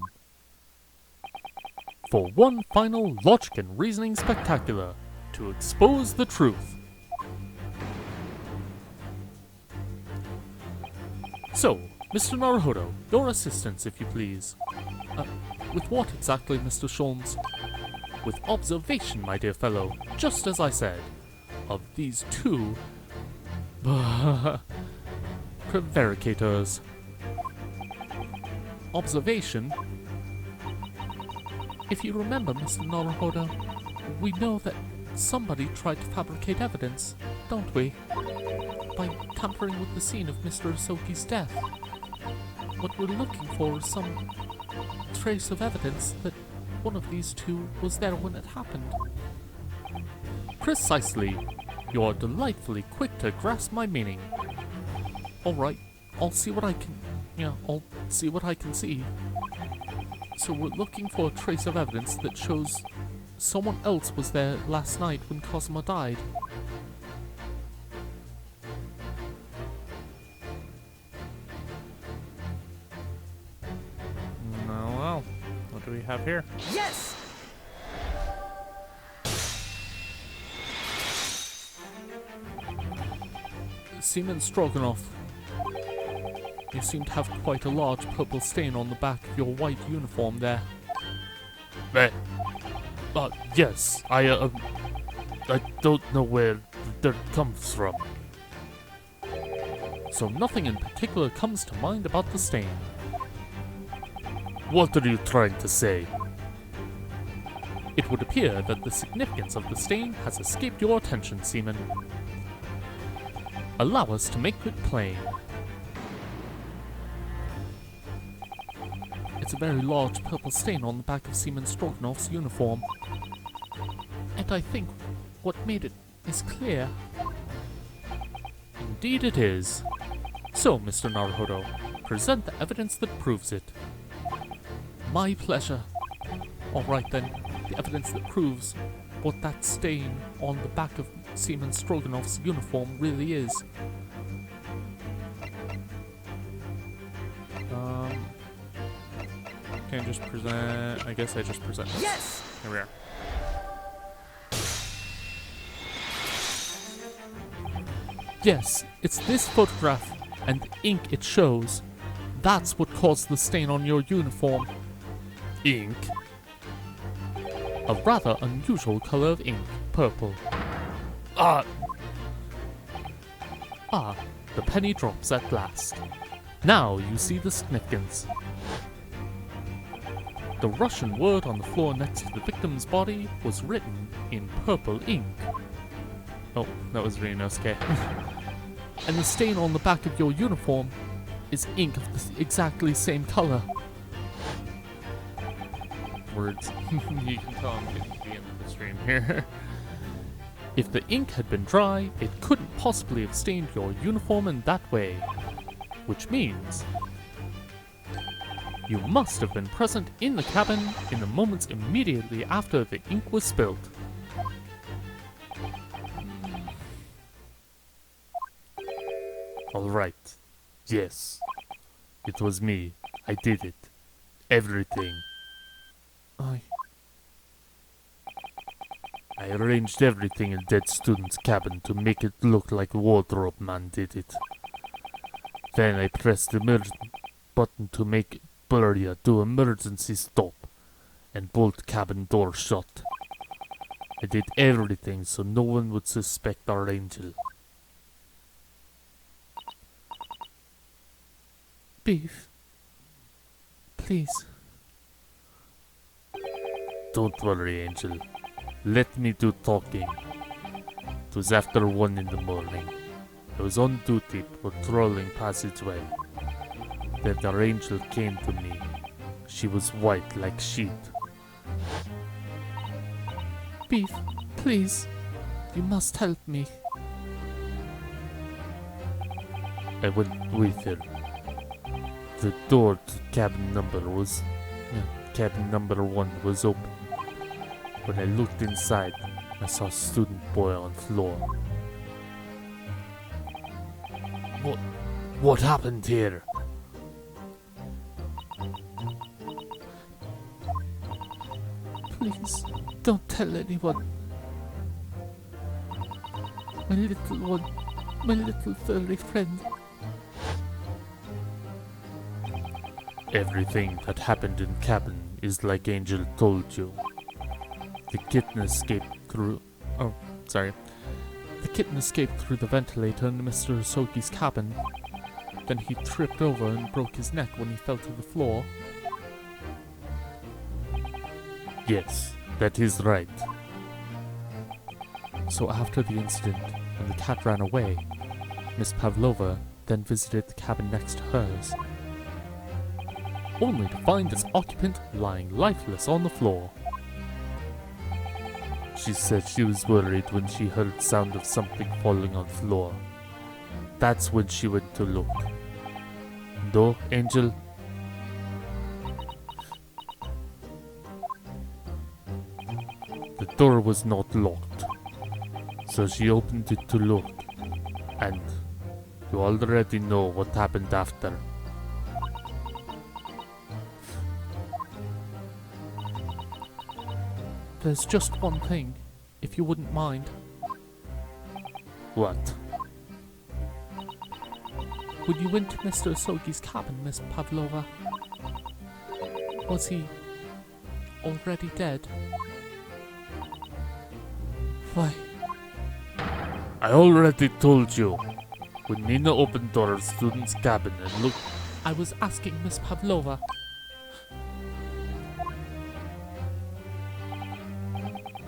Speaker 1: for one final logic and reasoning spectacular to expose the truth. So, Mr. Naruhodo, your assistance, if you please. With what exactly, Mr. Sholmes? With observation, my dear fellow, just as I said, of these two prevaricators. Observation? If you remember, Mr. Naruhodo, we know that somebody tried to fabricate evidence, don't we? By tampering with the scene of Mr. Asoki's death. What we're looking for is some trace of evidence that one of these two was there when it happened. Precisely. You're delightfully quick to grasp my meaning. Alright, I'll see what I can... I'll see what I can see. So we're looking for a trace of evidence that shows someone else was there last night when Cosmo died. Well, what do we have here?
Speaker 3: Yes!
Speaker 1: Seaman Stroganoff, you seem to have quite a large purple stain on the back of your white uniform there.
Speaker 2: Yes, I don't know where that comes from.
Speaker 1: So nothing in particular comes to mind about the stain.
Speaker 2: What are you trying to say?
Speaker 1: It would appear that the significance of the stain has escaped your attention, Seaman. Allow us to make it plain. It's a very large purple stain on the back of Seaman Stroganoff's uniform. And I think what made it is clear. Indeed it is. So, Mr. Naruhodo, present the evidence that proves it. My pleasure. Alright then, the evidence that proves what that stain on the back of Seaman Stroganoff's uniform really is. Can I just present? I guess I just present this.
Speaker 3: Yes!
Speaker 1: Here we are. Yes, it's this photograph and the ink it shows. That's what caused the stain on your uniform.
Speaker 2: Ink?
Speaker 1: A rather unusual color of ink, purple.
Speaker 2: Ah!
Speaker 1: Ah, the penny drops at last. Now you see the significance. The Russian word on the floor next to the victim's body was written in purple ink. Oh, that was Ryunosuke. And the stain on the back of your uniform is ink of the exactly same color. Words. You can tell I'm getting to the end of the stream here. If the ink had been dry, it couldn't possibly have stained your uniform in that way. Which means you must have been present in the cabin in the moments immediately after the ink was spilled.
Speaker 2: Alright. Yes. It was me. I did it. Everything. I arranged everything in that student's cabin to make it look like Wardrobe Man did it. Then I pressed the button to make Buria do emergency stop and bolt cabin door shut. I did everything so no one would suspect our angel.
Speaker 1: Beef. Please.
Speaker 2: Don't worry, Angel. Let me do talking. It was after 1 in the morning. I was on duty patrolling passageway. Then our angel came to me. She was white like sheet.
Speaker 1: Beef, please. You must help me.
Speaker 2: I went with her. The door to cabin number 1 was open. When I looked inside, I saw a student boy on floor. What happened here?
Speaker 1: Please, don't tell anyone. My little one, my little furry friend.
Speaker 2: Everything that happened in cabin is like Angel told you. The kitten escaped through...
Speaker 1: Oh, sorry. The kitten escaped through the ventilator in Mr. Soki's cabin. Then he tripped over and broke his neck when he fell to the floor.
Speaker 2: Yes, that is right.
Speaker 1: So after the incident, and the cat ran away, Miss Pavlova then visited the cabin next to hers, only to find its occupant lying lifeless on the floor.
Speaker 2: She said she was worried when she heard sound of something falling on floor. That's when she went to look. No, Angel? The door was not locked, so she opened it to look, and you already know what happened after.
Speaker 1: There's just one thing, if you wouldn't mind.
Speaker 2: What?
Speaker 1: When you went to Mr. Sogi's cabin, Miss Pavlova, was he already dead? Why?
Speaker 2: I already told you. When Nina opened door of student's cabin and looked...
Speaker 1: I was asking Miss Pavlova.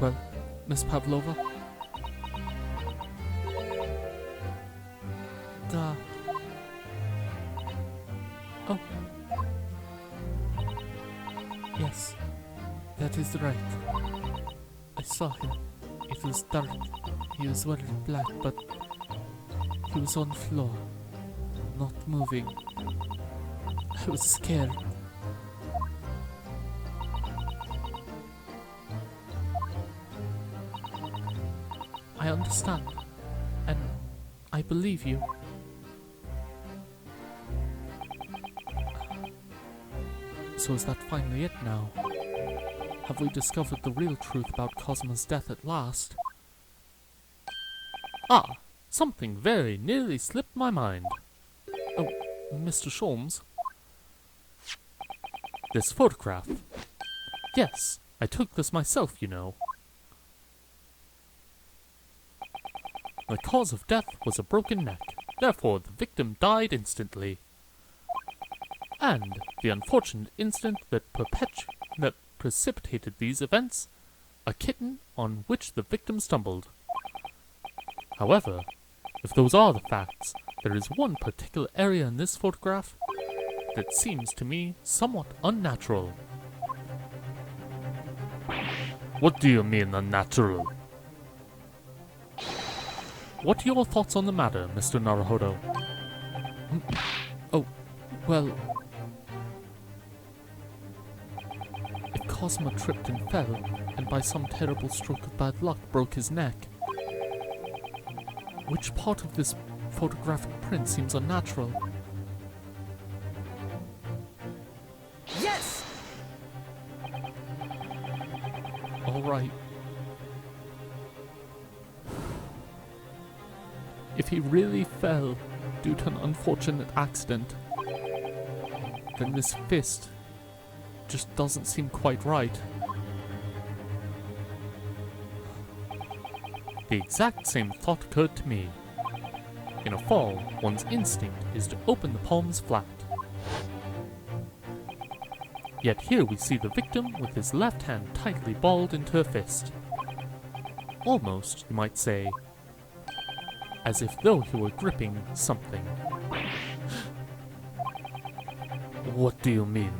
Speaker 1: well, Miss Pavlova? Oh. Yes, that is right. I saw him. It was dark. He was wearing black, but he was on the floor, not moving. I was scared. I understand, and I believe you. So is that finally it now? Have we discovered the real truth about Cosmo's death at last? Ah, something very nearly slipped my mind. Oh, Mr. Sholmes? This photograph. Yes, I took this myself, you know. The cause of death was a broken neck. Therefore, the victim died instantly. And the unfortunate incident that precipitated these events, a kitten on which the victim stumbled. However, if those are the facts, there is one particular area in this photograph that seems to me somewhat unnatural.
Speaker 2: What do you mean, unnatural?
Speaker 1: What are your thoughts on the matter, Mr. Naruhodo? Oh, well... if Cosmo tripped and fell, and by some terrible stroke of bad luck broke his neck, which part of this photographic print seems unnatural?
Speaker 3: Yes!
Speaker 1: All right. If he really fell due to an unfortunate accident, then this fist just doesn't seem quite right. The exact same thought occurred to me. In a fall, one's instinct is to open the palms flat. Yet here we see the victim with his left hand tightly balled into a fist. Almost, you might say, as if though he were gripping something.
Speaker 2: What do you mean?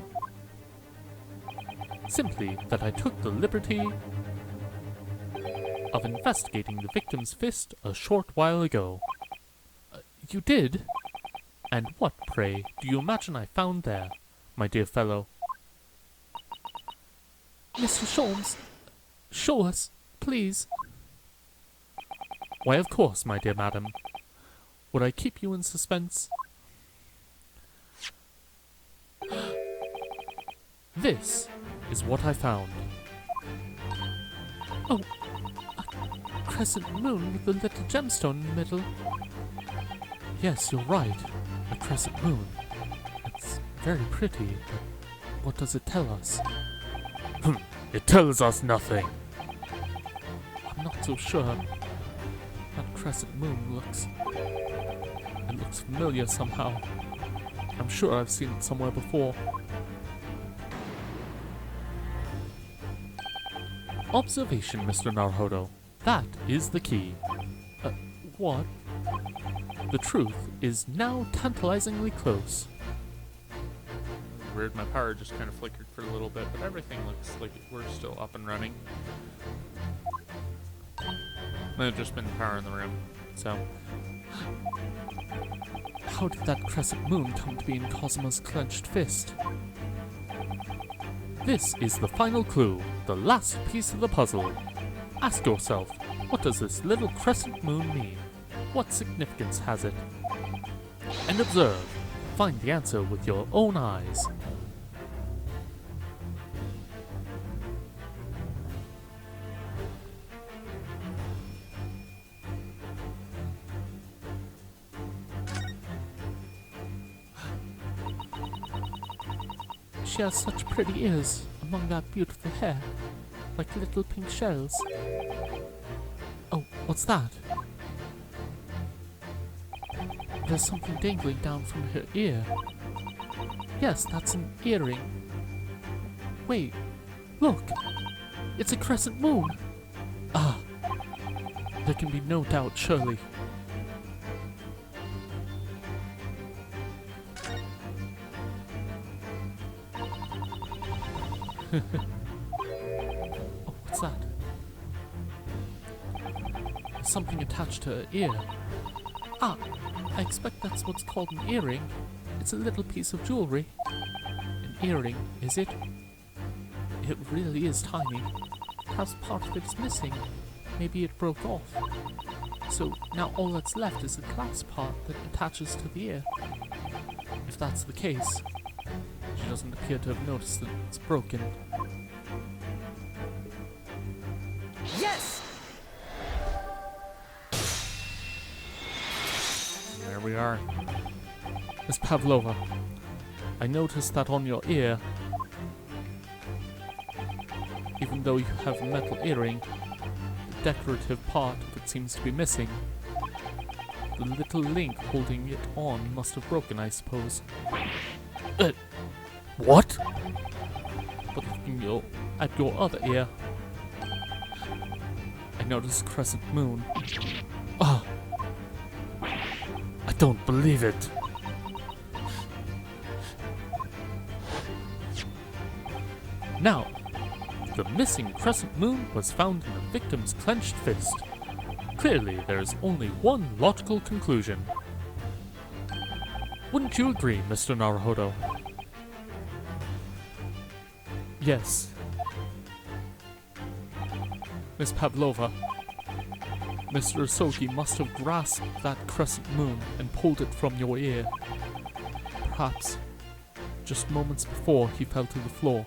Speaker 1: Simply that I took the liberty of investigating the victim's fist a short while ago. You did? And what, pray, do you imagine I found there, my dear fellow? Mr. Sholmes, show us, please. Why, of course, my dear madam. Would I keep you in suspense? This is what I found. Oh, a crescent moon with a little gemstone in the middle. Yes, you're right. A crescent moon. It's very pretty, but what does it tell us?
Speaker 2: It tells us nothing.
Speaker 1: I'm not so sure. That crescent moon looks familiar somehow. I'm sure I've seen it somewhere before. Observation, Mr. Naruhodo. That is the key. What? The truth is now tantalizingly close. Weird, my power just kind of flickered for a little bit, but everything looks like we're still up and running. Might have just been power in the room, so... How did that crescent moon come to be in Cosmo's clenched fist? This is the final clue, the last piece of the puzzle. Ask yourself, what does this little crescent moon mean? What significance has it? And observe. Find the answer with your own eyes. She has such pretty ears among that beautiful hair, like little pink shells. Oh, what's that? There's something dangling down from her ear. Yes, that's an earring. Wait, look! It's a crescent moon! Ah, there can be no doubt, surely. Oh, what's that? There's something attached to her ear. Ah, I expect that's what's called an earring. It's a little piece of jewelry. An earring, is it? It really is tiny. Perhaps part of it is missing. Maybe it broke off. So now all that's left is the glass part that attaches to the ear. If that's the case, she doesn't appear to have noticed that it's broken.
Speaker 3: Yes!
Speaker 1: There we are. Miss Pavlova, I noticed that on your ear, even though you have a metal earring, the decorative part of it seems to be missing. The little link holding it on must have broken, I suppose.
Speaker 2: What?
Speaker 1: But looking at your other ear, I noticed a crescent moon.
Speaker 2: Ah! I don't believe it.
Speaker 1: Now, the missing crescent moon was found in the victim's clenched fist. Clearly, there is only one logical conclusion. Wouldn't you agree, Mr. Naruhodo? Yes. Miss Pavlova, Mr. Asogi must have grasped that crescent moon and pulled it from your ear. Perhaps just moments before he fell to the floor.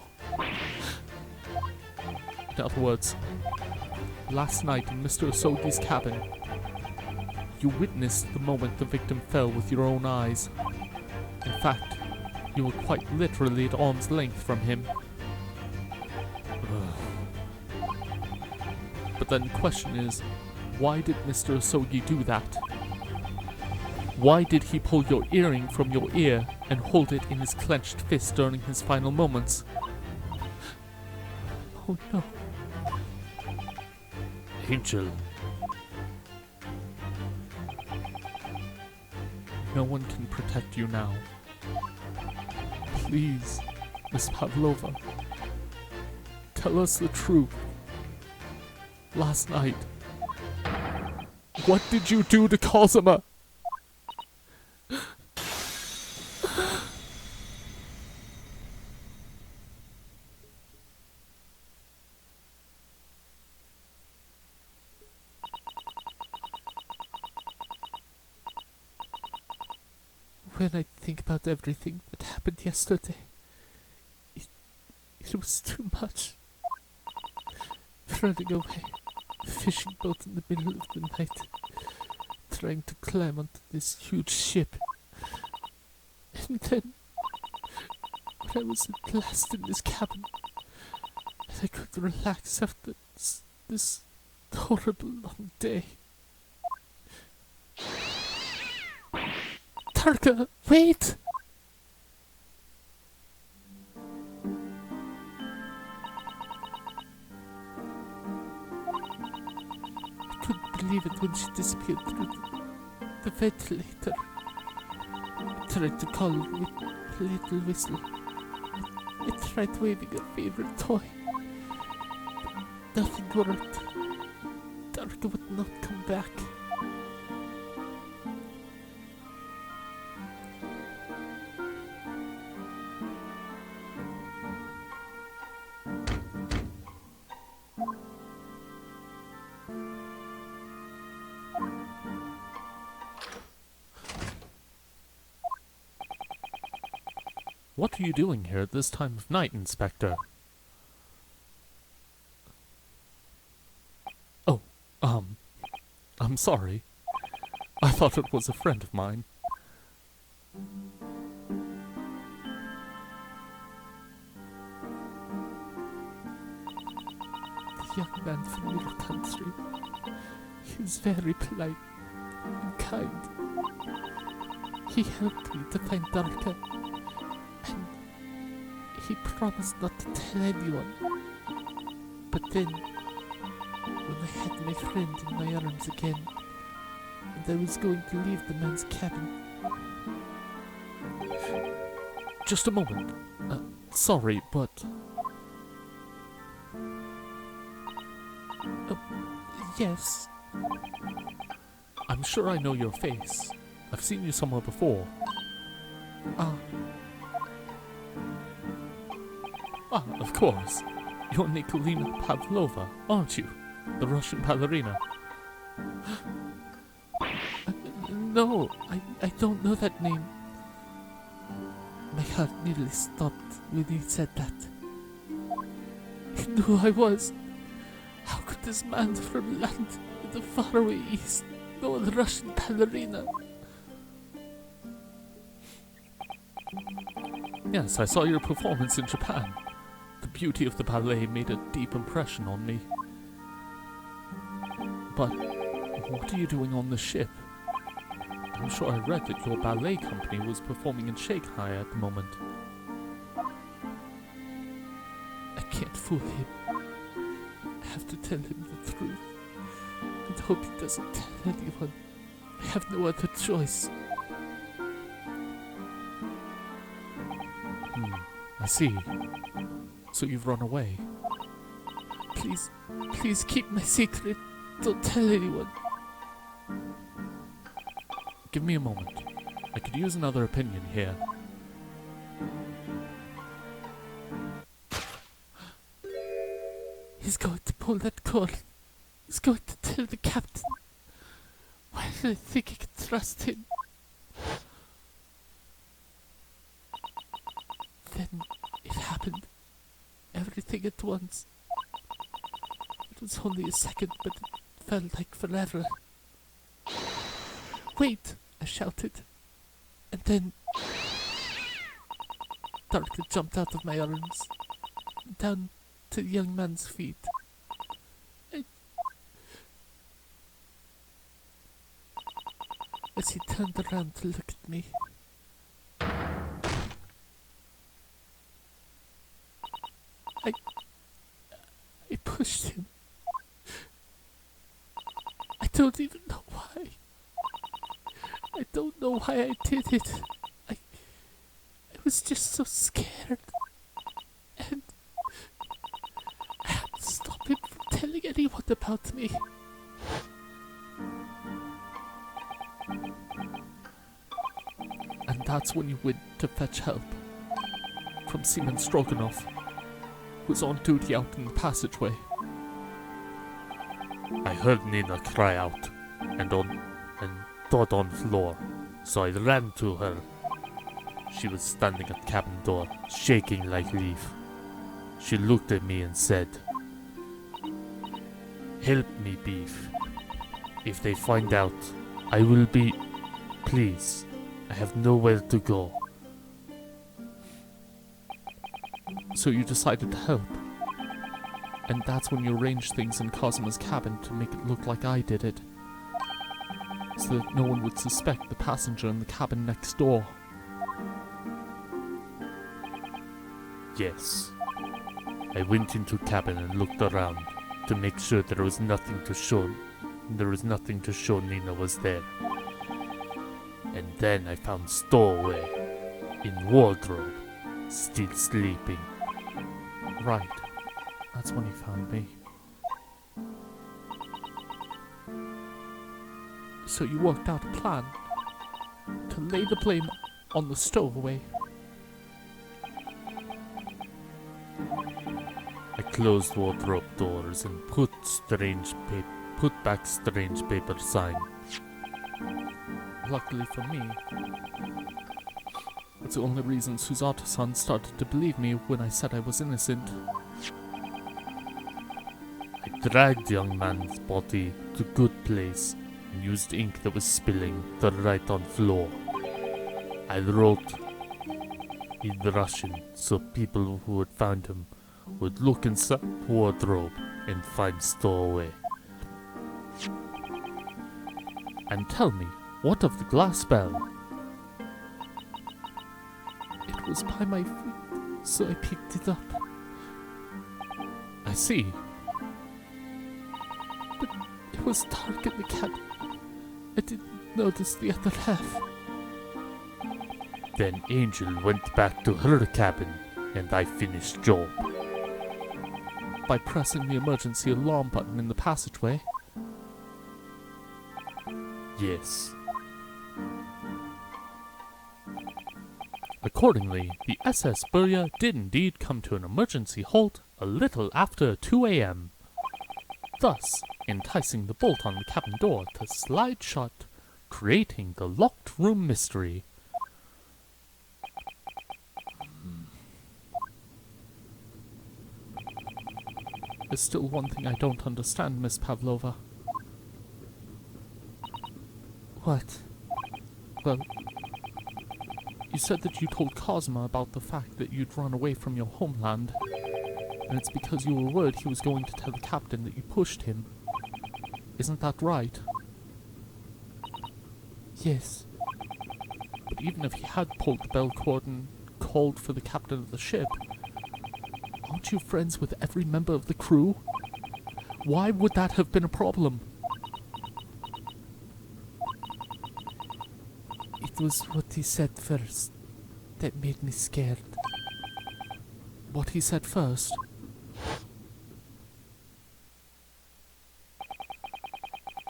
Speaker 1: In other words, last night in Mr. Asogi's cabin, you witnessed the moment the victim fell with your own eyes. In fact, you were quite literally at arm's length from him. But then the question is, why did Mr. Asogi do that? Why did he pull your earring from your ear and hold it in his clenched fist during his final moments? Oh no.
Speaker 2: Angel.
Speaker 1: No one can protect you now. Please, Miss Pavlova, tell us the truth. Last night, what did you do to Cosima? When I think about everything that happened yesterday, it was too much. Running away, a fishing boat in the middle of the night, trying to climb onto this huge ship. And then, when I was at last in this cabin, and I could relax after this horrible long day. Tarka, wait! I couldn't believe it when she disappeared through the ventilator. I tried to call her with a little whistle. I tried waving her favorite toy. But nothing worked. Tarka would not come back. What are you doing here at this time of night, Inspector? Oh, I'm sorry. I thought it was a friend of mine. The young man from your country. He's very polite and kind. He helped me to find Darka. And he promised not to tell anyone. But then, when I had my friend in my arms again, and I was going to leave the man's cabin. Just a moment. Sorry, but... Yes. I'm sure I know your face. I've seen you somewhere before. Of course. You're Nikolina Pavlova, aren't you? The Russian ballerina. No, I don't know that name. My heart nearly stopped when he said that. He knew who I was. How could this man from land in the faraway east know the Russian ballerina? Yes, I saw your performance in Japan. The beauty of the ballet made a deep impression on me. But what are you doing on the ship? I'm sure I read that your ballet company was performing in Shanghai at the moment. I can't fool him. I have to tell him the truth, and hope he doesn't tell anyone. I have no other choice. I see. So you've run away. Please keep my secret. Don't tell anyone. Give me a moment. I could use another opinion here. He's going to pull that cord. He's going to tell the captain. Why did I think I could trust him? Then it happened. Everything at once. It was only a second, but it felt like forever. Wait! I shouted. And then... Darka jumped out of my arms. Down to the young man's feet. As he turned around to look at me. I pushed him. I don't even know why. I don't know why I did it. I was just so scared. And I had to stop him from telling anyone about me. And that's when you went to fetch help. From Seaman Stroganoff, who's on duty out in the passageway.
Speaker 2: I heard Nina cry out, and thought on floor, so I ran to her. She was standing at cabin door, shaking like leaf. She looked at me and said, "Help me, Beef. If they find out, I will be... Please, I have nowhere to go."
Speaker 1: So you decided to help. And that's when you arranged things in Cosmo's cabin to make it look like I did it. So that no one would suspect the passenger in the cabin next door.
Speaker 2: Yes. I went into cabin and looked around to make sure there was nothing to show. There was nothing to show Nina was there. And then I found Stowaway in wardrobe, still sleeping.
Speaker 1: Right. That's when he found me. So you worked out a plan to lay the blame on the Stowaway.
Speaker 2: I closed wardrobe doors and put back strange paper sign.
Speaker 1: Luckily for me, it's the only reason Suzato-san started to believe me when I said I was innocent.
Speaker 2: I dragged the young man's body to good place and used ink that was spilling to write on floor. I wrote in Russian so people who had found him would look inside wardrobe and find Stowaway.
Speaker 1: And tell me, what of the glass bell? It was by my feet, so I picked it up. I see. was dark in the cabin. I didn't notice the other half.
Speaker 2: Then Angel went back to her cabin, and I finished job.
Speaker 1: By pressing the emergency alarm button in the passageway.
Speaker 2: Yes. Accordingly, the SS Burya did indeed come to an emergency halt a little after 2 a.m., thus enticing the bolt on the cabin door to slide shut, creating the locked room mystery.
Speaker 1: There's still one thing I don't understand, Miss Pavlova.
Speaker 3: What?
Speaker 1: Well, you said that you told Cosima about the fact that you'd run away from your homeland, and it's because you were worried he was going to tell the captain that you pushed him. Isn't that right?
Speaker 3: Yes.
Speaker 1: But even if he had pulled the bell cord and called for the captain of the ship, aren't you friends with every member of the crew? Why would that have been a problem?
Speaker 3: It was what he said first that made me scared.
Speaker 1: What he said first?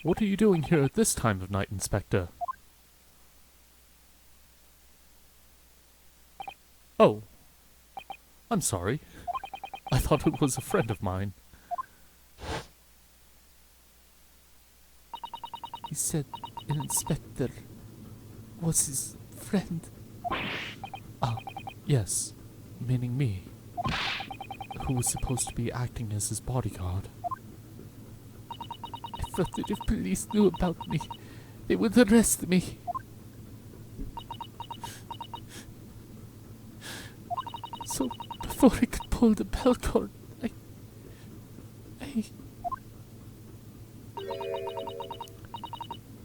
Speaker 1: What are you doing here at this time of night, Inspector? Oh. I'm sorry. I thought it was a friend of mine.
Speaker 3: He said an inspector was his friend.
Speaker 1: Ah, yes. Meaning me. Who was supposed to be acting as his bodyguard.
Speaker 3: I thought that if police knew about me, they would arrest me. So, before I could pull the bell cord, I...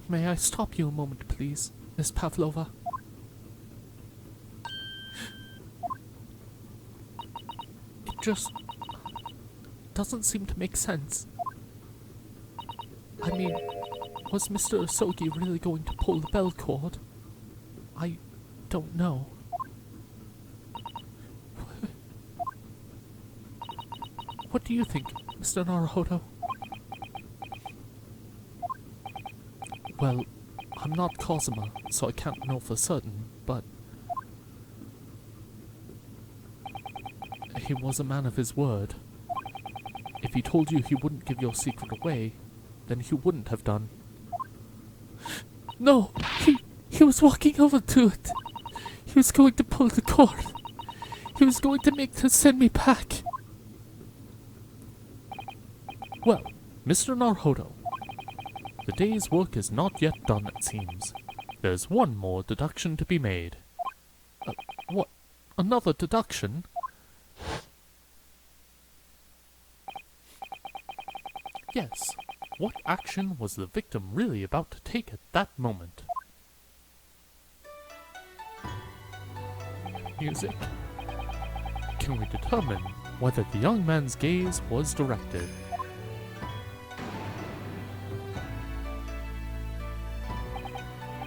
Speaker 1: May I stop you a moment, please, Miss Pavlova? It just doesn't seem to make sense. I mean, was Mr. Osogi really going to pull the bell cord? I don't know. What do you think, Mr. Naruhodo? Well, I'm not Cosima, so I can't know for certain, but he was a man of his word. If he told you he wouldn't give your secret away, then he wouldn't have done.
Speaker 3: No! He was walking over to it. He was going to pull the cord. He was going to make to send me back.
Speaker 1: Well, Mr. Naruhodo, the day's work is not yet done, it seems. There's one more deduction to be made. What? Another deduction? Yes. What action was the victim really about to take at that moment? Music. Can we determine whether the young man's gaze was directed?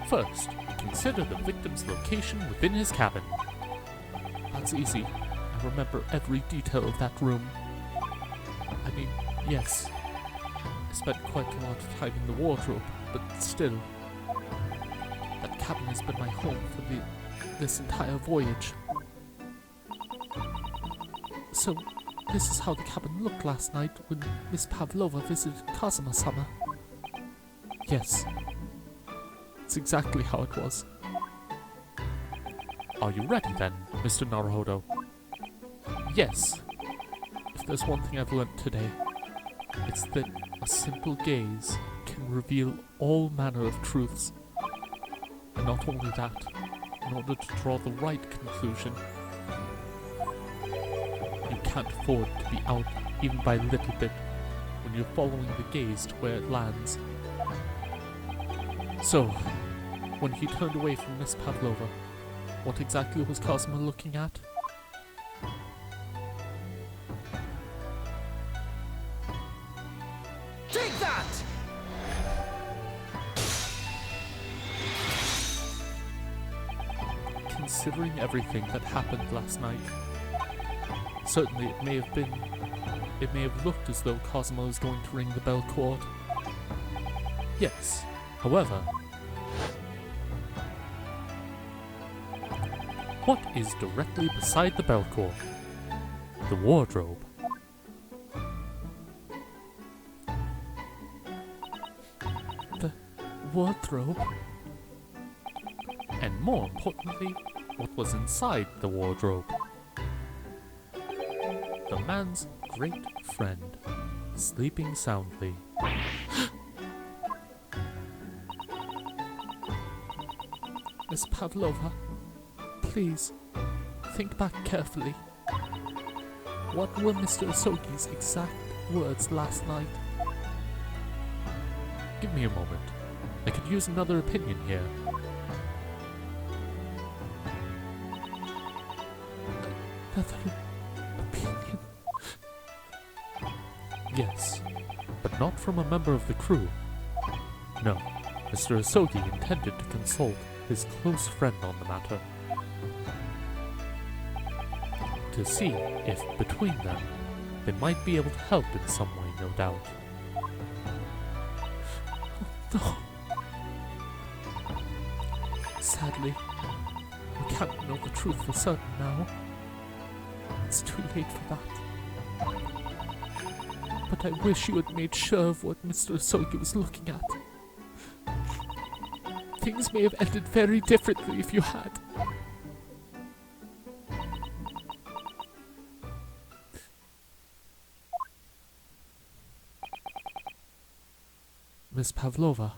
Speaker 1: First, consider the victim's location within his cabin. That's easy. I remember every detail of that room. I mean, yes, I spent quite a lot of time in the wardrobe, but still, that cabin has been my home for this entire voyage. So, this is how the cabin looked last night when Miss Pavlova visited Kazuma-sama. Yes. It's exactly how it was. Are you ready then, Mr. Naruhodo? Yes. If there's one thing I've learnt today, it's that a simple gaze can reveal all manner of truths. And not only that, in order to draw the right conclusion, you can't afford to be out even by a little bit when you're following the gaze to where it lands. So, when he turned away from Miss Pavlova, what exactly was Cosima looking at?
Speaker 3: Take that!
Speaker 1: considering everything that happened last night, certainly it may have looked as though Cosmo was going to ring the bell cord. Yes, however, what is directly beside the bell cord? The wardrobe.
Speaker 3: The wardrobe?
Speaker 1: And more importantly, what was inside the wardrobe. The man's great friend, sleeping soundly.
Speaker 3: Miss Pavlova, please, think back carefully. What were Mr. Asogi's exact words last night?
Speaker 1: Give me a moment. I could use another opinion here.
Speaker 3: Another opinion?
Speaker 1: Yes, but not from a member of the crew. No, Mr. Asogi intended to consult his close friend on the matter, to see if, between them, they might be able to help in some way, no doubt.
Speaker 3: No. Sadly, we can't know the truth for certain now. It's too late for that. But I wish you had made sure of what Mr. Asogi was looking at. Things may have ended very differently if you had.
Speaker 1: Miss Pavlova.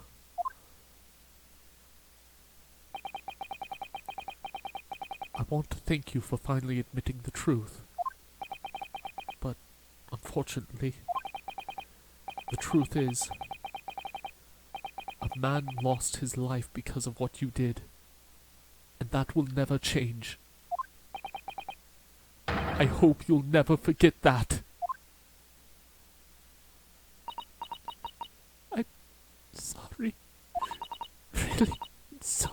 Speaker 1: I want to thank you for finally admitting the truth. But, unfortunately, the truth is, a man lost his life because of what you did, and that will never change. I hope you'll never forget that.
Speaker 3: Sorry. Really, so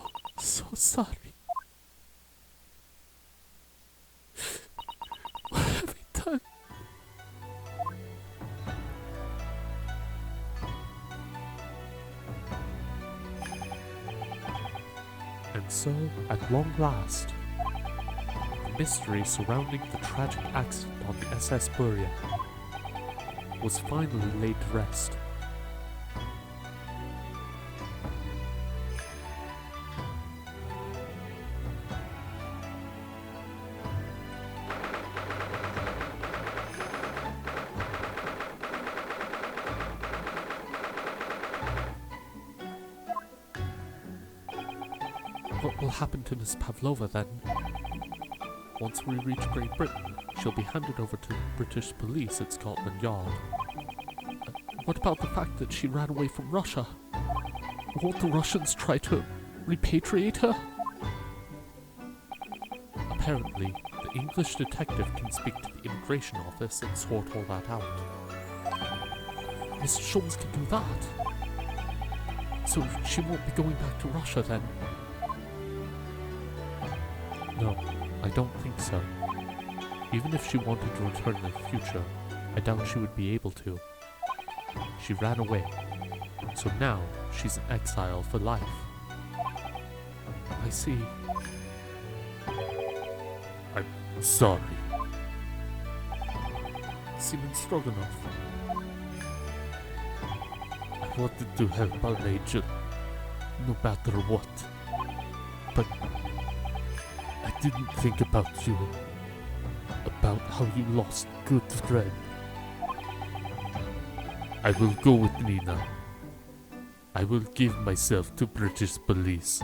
Speaker 3: sorry. What have I done?
Speaker 1: And so, at long last, the mystery surrounding the tragic accident on the SS Buria was finally laid to rest. What will happen to Miss Pavlova then? Once we reach Great Britain, she'll be handed over to British police at Scotland Yard.
Speaker 3: What about the fact that she ran away from Russia? Won't the Russians try to repatriate her?
Speaker 1: Apparently, the English detective can speak to the immigration office and sort all that out.
Speaker 3: Mr. Shulms can do that. So she won't be going back to Russia then?
Speaker 1: No, I don't think so. Even if she wanted to return in the future, I doubt she would be able to. She ran away, so now she's in exile for life.
Speaker 3: I see.
Speaker 2: I'm sorry.
Speaker 3: Seaman Stroganoff.
Speaker 2: I wanted to help our angel, no matter what. But I didn't think about you, about how you lost a good friend. I will go with Nina. I will give myself to British police.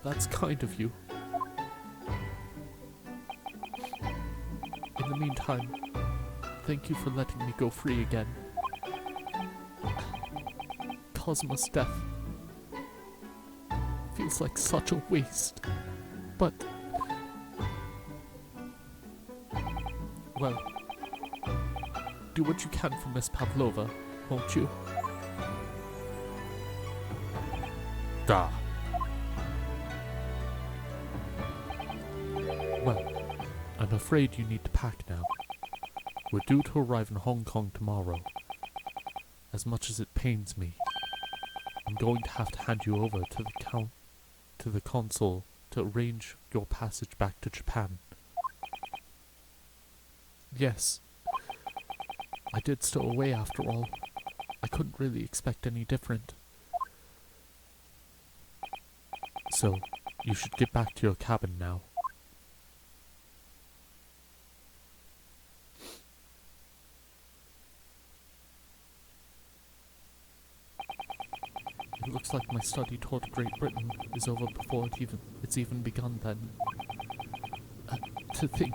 Speaker 3: That's kind of you. In the meantime, thank you for letting me go free again. Cosmo's death feels like such a waste, but well, do what you can for Miss Pavlova, won't you?
Speaker 2: Da.
Speaker 1: I'm afraid you need to pack now. We're due to arrive in Hong Kong tomorrow. As much as it pains me, I'm going to have to hand you over to the consul to arrange your passage back to Japan. Yes, I did stow away after all. I couldn't really expect any different. So, you should get back to your cabin now. It looks like my study tour to Great Britain is over before it's even begun then. To think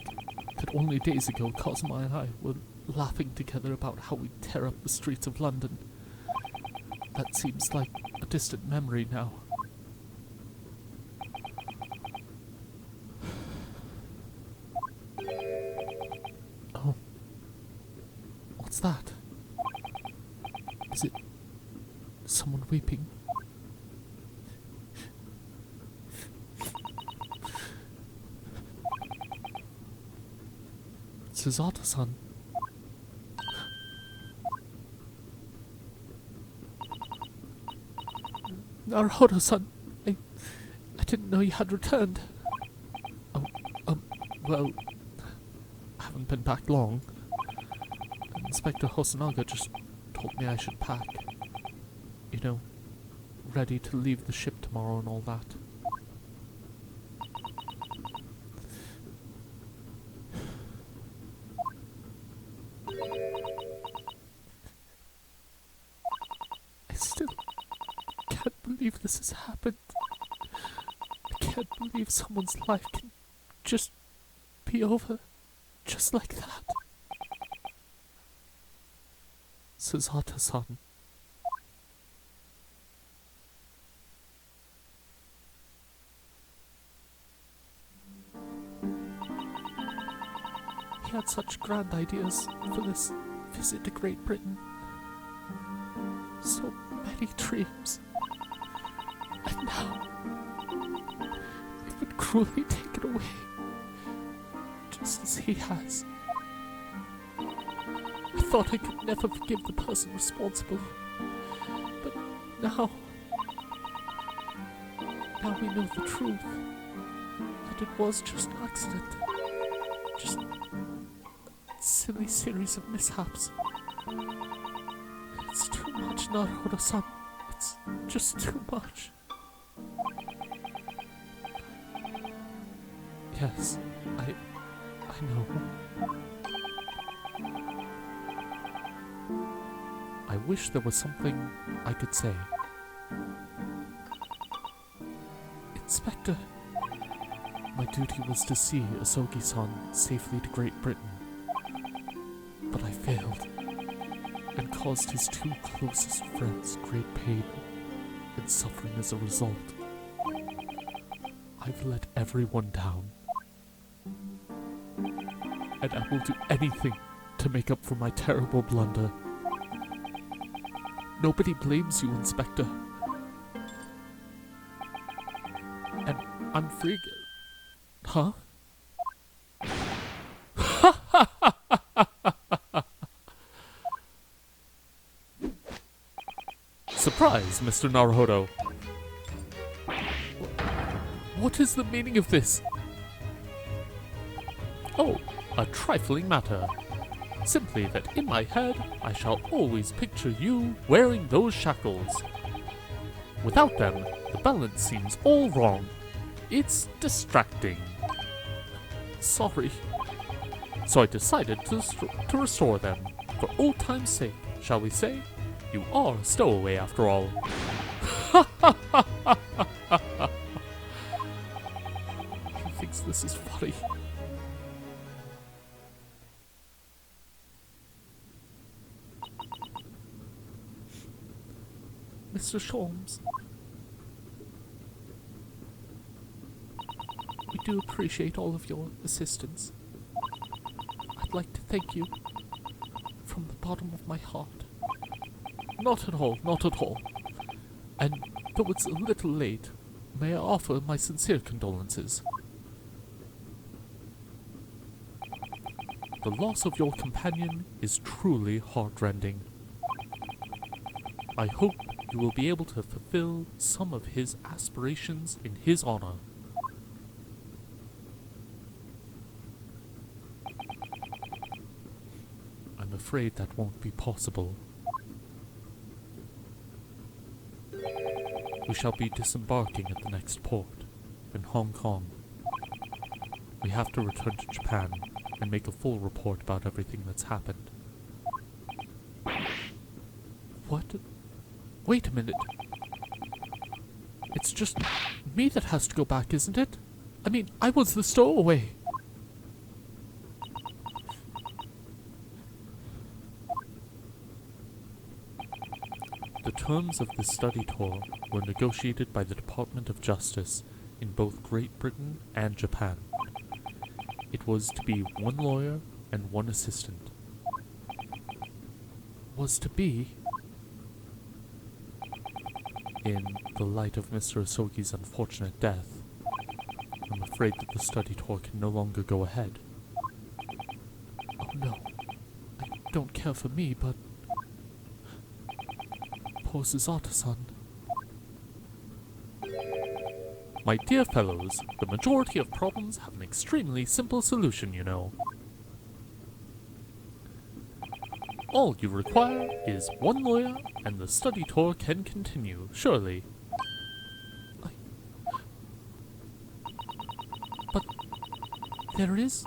Speaker 1: that only days ago Cosmo and I were laughing together about how we'd tear up the streets of London. That seems like a distant memory now. Oh. What's that? Is it someone weeping? Susato-san. Naruhodo-san, I didn't know you had returned. Well, I haven't been back long. Inspector Hosonaga just told me I should pack. You know, ready to leave the ship tomorrow and all that. I still can't believe this has happened. I can't believe someone's life can just be over just like that. Susato-san. He had such grand ideas for this visit to Great Britain. So many dreams. And now, they've been cruelly taken away. Just as he has. I thought I could never forgive the person responsible. But now we know the truth. That it was just an accident. Just a silly series of mishaps. It's too much, Naruhodo-san. It's just too much. Yes, I know. I wish there was something I could say. Inspector, my duty was to see Asogi-san safely to Great Britain. But I failed, and caused his two closest friends great pain and suffering as a result. I've let everyone down. And I will do anything to make up for my terrible blunder. Nobody blames you, Inspector. And I'm free. Huh? Surprise, Mr. Naruhodo. What is the meaning of this? Oh, a trifling matter. Simply that in my head, I shall always picture you wearing those shackles. Without them, the balance seems all wrong. It's distracting. Sorry. So I decided to restore them. For old time's sake, shall we say? You are a stowaway after all. He thinks this is funny. Mr. Sholmes, we do appreciate all of your assistance. I'd like to thank you from the bottom of my heart. Not at all, not at all. And though it's a little late, may I offer my sincere condolences?
Speaker 3: The loss of your companion is truly heartrending. I hope you will be able to fulfill some of his aspirations in his honor. I'm afraid that won't be possible. We shall be disembarking at the next port, in Hong Kong. We have to return to Japan and make a full report about everything that's happened. What? Wait a minute. It's just me that has to go back, isn't it? I mean, I was the stowaway. The terms of the study tour were negotiated by the Department of Justice in both Great Britain and Japan. It was to be one lawyer and one assistant. Was to be? In the light of Mr. Asogi's unfortunate death, I'm afraid that the study tour can no longer go ahead. Oh no. I don't care for me, but poor Susato-san. My dear fellows, the majority of problems have an extremely simple solution, you know. All you require is one lawyer, and the study tour can continue, surely. But there is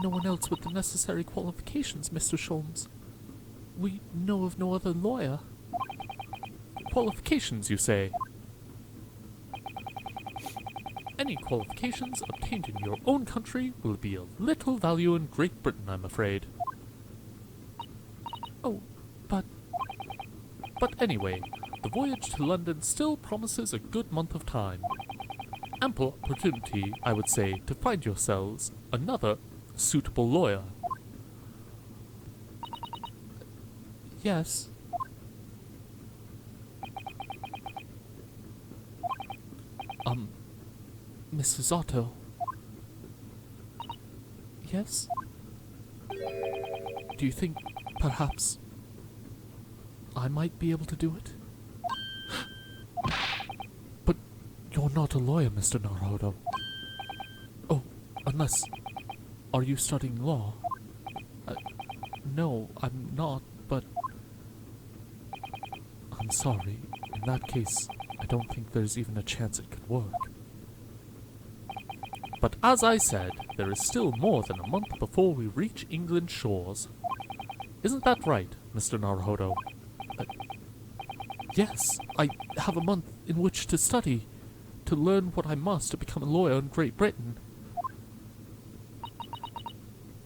Speaker 3: no one else with the necessary qualifications, Mr. Sholmes. We know of no other lawyer.
Speaker 1: Qualifications, you say? Any qualifications obtained in your own country will be of little value in Great Britain, I'm afraid.
Speaker 3: Oh, but
Speaker 1: anyway, the voyage to London still promises a good month of time. Ample opportunity, I would say, to find yourselves another suitable lawyer.
Speaker 3: yes. Mrs. Otto. Yes? Do you think perhaps I might be able to do it? But you're not a lawyer, Mr. Naruhodo. Oh, unless... Are you studying law? No, I'm not, but... I'm sorry. In that case, I don't think there's even a chance it could work.
Speaker 1: But as I said, there is still more than a month before we reach England's shores. Isn't that right, Mr. Naruhodo?
Speaker 3: Yes, I have a month in which to study, to learn what I must to become a lawyer in Great Britain.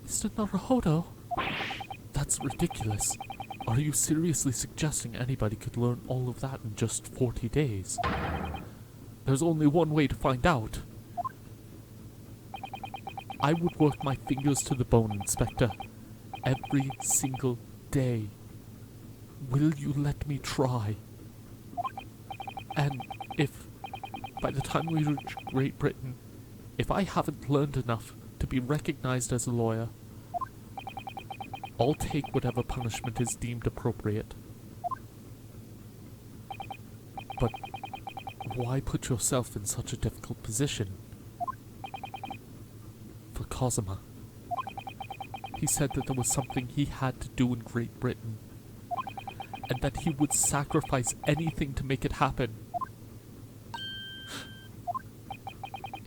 Speaker 3: Mr. Naruhodo? That's ridiculous. Are you seriously suggesting anybody could learn all of that in just 40 days? There's only one way to find out. I would work my fingers to the bone, Inspector. Every single day. Will you let me try? And if, by the time we reach Great Britain, if I haven't learned enough to be recognized as a lawyer, I'll take whatever punishment is deemed appropriate. But why put yourself in such a difficult position? For Cosima. He said that there was something he had to do in Great Britain, and that he would sacrifice anything to make it happen.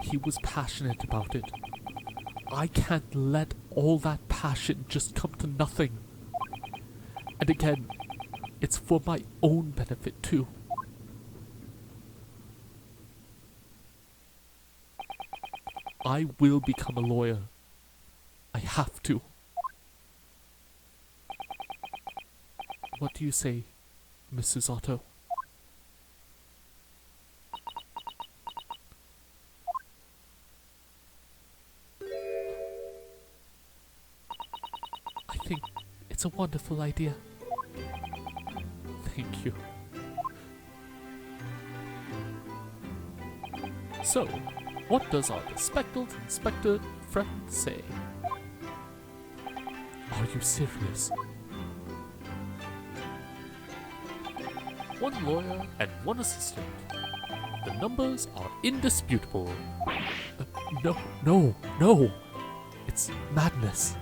Speaker 3: He was passionate about it. I can't let all that passion just come to nothing. And again, it's for my own benefit too. I will become a lawyer. I have to. What do you say, Mrs. Otto? I think it's a wonderful idea. Thank you. So, what does our bespectacled Inspector friend say? Are you serious?
Speaker 1: One lawyer and one assistant. The numbers are indisputable.
Speaker 3: No. It's madness.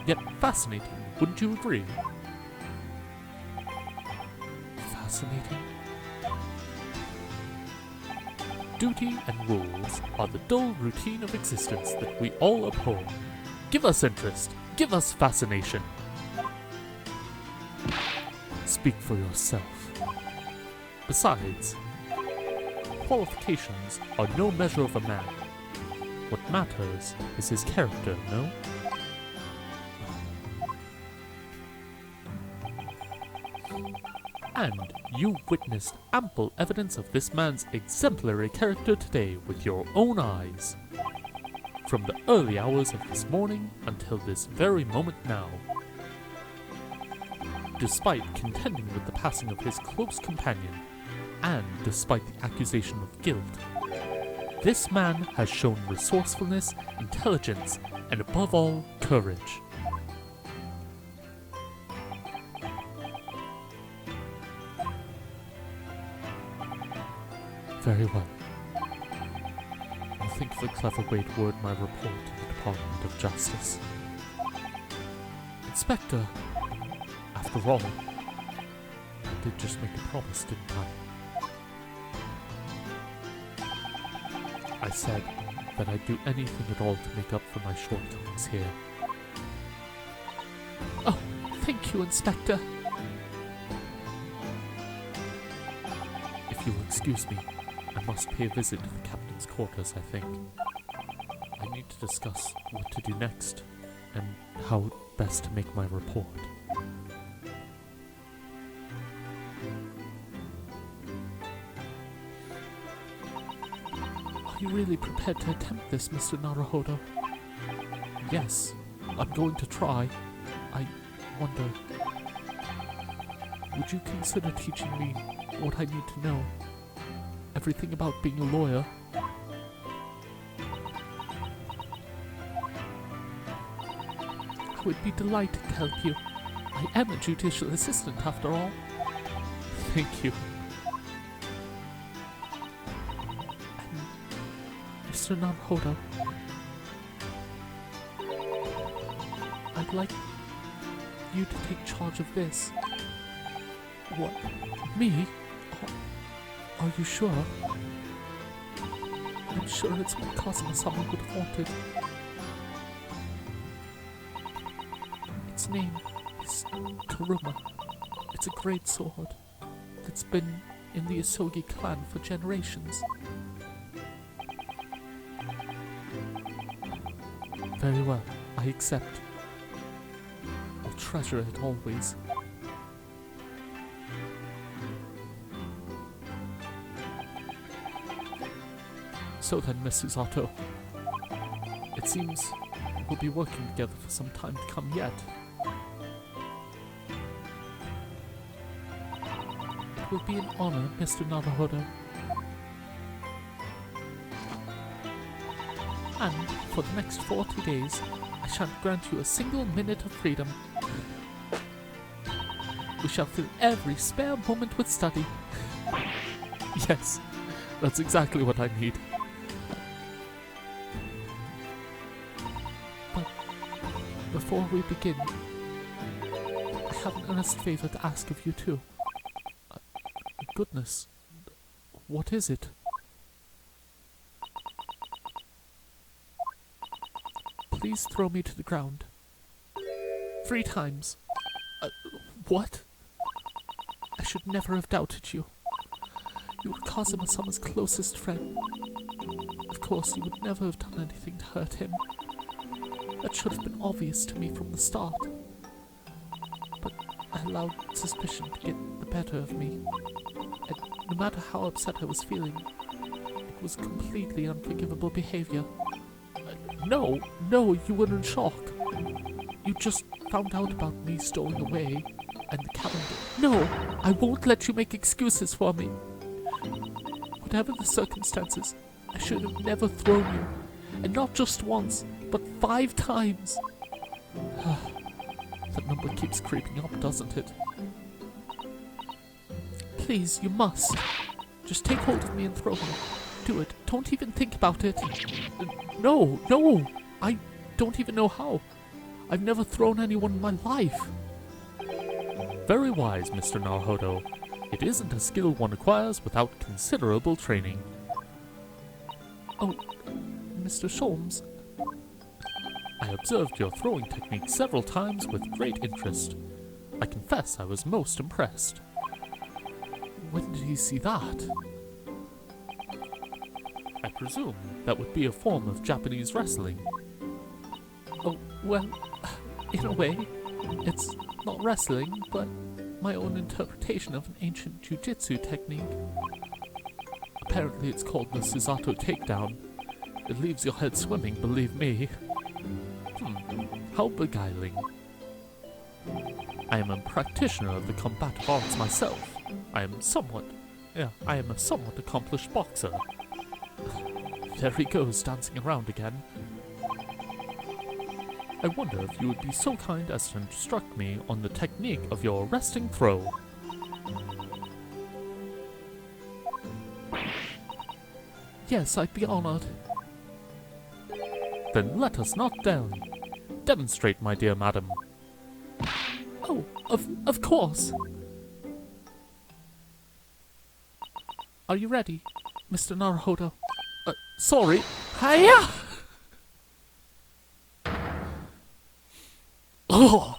Speaker 1: Yet fascinating, wouldn't you agree?
Speaker 3: Fascinating.
Speaker 1: Duty and rules are the dull routine of existence that we all abhor. Give us interest. Give us fascination. Speak for yourself. Besides, qualifications are no measure of a man. What matters is his character, no? And you witnessed ample evidence of this man's exemplary character today with your own eyes. From the early hours of this morning until this very moment now. Despite contending with the passing of his close companion, and despite the accusation of guilt, this man has shown resourcefulness, intelligence, and above all, courage.
Speaker 3: Very well. I'll think of a clever way to word my report to the Department of Justice. Inspector, after all, I did just make a promise, didn't I? I said that I'd do anything at all to make up for my shortcomings here. Oh, thank you, Inspector. If you'll excuse me, I must pay a visit to the captain's quarters, I think. I need to discuss what to do next, and how best to make my report. Are you really prepared to attempt this, Mr. Naruhodo? Yes, I'm going to try. I wonder, would you consider teaching me what I need to know? Everything about being a lawyer? I would be delighted to help you. I am a judicial assistant, after all. Thank you. And Mr. Naruhodo, I'd like you to take charge of this. What? Me? Are you sure? I'm sure it's what Kazuma-sama would have wanted. Its name is Kuruma. It's a great sword that's been in the Isogi clan for generations. Very well, I accept. I'll treasure it always. So then, Miss Usato, it seems we'll be working together for some time to come yet. It will be an honor, Mr. Naruhodo. And for the next 40 days, I shan't grant you a single minute of freedom. We shall fill every spare moment with study. Yes, that's exactly what I need. Before we begin, I have an earnest favor to ask of you too. Goodness, what is it? Please throw me to the ground. 3 times. What? I should never have doubted you. You were Kazuma-sama's closest friend. Of course, you would never have done anything to hurt him. That should have been obvious to me from the start. But I allowed suspicion to get the better of me. And no matter how upset I was feeling, it was completely unforgivable behavior. No, you were in shock. You just found out about me stowing away and the calendar. No, I won't let you make excuses for me. Whatever the circumstances, I should have never thrown you. And not just once, but 5 times. That number keeps creeping up, doesn't it? Please, you must. Just take hold of me and throw me. Do it. Don't even think about it. No. I don't even know how. I've never thrown anyone in my life.
Speaker 1: Very wise, Mr. Naruhodo. It isn't a skill one acquires without considerable training.
Speaker 3: Oh, Mr. Sholmes.
Speaker 1: I observed your throwing technique several times with great interest. I confess I was most impressed.
Speaker 3: When did he see that?
Speaker 1: I presume that would be a form of Japanese wrestling.
Speaker 3: Oh, well, in a way, it's not wrestling, but my own interpretation of an ancient jujitsu technique. Apparently it's called the Susato takedown. It leaves your head swimming, believe me.
Speaker 1: How beguiling. I am a practitioner of the combative arts myself. I am a somewhat accomplished boxer.
Speaker 3: There he goes, dancing around again.
Speaker 1: I wonder if you would be so kind as to instruct me on the technique of your arresting throw.
Speaker 3: Yes, I'd be honored.
Speaker 1: Then let us not delay. Demonstrate, my dear madam.
Speaker 3: Oh, of course. Are you ready, Mr. Naruhodo?
Speaker 1: Sorry.
Speaker 3: Hiya!
Speaker 1: Oh!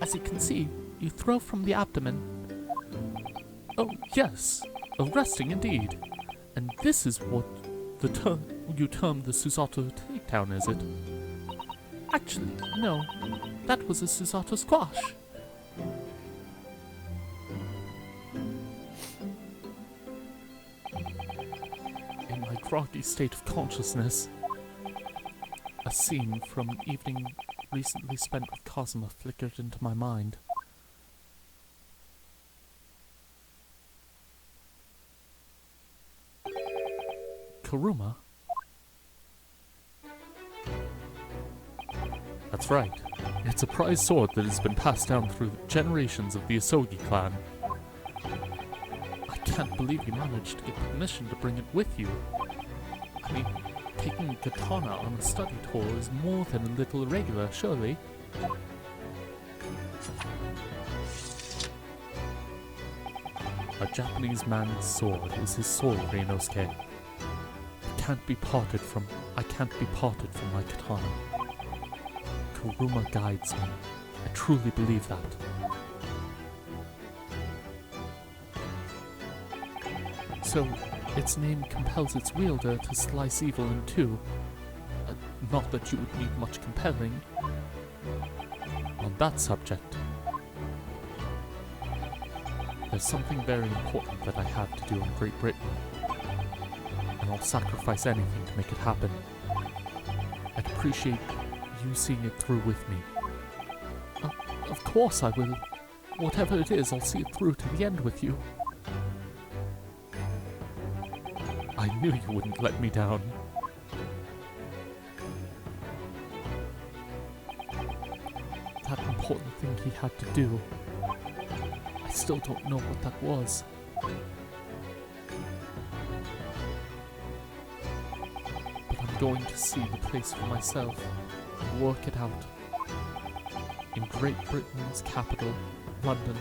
Speaker 3: As you can see, you throw from the abdomen.
Speaker 1: Oh, yes. Arresting indeed. And this is what you term the Susato takedown, is it?
Speaker 3: Actually, no. That was a Susato squash.
Speaker 1: In my groggy state of consciousness, a scene from an evening recently spent with Kazuma flickered into my mind. Kuruma? That's right. It's a prized sword that has been passed down through generations of the Asogi clan.
Speaker 3: I can't believe you managed to get permission to bring it with you. I mean, taking a katana on a study tour is more than a little irregular, surely.
Speaker 1: A Japanese man's sword is his sword, Reinosuke. I can't be parted from my katana. Kuruma guides me. I truly believe that.
Speaker 3: So, its name compels its wielder to slice evil in two. Not that you would need much compelling.
Speaker 1: On that subject, there's something very important that I have to do in Great Britain, and I'll sacrifice anything to make it happen. I'd appreciate you seeing it through with me.
Speaker 3: Of course I will. Whatever it is, I'll see it through to the end with you.
Speaker 1: I knew you wouldn't let me down.
Speaker 3: That important thing he had to do. I still don't know what that was. But I'm going to see the place for myself and work it out. In Great Britain's capital, London.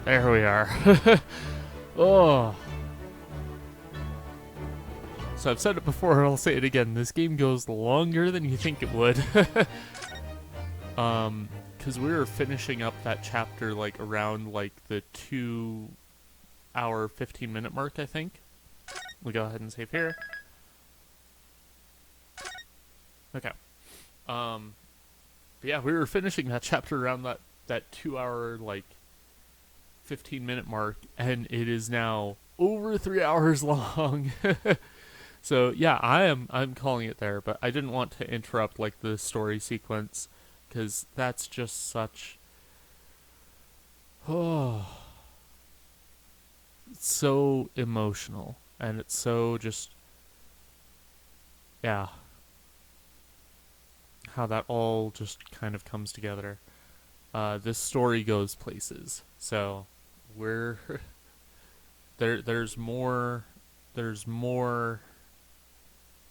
Speaker 1: There we are. Oh. So I've said it before, I'll say it again. This game goes longer than you think it would. Because we were finishing up that chapter like around like the 2 hour 15-minute mark, I think. We'll go ahead and save here. Okay. But yeah, we were finishing that chapter around that 2 hour like 15-minute mark, and it is now over 3 hours long. So yeah, I'm calling it there, but I didn't want to interrupt like the story sequence because that's just such, oh, it's so emotional, and it's so just, yeah, how that all just kind of comes together. This story goes places, so we're there's more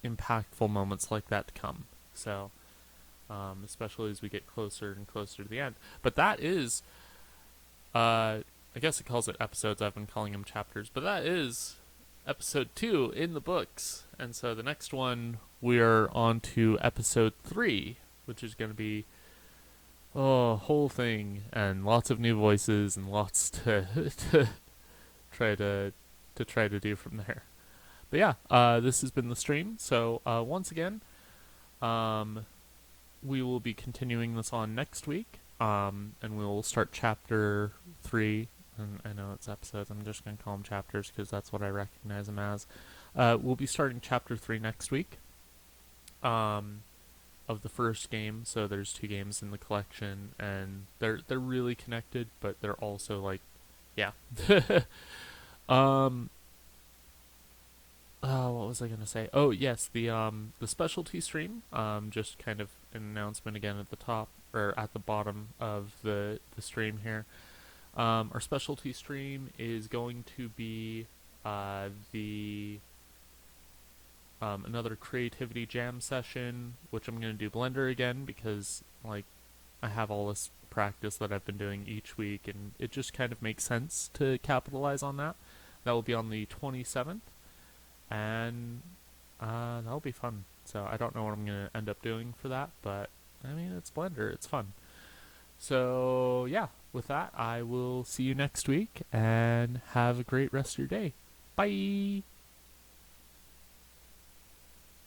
Speaker 1: impactful moments like that to come. So, especially as we get closer and closer to the end. But that is, I guess it calls it episodes. I've been calling them chapters, but that is episode 2 in the books. And so the next one, we are on to episode 3, which is going to be a whole thing and lots of new voices and lots to try to do from there. But yeah, this has been the stream. So once again, we will be continuing this on next week, and we will start chapter 3. And I know it's episodes. I'm just going to call them chapters because that's what I recognize them as. We'll be starting chapter 3 next week of the first game. So there's 2 games in the collection, and they're really connected, but they're also like, yeah. What was I gonna say? Oh yes, the specialty stream. Just kind of an announcement again at the top or at the bottom of the stream here. Our specialty stream is going to be the another creativity jam session, which I'm gonna do Blender again because like I have all this practice that I've been doing each week, and it just kind of makes sense to capitalize on that. That will be on the 27th. And that'll be fun. So I don't know what I'm going to end up doing for that, but I mean, it's Blender. It's fun. So yeah, with that, I will see you next week, and have a great rest of your day. Bye!